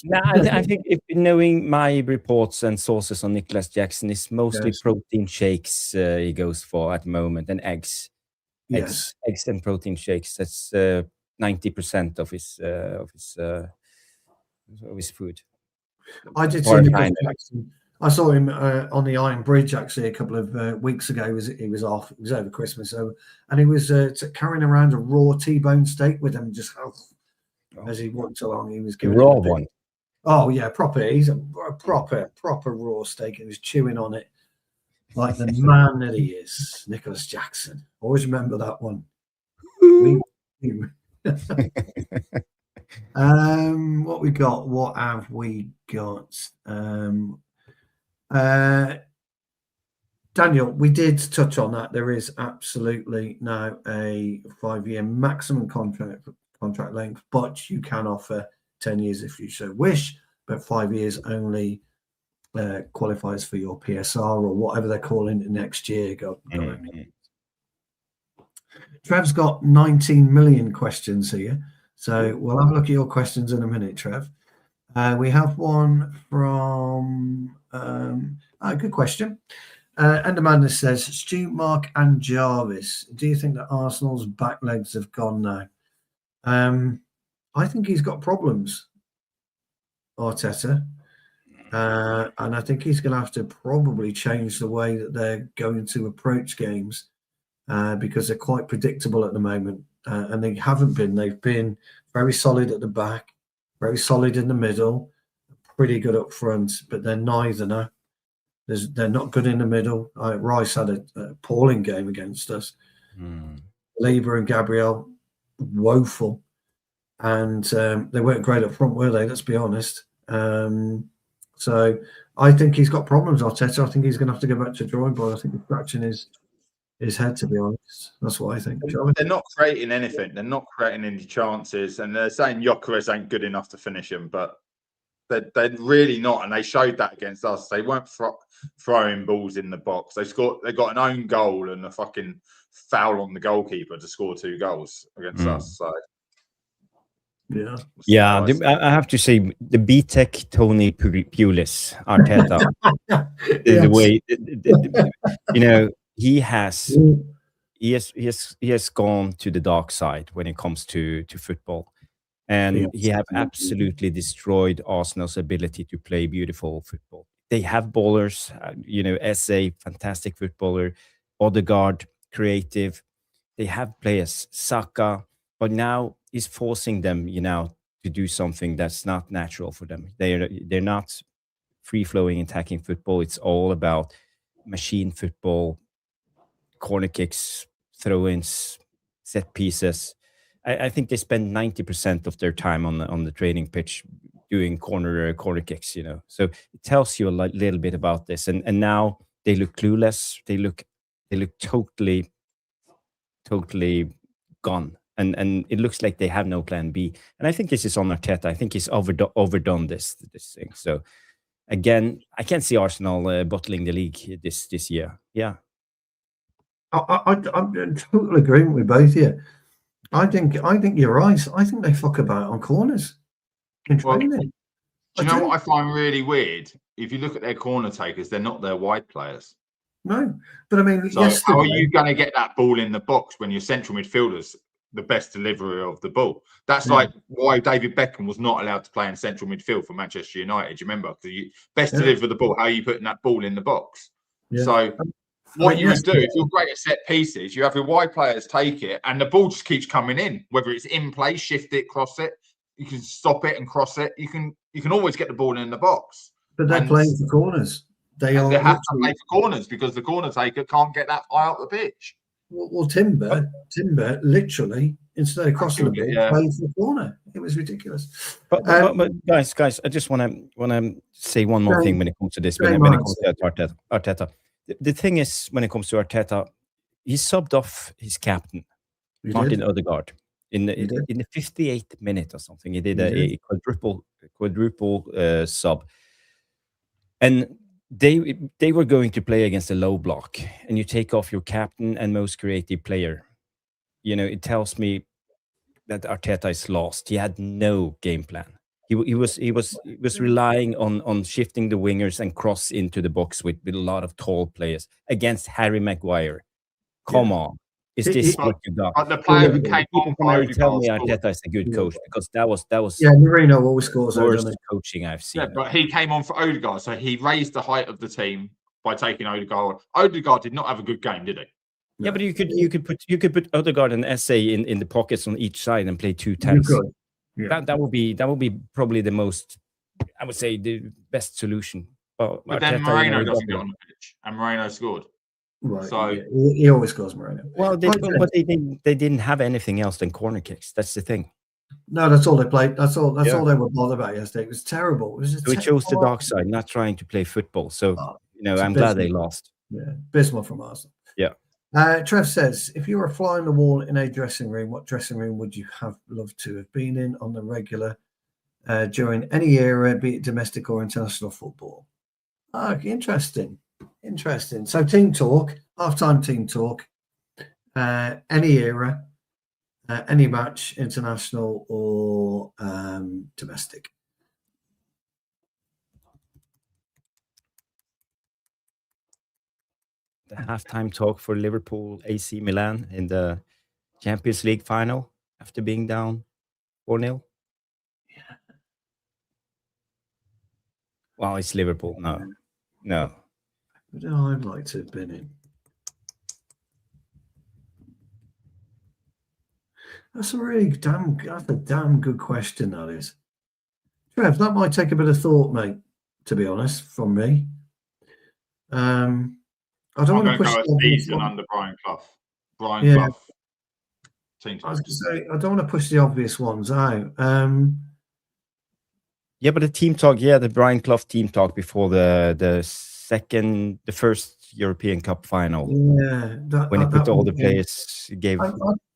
No, I think knowing my reports and sources on Nicholas Jackson is mostly protein shakes he goes for at the moment, and eggs. Yes. Eggs and protein shakes. That's 90% of his food. I did see Nicholas Jackson. I saw him on the Iron Bridge actually a couple of weeks ago. He was off. It was over Christmas, and he was carrying around a raw T-bone steak with him. Just as he walked along, he was giving raw one. Oh yeah, proper. He's a proper raw steak. He was chewing on it like the man that he is. Nicholas Jackson. Always remember that one. What we got? What have we got? Daniel, we did touch on that. There is absolutely now a 5-year maximum contract length, but you can offer 10 years if you so wish, but 5 years only qualifies for your PSR or whatever they're calling it next year. Trev's got 19 million questions here, so we'll have a look at your questions in a minute, Trev. We have one from good question. Ender Madness says, Stu, Mark and Jarvis, do you think that Arsenal's back legs have gone now? I think he's got problems, Arteta. And I think he's going to have to probably change the way that they're going to approach games because they're quite predictable at the moment. And they haven't been. They've been very solid at the back, very solid in the middle, pretty good up front, but they're neither now. They're not good in the middle. Rice had an appalling game against us. Leiber and Gabriel, woeful. And they weren't great up front, were they? Let's be honest. So I think he's got problems, Arteta. I think he's going to have to go back to the drawing board. I think he's scratching his head, to be honest. That's what I think. They're not creating anything. They're not creating any chances. And they're saying Gyökeres ain't good enough to finish him, but they're really not. And they showed that against us. They weren't throwing balls in the box. They got an own goal and a fucking foul on the goalkeeper to score 2 goals against us. So yeah. I have to say the BTEC Tony Pulis Arteta, the way he has gone to the dark side when it comes to football. And he have absolutely destroyed Arsenal's ability to play beautiful football. They have ballers, SA, fantastic footballer, Odegaard, creative. They have players, Saka, but now he's forcing them, to do something that's not natural for them. They're not free-flowing attacking football. It's all about machine football, corner kicks, throw-ins, set pieces. I think they spend 90% of their time on the training pitch doing corner kicks, So it tells you a little bit about this. And now they look clueless. They look totally gone. And it looks like they have no plan B. And I think this is on Arteta. I think he's overdone this thing. So again, I can't see Arsenal bottling the league this year. Yeah. I'm totally agreeing with both of you. I think you're right. I think they fuck about on corners. Do you know what I find really weird? If you look at their corner takers, they're not their wide players. No, but I mean, so how are you going to get that ball in the box when your central midfielder's the best deliverer of the ball? That's like why David Beckham was not allowed to play in central midfield for Manchester United. Do you remember? Because you best deliver the ball. How are you putting that ball in the box? Yeah. So what you would do if you're great at set pieces, you have your wide players take it, and the ball just keeps coming in. Whether it's in play, shift it, cross it, you can stop it and cross it. You can always get the ball in the box. But they're playing for corners. They have to play for corners because the corner taker can't get that high up the pitch. Well, Timber literally, instead of crossing the ball, played for the corner. It was ridiculous. But guys, I just want to say one more thing when it comes to this. When it comes to Arteta. The thing is, when it comes to Arteta, he subbed off his captain, Martin Odegaard. in the 58th minute or something. He did a quadruple sub, and they were going to play against a low block, and you take off your captain and most creative player. You know, it tells me that Arteta is lost. He had no game plan. He was relying on shifting the wingers and cross into the box with a lot of tall players against Harry Maguire. Come on. Is this what you got? The player who came on for tell me Arteta is a good coach, because that was Mourinho always scores. the worst coaching I've seen. Yeah, but he came on for Odegaard, so he raised the height of the team by taking Odegaard. Odegaard did not have a good game, did he? Yeah, but you could put Odegaard and Essay in the pockets on each side and play 2 10s. Yeah. That would be probably the most, I would say, the best solution. But then Moreno doesn't get on the pitch, and Moreno scored. Right. So he always scores Moreno. Well, they didn't have anything else than corner kicks. That's the thing. No, that's all they played. That's all they were bothered about yesterday. It was terrible. We chose the dark side, not trying to play football. So I'm glad they lost. Yeah, abysmal from Arsenal. Yeah. Trev says, if you were a fly on the wall in a dressing room, what dressing room would you have loved to have been in on the regular during any era, be it domestic or international football? Interesting. So team talk, half-time team talk, any era, any match, international or domestic. The halftime talk for Liverpool AC Milan in the Champions League final after being down 4-0. Yeah. Well, it's Liverpool. No. What would I like to have been in? That's a damn good question, that is. Trev, that might take a bit of thought, mate, to be honest, from me. I don't want to push a season under Brian Clough. Clough. Team I was going to say, I don't want to push the obvious ones out. Yeah, but the team talk, the Brian Clough team talk before the first European Cup final. Yeah, when he put all the players, he gave.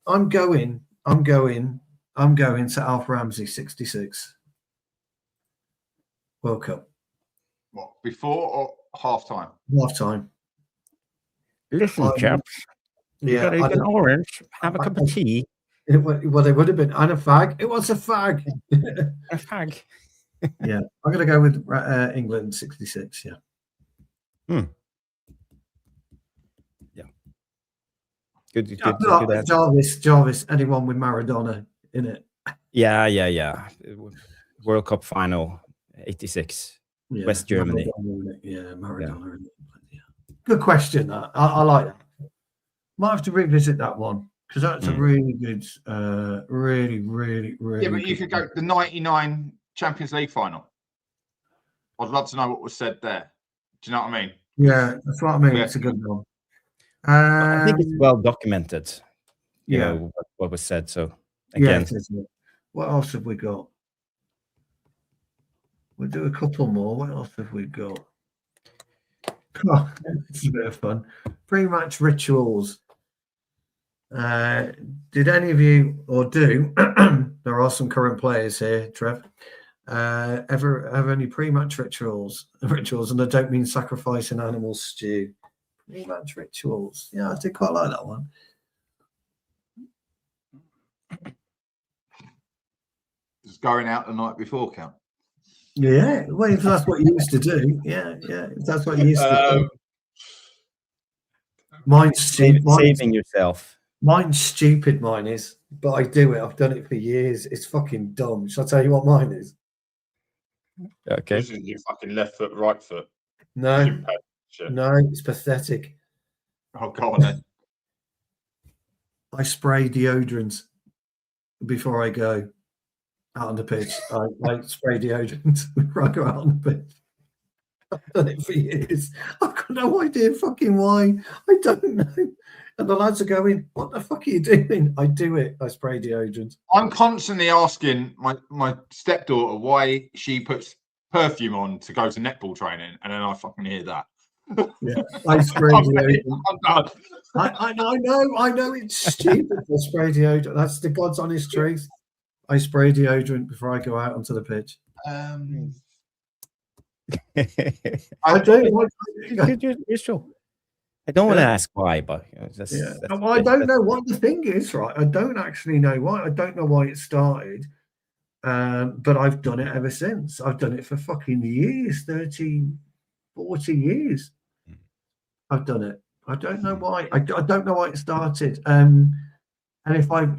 I'm going to Alf Ramsey 66 World Cup. What, before or half time? Half time. Listen, chaps. You got an orange. Have a cup of tea. Well, they would have been. And a fag. It was a fag. A fag. Yeah, I'm going to go with England 66. Yeah. Yeah. Good Jarvis. Anyone with Maradona in it? Yeah. World Cup final, 86, West Germany. Maradona in it. Good question. I like that. Might have to revisit that one because that's a really good, really. Yeah, but you could go the 99 Champions League final. I'd love to know what was said there. Do you know what I mean? Yeah, that's what I mean. It's a good one. I think it's well documented. You know what was said. So again, what else have we got? We'll do a couple more. What else have we got? Oh, it's a bit of fun. Pre-match rituals. Did any of you, or do, there are some current players here, Trev, ever have any pre-match rituals? And I don't mean sacrificing animal stew. Pre-match rituals. Yeah, I did quite like that one. Just going out the night before, count. Yeah, well, if that's what you used to do. Yeah, if that's what you used to do. Mine's saving yourself. Mine's stupid, mine is. But I do it. I've done it for years. It's fucking dumb. Shall I tell you what mine is? Okay. This is your fucking left foot, right foot. No, it's pathetic. Oh, go on then. I spray deodorant before I go out on the pitch. I spray deodorant before I go out on the pitch. I've done it for years. I've got no idea fucking why. I don't know. And the lads are going, what the fuck are you doing? I do it. I spray deodorant. I'm constantly asking my stepdaughter why she puts perfume on to go to netball training, and then I fucking hear that. Yeah, I spray deodorant. I'm done. I know it's stupid to spray deodorant. That's the God's honest truth. I spray deodorant before I go out onto the pitch. I do. You're sure. I don't want to ask why, but that's I don't know what the thing is, right? I don't actually know why. I don't know why it started, but I've done it ever since. I've done it for fucking years, 30, 40 years. I've done it. I don't know why. I don't know why it started. And if I've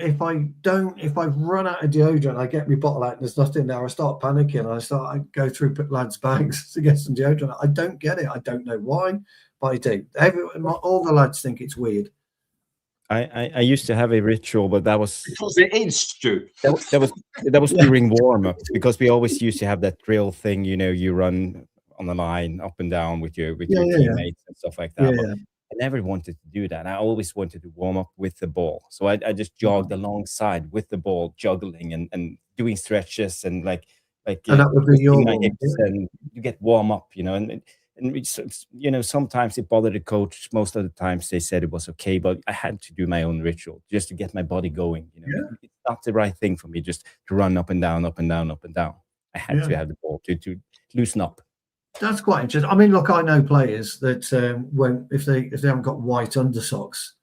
run out of deodorant, I get my bottle out and there's nothing there. I start panicking. I go through lads' bags to get some deodorant. I don't get it. I don't know why, but I do. All the lads think it's weird. I used to have a ritual, but that was because it is, Stu. That was during warm up, because we always used to have that drill thing. You run on the line up and down with your teammates and stuff like that. But I never wanted to do that. I always wanted to warm up with the ball. So I just jogged alongside with the ball, juggling and doing stretches and like and that would be your and you get warm up, and sometimes it bothered the coach. Most of the times they said it was okay, but I had to do my own ritual just to get my body going. It's not the right thing for me just to run up and down, up and down, up and down. I had to have the ball to loosen up. That's quite interesting. I mean, look, I know players that if they haven't got white undersocks,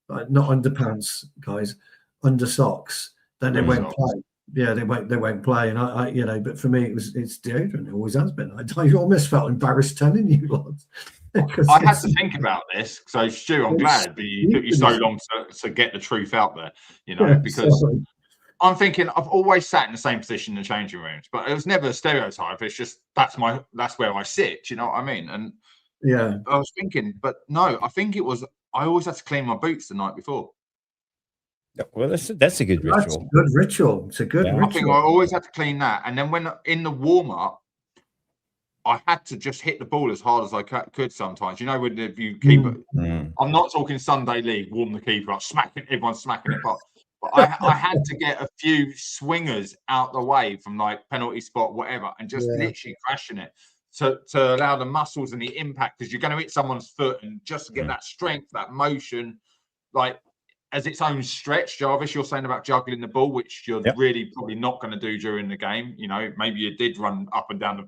like not underpants, guys, under socks, then they won't play. Yeah, they won't play. And I but for me, it's deodorant. It always has been. I almost felt embarrassed telling you, lads. I had to think about this. So, Stu, I'm glad, but it took you so long to get the truth out there. Because. Sorry. I'm thinking I've always sat in the same position in the changing rooms, but it was never a stereotype. It's just that's where I sit. You know what I mean? And I was thinking, but no, I think it was I always had to clean my boots the night before. Well, that's a good ritual. That's a good ritual. It's a good ritual. I think I always had to clean that, and then when in the warm up, I had to just hit the ball as hard as I could. Sometimes, when if you keep it, I'm not talking Sunday league, warm the keeper up, everyone's smacking it up. But I had to get a few swingers out the way from like penalty spot, whatever, and just literally crashing it to allow the muscles and the impact, because you're going to hit someone's foot, and just to get that strength, that motion, like as its own stretch. Jarvis, you're saying about juggling the ball, which you're really probably not going to do during the game. Maybe you did run up and down,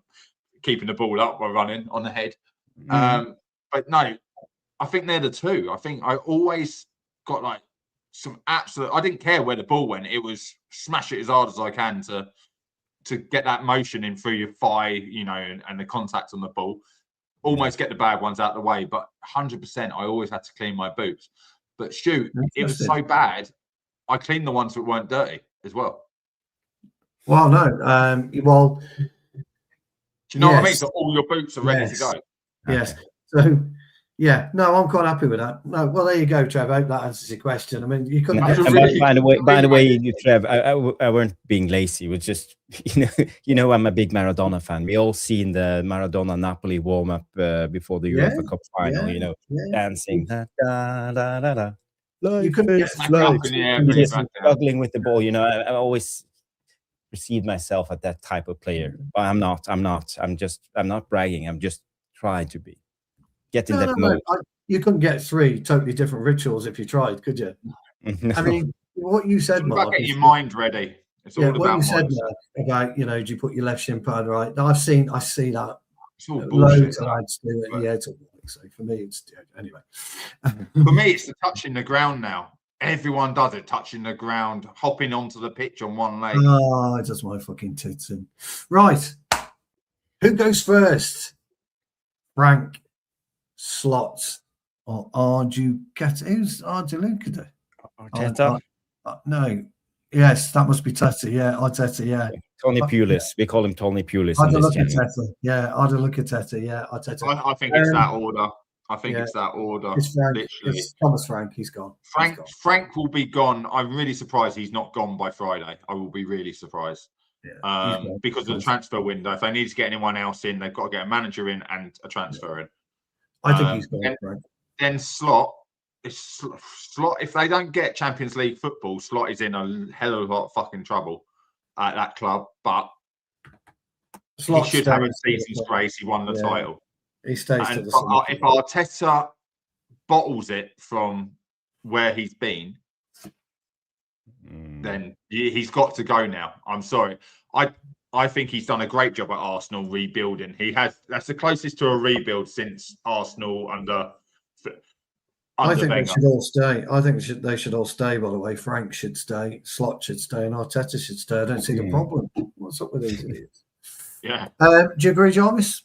keeping the ball up by running on the head. But no, I think they're the two. I think I always got like some absolute. I didn't care where the ball went. It was smash it as hard as I can to get that motion in through your thigh, and the contact on the ball. Almost get the bad ones out of the way, but 100%, I always had to clean my boots. But Stu, it was so bad, I cleaned the ones that weren't dirty as well. Well, no, do you know what I mean? So all your boots are ready to go. Yes. So. Yeah, no, I'm quite happy with that. No, well, there you go, Trev. I hope that answers your question. I mean, you couldn't. By the way, Trev, I weren't being lazy. It was just, I'm a big Maradona fan. We all seen the Maradona Napoli warm up before the UEFA Cup final. Dancing. Da, da, da, da, da. You couldn't get struggling with the ball. I always perceived myself as that type of player, but I'm not. I'm not bragging. I'm just trying to be. Get in that mode. You couldn't get 3 totally different rituals if you tried, could you? No. I mean, what you said, Mark, get your mind ready. It's all what about you said about, do you put your left shin pad right? I see that. It's all loads of lads do it. It's all so for me, it's anyway. For me, it's the touching the ground now. Everyone does it, touching the ground, hopping onto the pitch on one leg. Oh, it does my fucking tits in. Right. Who goes first? Frank, Slots, or Arjucata? Who's Arjucata? Arteta? No. Yes, that must be Teta. Yeah, Arteta. Yeah. Tony Pulis. We call him Tony Pulis. I'd look at Teta. Yeah, I'd look at Teta. Yeah, Arteta. I think it's that order. It's that order. It's Frank. Literally. It's Thomas Frank. He's gone. Frank will be gone. I'm really surprised he's not gone by Friday. I will be really surprised. Yeah, because of the transfer window. If they need to get anyone else in, they've got to get a manager in and a transfer in. I think he's gone. Right. Then Slot. If they don't get Champions League football, Slot is in a hell of a lot of fucking trouble at that club. But Slot should have a season's grace. He won the title. He stays to if Arteta bottles it from where he's been, then he's got to go now. I'm sorry. I think he's done a great job at Arsenal rebuilding. That's the closest to a rebuild since Arsenal under I think Wenger. they should all stay. I think they should all stay, by the way. Frank should stay, Slot should stay, and Arteta should stay. I don't see the problem. What's up with these idiots? Yeah. Do you agree, Jarvis?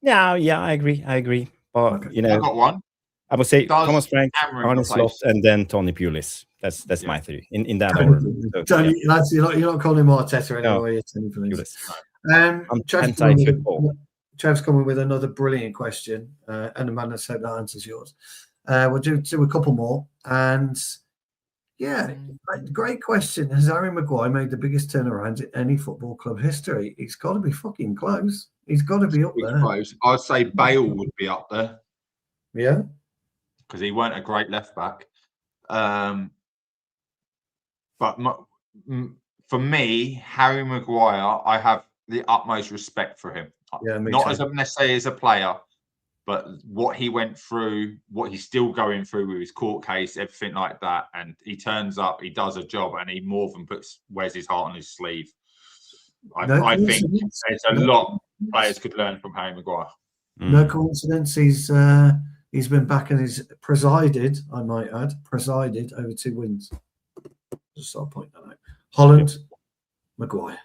Yeah, I agree. But Okay. you know, I got one. I would say Does Thomas Frank, Cameron Arne replace- Slot, and then Tony Pulis. That's my theory in that order. So, Tony, you're not calling him Arteta anymore, No. are you, Tony Pulis? I'm anti-football. Trav's coming with another brilliant question, and Amanda said that answers yours. We'll do a couple more, and yeah, great question. Has Harry Maguire made the biggest turnaround in any football club history? He's got to be fucking close. He's got to be up there. Close. I'd say Bale would be up there Yeah. because he weren't a great left back. But for me, Harry Maguire, I have the utmost respect for him. Yeah, me Not too. as necessarily as a player, but what he went through, what he's still going through with his court case, everything like that. And he turns up, he does a job, and he more than wears his heart on his sleeve. I think there's a lot players could learn from Harry Maguire. No coincidence. He's been back and he's presided, I might add, over 2 wins. Just I'll point that out. Holland, Maguire,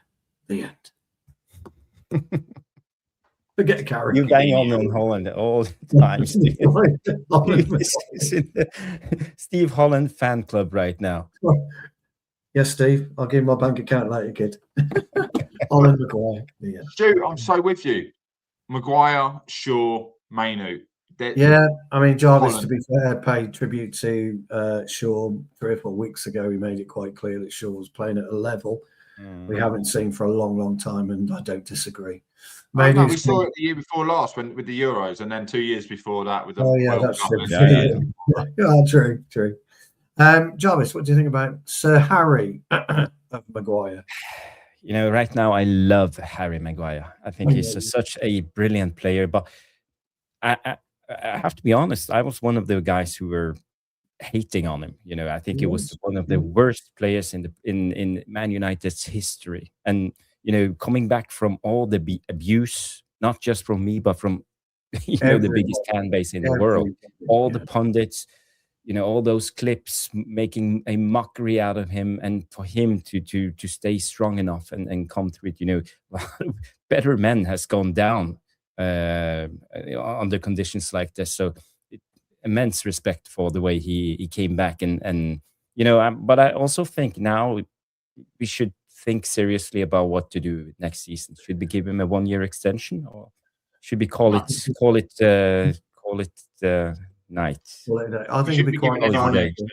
the end. Forget Carrick. You bang on Holland all the time. Steve Holland fan club right now. Yes, Steve. I'll give him my bank account later, kid. Holland, Maguire, the end. Stu, I'm so with you. Maguire, Shaw, Mainu. Yeah, I mean, Jarvis, Holland. to be fair, paid tribute to Shaw 3 or 4 weeks ago. He made it quite clear that Shaw was playing at a level we haven't seen for a long, long time, and I don't disagree. No, we saw it the year before last with the Euros, and then 2 years before that with the World Cup. True. Jarvis, what do you think about Sir Harry Maguire? You know, right now I love Harry Maguire. I think he's such a brilliant player, but I have to be honest, I was one of the guys who were hating on him. You know, I think it was one of the worst players in Man United's history. And, you know, coming back from all the abuse, not just from me, but from, the biggest fan base in the world, all the pundits, all those clips making a mockery out of him, and for him to stay strong enough and come through it, better men has gone down under conditions like this. So immense respect for the way he came back and but I also think now we should think seriously about what to do next season. Should we give him a 1-year extension, or should we call it night? I think it'd be quite valuable.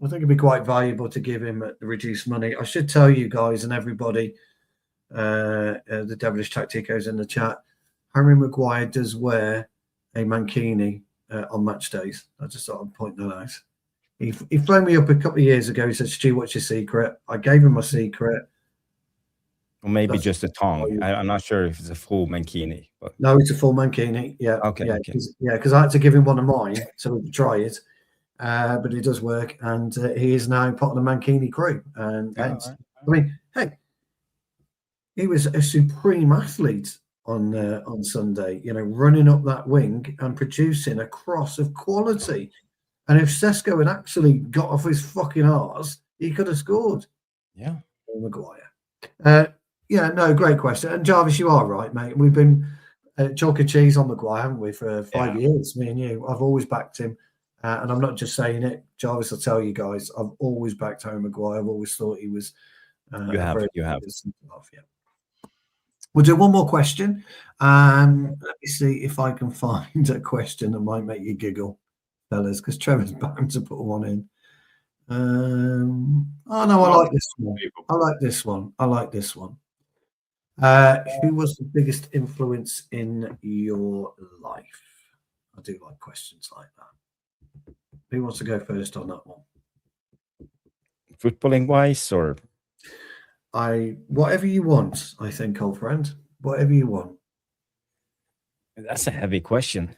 I think it'd be quite valuable to give him the reduced money. I should tell you guys and everybody, the Devilish Tacticos in the chat, Harry Maguire does wear a mankini on match days. I just thought I'd point that out. He phoned me up a couple of years ago. He said, "Stu, what's your secret?" I gave him my secret. Or maybe just a tongue. I'm not sure if it's a full mankini. But... No, it's a full mankini. Yeah. Okay. Because I had to give him one of mine so we could try it. But it does work, and he is now part of the mankini crew. And I mean, hey, he was a supreme athlete on Sunday. Running up that wing and producing a cross of quality. And if Sesko had actually got off his fucking arse, he could have scored. Yeah. Maguire. Great question. And Jarvis, you are right, mate. We've been chalk and cheese on Maguire, haven't we, for 5 years, me and you. I've always backed him. And I'm not just saying it. Jarvis will tell you guys, I've always backed Harry Maguire. I've always thought he was... You have. We'll do one more question. Let me see if I can find a question that might make you giggle, fellas, because Trevor's bound to put one in. I like this one. I like this one. Who was the biggest influence in your life? I do like questions like that. Who wants to go first on that one? Footballing wise, or whatever you want, I think, old friend. Whatever you want. That's a heavy question.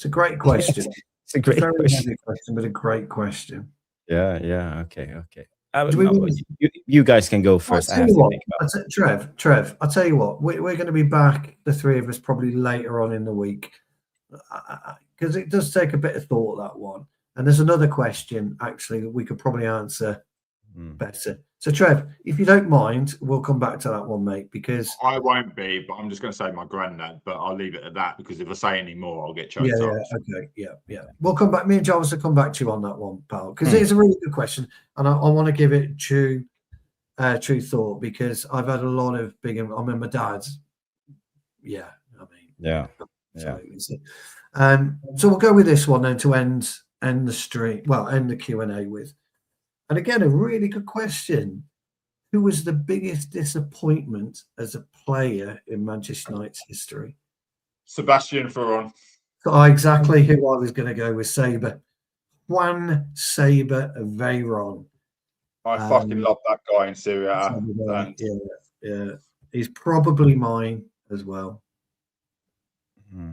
It's a great question. It's a great Very question. heavy question, but a great question. Yeah. Okay. Do we want You guys can go first. I'll tell you what, Trev, I'll tell you what, we're going to be back, the three of us, probably later on in the week, because it does take a bit of thought, that one. And there's another question, actually, that we could probably answer better. So, Trev, if you don't mind, we'll come back to that one, mate, because... I won't be, but I'm just going to say my granddad, but I'll leave it at that, because if I say any more, I'll get choked up. Okay, yeah. We'll come back. Me and Jarvis will come back to you on that one, pal, because it's a really good question, and I want to give it true thought, because I've had a lot of big... I mean, my dad's... Yeah, I mean... Yeah. So we'll go with this one then to end the stream, end the Q&A with. And again, a really good question. Who was the biggest disappointment as a player in Manchester United's history? Sebastian Veron. So exactly who I was going to go with, Saber. Juan Saber Veron. I fucking love that guy in Serie A. Yeah. He's probably mine as well.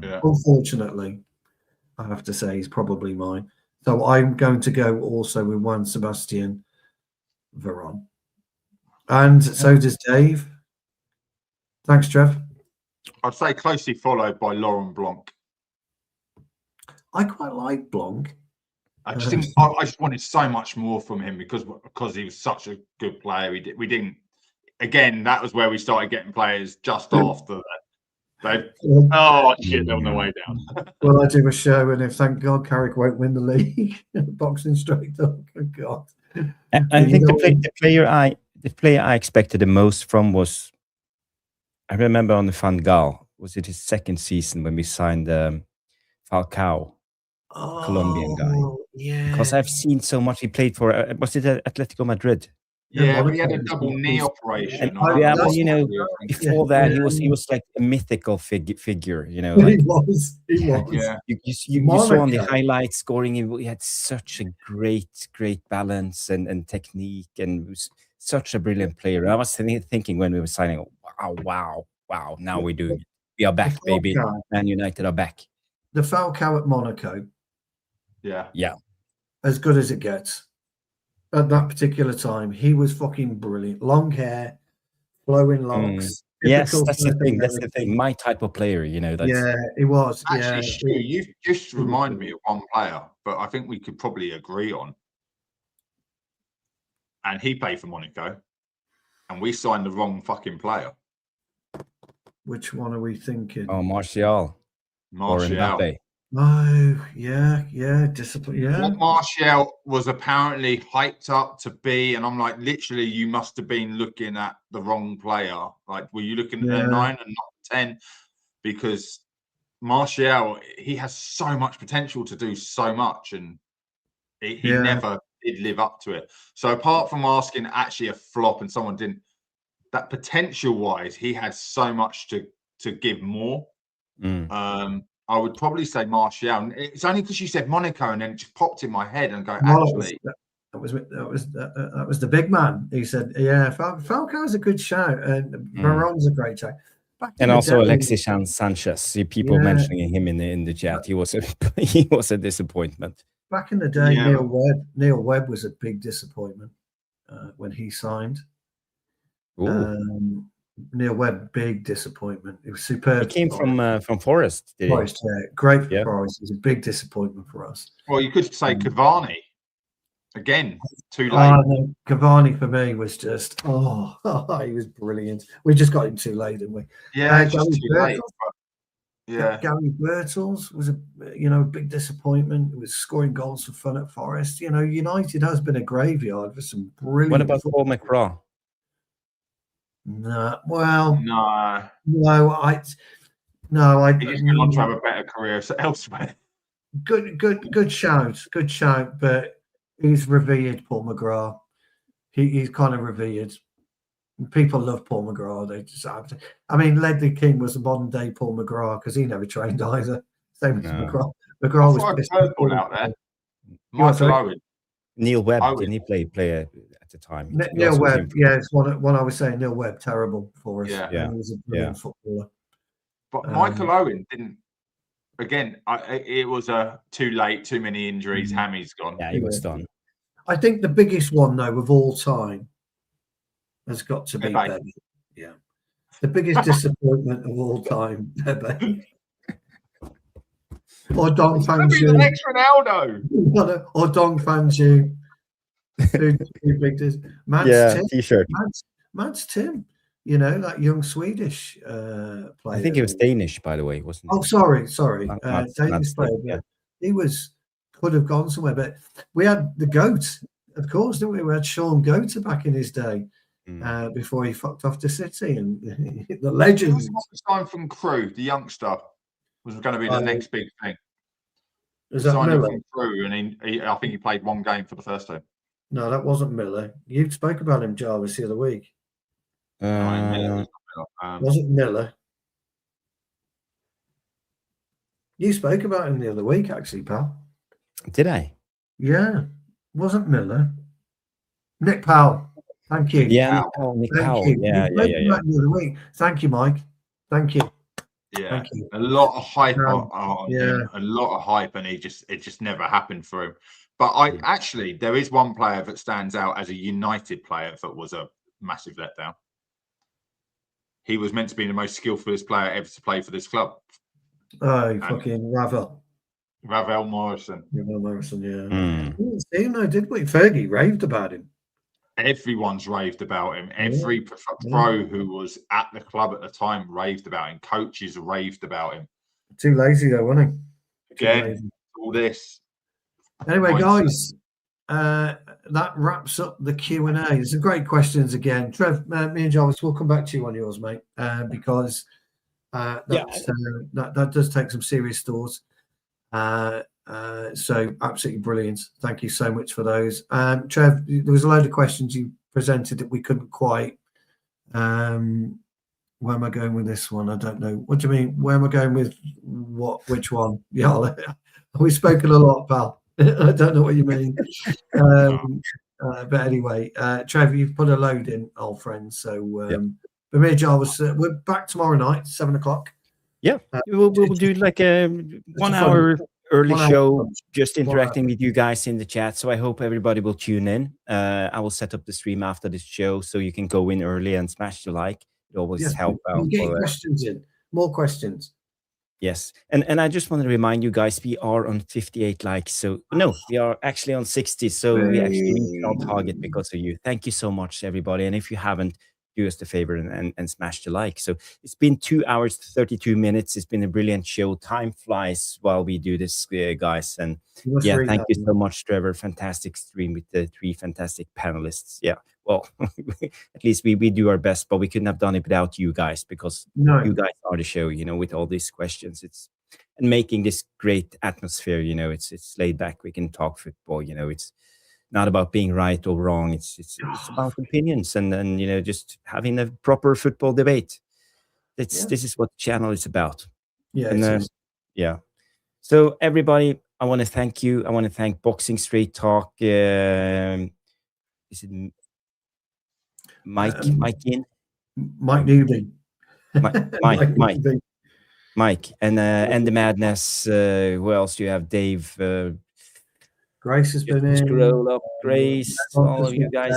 Yeah. Unfortunately, I have to say he's probably mine. So I'm going to go also with Juan Sebastian Veron. And so does Dave. Thanks, Trev. I'd say closely followed by Laurent Blanc. I quite like Blanc. I just think I just wanted so much more from him because he was such a good player. We didn't. Again, that was where we started getting players just after that. They're on their way down. Well, I do a show, and if thank God Carrick won't win the league, boxing straight up. Good God! I think the player I expected the most from was, I remember on the Van Gaal. Was it his second season when we signed Falcao, Colombian guy? Yeah. Because I've seen so much. He played for was it Atletico Madrid? Yeah, but he had a double knee operation. But before that, he was like a mythical figure. You know, he like, was. Yeah. You saw on the highlights scoring. He had such a great balance and technique, and was such a brilliant player. I was thinking when we were signing, wow. Now we're doing it. We are back, baby. Man United are back. The Falcao at Monaco. Yeah. As good as it gets. At that particular time, he was fucking brilliant. Long hair, flowing locks. Yes, that's the thing. That's the thing. My type of player, you know. Yeah, he was. Actually, Stu, you just remind me of one player, but I think we could probably agree on. And he played for Monaco, and we signed the wrong fucking player. Which one are we thinking? Oh, Martial. Or Mbappe. Oh, yeah, discipline. Yeah. What Martial was apparently hyped up to be, and I'm like, literally, you must have been looking at the wrong player. Like, were you looking at a 9 and not 10? Because Martial, he has so much potential to do so much, and he never did live up to it. So apart from asking actually a flop and someone didn't, that potential-wise, he had so much to give more. I would probably say Martial. It's only because you said Monaco and then it just popped in my head and go, actually. That was the big man. He said, yeah, Falcao's a good shout and Veron's a great shout. And also Alexis Sanchez. People mentioning him in the chat. He was a disappointment. Back in the day, Neil Webb was a big disappointment when he signed. Neil Webb, big disappointment. It was superb. He came from Forest. Forest, great for Forest. It was a big disappointment for us. Well, you could say Cavani. Again, too late. No, Cavani for me was just, he was brilliant. We just got him too late, didn't we? Yeah, just too late. Gary Birtles was a big disappointment. It was scoring goals for fun at Forest. You know, United has been a graveyard for some brilliant. What about Paul McGrath? No, well, no. I He's going on to have a better career elsewhere. Good shout, but he's revered, Paul McGrath. He's kind of revered. People love Paul McGrath. They just have to. I mean, Ledley King was a modern day Paul McGrath because he never trained either. Same as McGrath. McGrath was purple out there. Michael Owen. Neil Webb, didn't he play at the time? Neil Webb, it's one I was saying. Neil Webb, terrible for us. Yeah. He was a brilliant footballer. But Michael Owen didn't again, it was too late, too many injuries. Hammy's gone. Yeah, he was done. I think the biggest one though of all time has got to be Bebe. Yeah, the biggest disappointment of all time, Bebe. Or Dong Fanju. The next Ronaldo. Or Dong Fanju. T-shirt. Mads Tim. You know, that young Swedish player. I think he was Danish, by the way, wasn't he? Oh, sorry. Danish player. Yeah. He could have gone somewhere, but we had the GOAT, of course, didn't we? We had Sean Goater back in his day. Before he fucked off to City, and the legend. Signed from Crewe, the youngster, was going to be the next big thing. Is that signed Miller? From Crewe, and I think he played one game for the first time. No, that wasn't Miller. You spoke about him, Jarvis, the other week. Was it Miller? You spoke about him the other week, actually, pal. Did I? Yeah, wasn't Miller. Nick Powell. Thank you. Yeah, Nick Powell. Yeah. The other week. Thank you, Mike. Thank you. Yeah, Thank you. a lot of hype on him. A lot of hype, and it just never happened for him. But there is one player that stands out as a United player that was a massive letdown. He was meant to be the most skillfulest player ever to play for this club. Oh, fucking Ravel Morrison. Ravel Morrison, yeah. We didn't see him though, did we? Fergie raved about him. Everyone's raved about him. Every pro who was at the club at the time raved about him. Coaches raved about him. Too lazy though, wasn't he? Again, all this. Anyway, guys, that wraps up the Q&A. There's some great questions again. Trev, me and Jarvis, we'll come back to you on yours, mate, because that does take some serious thought. So absolutely brilliant. Thank you so much for those. Trev, there was a load of questions you presented that we couldn't quite. Where am I going with this one? I don't know. What do you mean? Where am I going with what? Which one? Yeah, we've spoken a lot, pal. I don't know what you mean. But anyway, Trev, you've put a load in, old friend. So, but me and Jarvis, we're back tomorrow night, 7:00. Yeah, we'll do like a 1 hour early show, just interacting with you guys in the chat. So I hope everybody will tune in. I will set up the stream after this show so you can go in early and smash the like. It always helps out. Get questions in. More questions. Yes. And I just want to remind you guys, we are on 58 likes. So no, we are actually on 60. So we actually reached our target because of you. Thank you so much, everybody. And if you haven't, do us the favor and smash the like. So it's been 2 hours, 32 minutes. It's been a brilliant show. Time flies while we do this, guys. And thank you so much, Trevor. Fantastic stream with the 3 fantastic panelists. Yeah. Well, at least we do our best, but we couldn't have done it without you guys, because you guys are the show, with all these questions. And making this great atmosphere, it's laid back. We can talk football, it's not about being right or wrong. It's about opinions and just having a proper football debate. This is what the channel is about. So everybody, I want to thank you. I want to thank Boxing Straight Talk. Is it Mike Newby. Mike, and the Madness. Who else do you have? Dave. Grace has been in. Scroll up, Grace. All of you guys.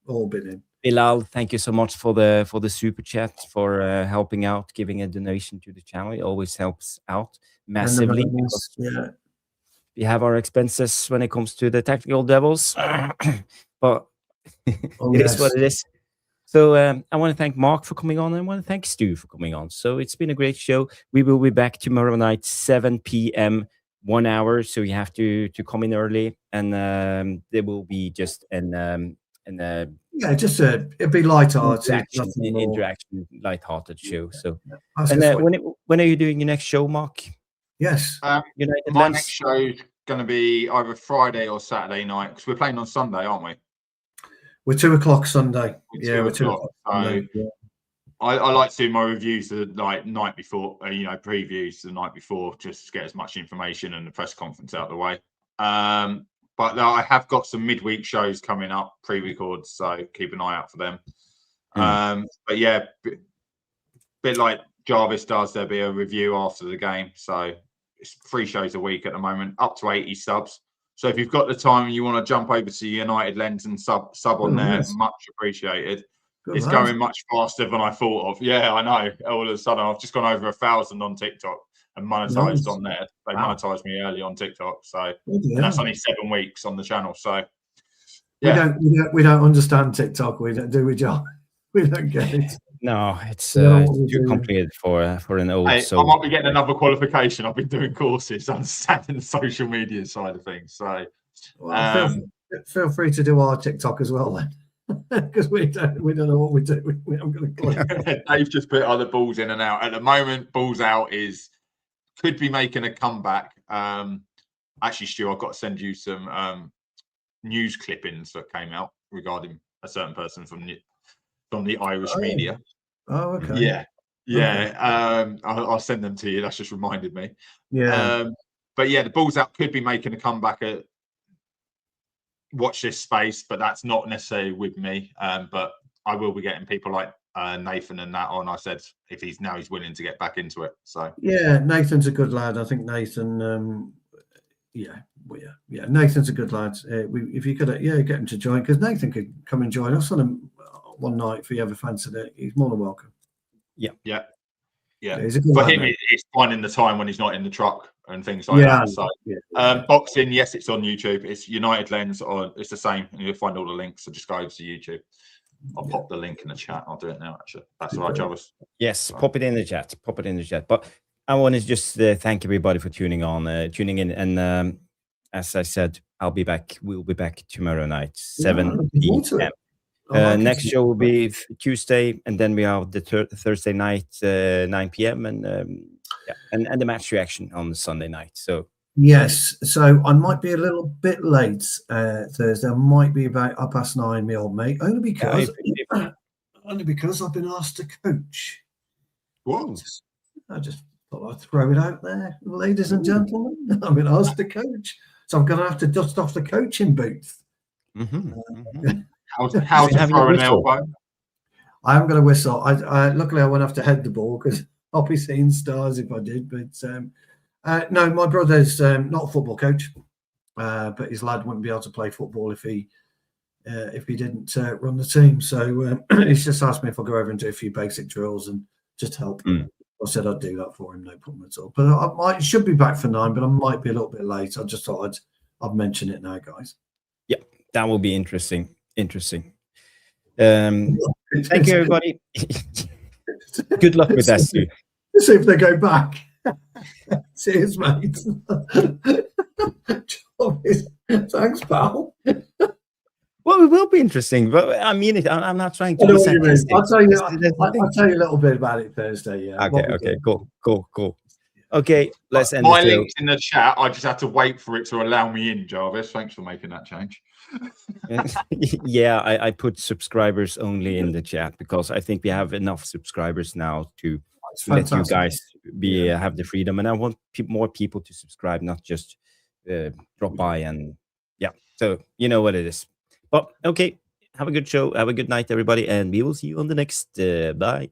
All been in. Bilal, thank you so much for the super chat, for helping out, giving a donation to the channel. It always helps out massively. We have our expenses when it comes to the Tactical Devils, but it is what it is. So I want to thank Mark for coming on, and I want to thank Stu for coming on. So it's been a great show. We will be back tomorrow night, 7 p.m., 1 hour. So you have to come in early, and there will be just it'll be light-hearted, interaction, light-hearted show. So, when are you doing your next show, Mark? Yes, my next show is going to be either Friday or Saturday night, because we're playing on Sunday, aren't we? We're 2:00 Sunday. We're 2:00. So I like to do my reviews the night before, previews the night before, just to get as much information and the press conference out of the way. But I have got some midweek shows coming up, pre-records, so keep an eye out for them. But yeah, bit like Jarvis does, there'll be a review after the game. So it's 3 shows a week at the moment, up to 80 subs. So if you've got the time and you want to jump over to United Lens and sub on there, much appreciated. It's going much faster than I thought of. Yeah, I know. All of a sudden, I've just gone over 1,000 on TikTok and monetized on there. They monetized me early on TikTok, so and that's only 7 weeks on the channel. So yeah, we don't understand TikTok. We don't do we, John? We don't get it. No, it's too complicated for an old. Hey, so I might be getting another qualification. I've been doing courses, understanding the social media side of things. So feel free to do our TikTok as well then. Because we don't know what we do. We haven't got a clue. Dave just put other balls in and out. At the moment, balls out could be making a comeback. Actually, Stu, I've got to send you some news clippings that came out regarding a certain person from the Irish media. Oh, okay. Yeah. Okay. I'll send them to you. That's just reminded me. Yeah. But yeah, the balls out could be making a comeback at watch this space, but that's not necessarily with me. But I will be getting people like Nathan and that on. I said if he's willing to get back into it. So yeah, Nathan's a good lad. I think Nathan. Nathan's a good lad. If you could, get him to join, because Nathan could come and join us on one night if he ever fancied it. He's more than welcome. Yeah. He's a good For lad, him, mate. it's finding the time when he's not in the truck and things like that. So boxing, yes, it's on YouTube. It's United Lens, or it's the same, and you'll find all the links. So just go over to YouTube. I'll pop the link in the chat. I'll do it now. Actually, that's all right, Jarvis. yes, pop it in the chat. Pop it in the chat. But I want to just thank everybody for tuning in, and as I said, I'll be back. We'll be back tomorrow night, 7 p.m. Next show will be Tuesday, and then we have the Thursday night, 9 p.m. and the match reaction on the Sunday night. So yes, so I might be a little bit late Thursday. I might be about 9:30, my old mate, only because I've been asked to coach. What? I just thought I'd throw it out there, ladies and gentlemen. I've been asked to coach, so I'm going to have to dust off the coaching booth. How's it for an elbow? I haven't got a whistle. I luckily I won't have to head the ball because I'll be seeing stars if I did. But no, my brother's not a football coach, but his lad wouldn't be able to play football if he didn't run the team. So he's just asked me if I'll go over and do a few basic drills and just help. I said I'd do that for him, no problem at all. But I should be back for 9, but I might be a little bit late. I just thought I'd mention it now, guys. Yeah, that will be interesting. Thank you, everybody. Good luck with that, Stu. See if they go back. Cheers, mate. Thanks, pal. Well, it will be interesting, but I mean it. I'm not trying to I be know what you mean. sarcastic. I'll tell you a little bit about it Thursday. Yeah. Okay. Cool. Okay, let's end My the show. link's in the chat. I just had to wait for it to allow me in, Jarvis. Thanks for making that change. Yeah, I put subscribers only in the chat because I think we have enough subscribers now to let you guys have the freedom, and I want more people to subscribe, not just drop by and so you know what it is. But okay, have a good show, have a good night, everybody, and we will see you on the next bye.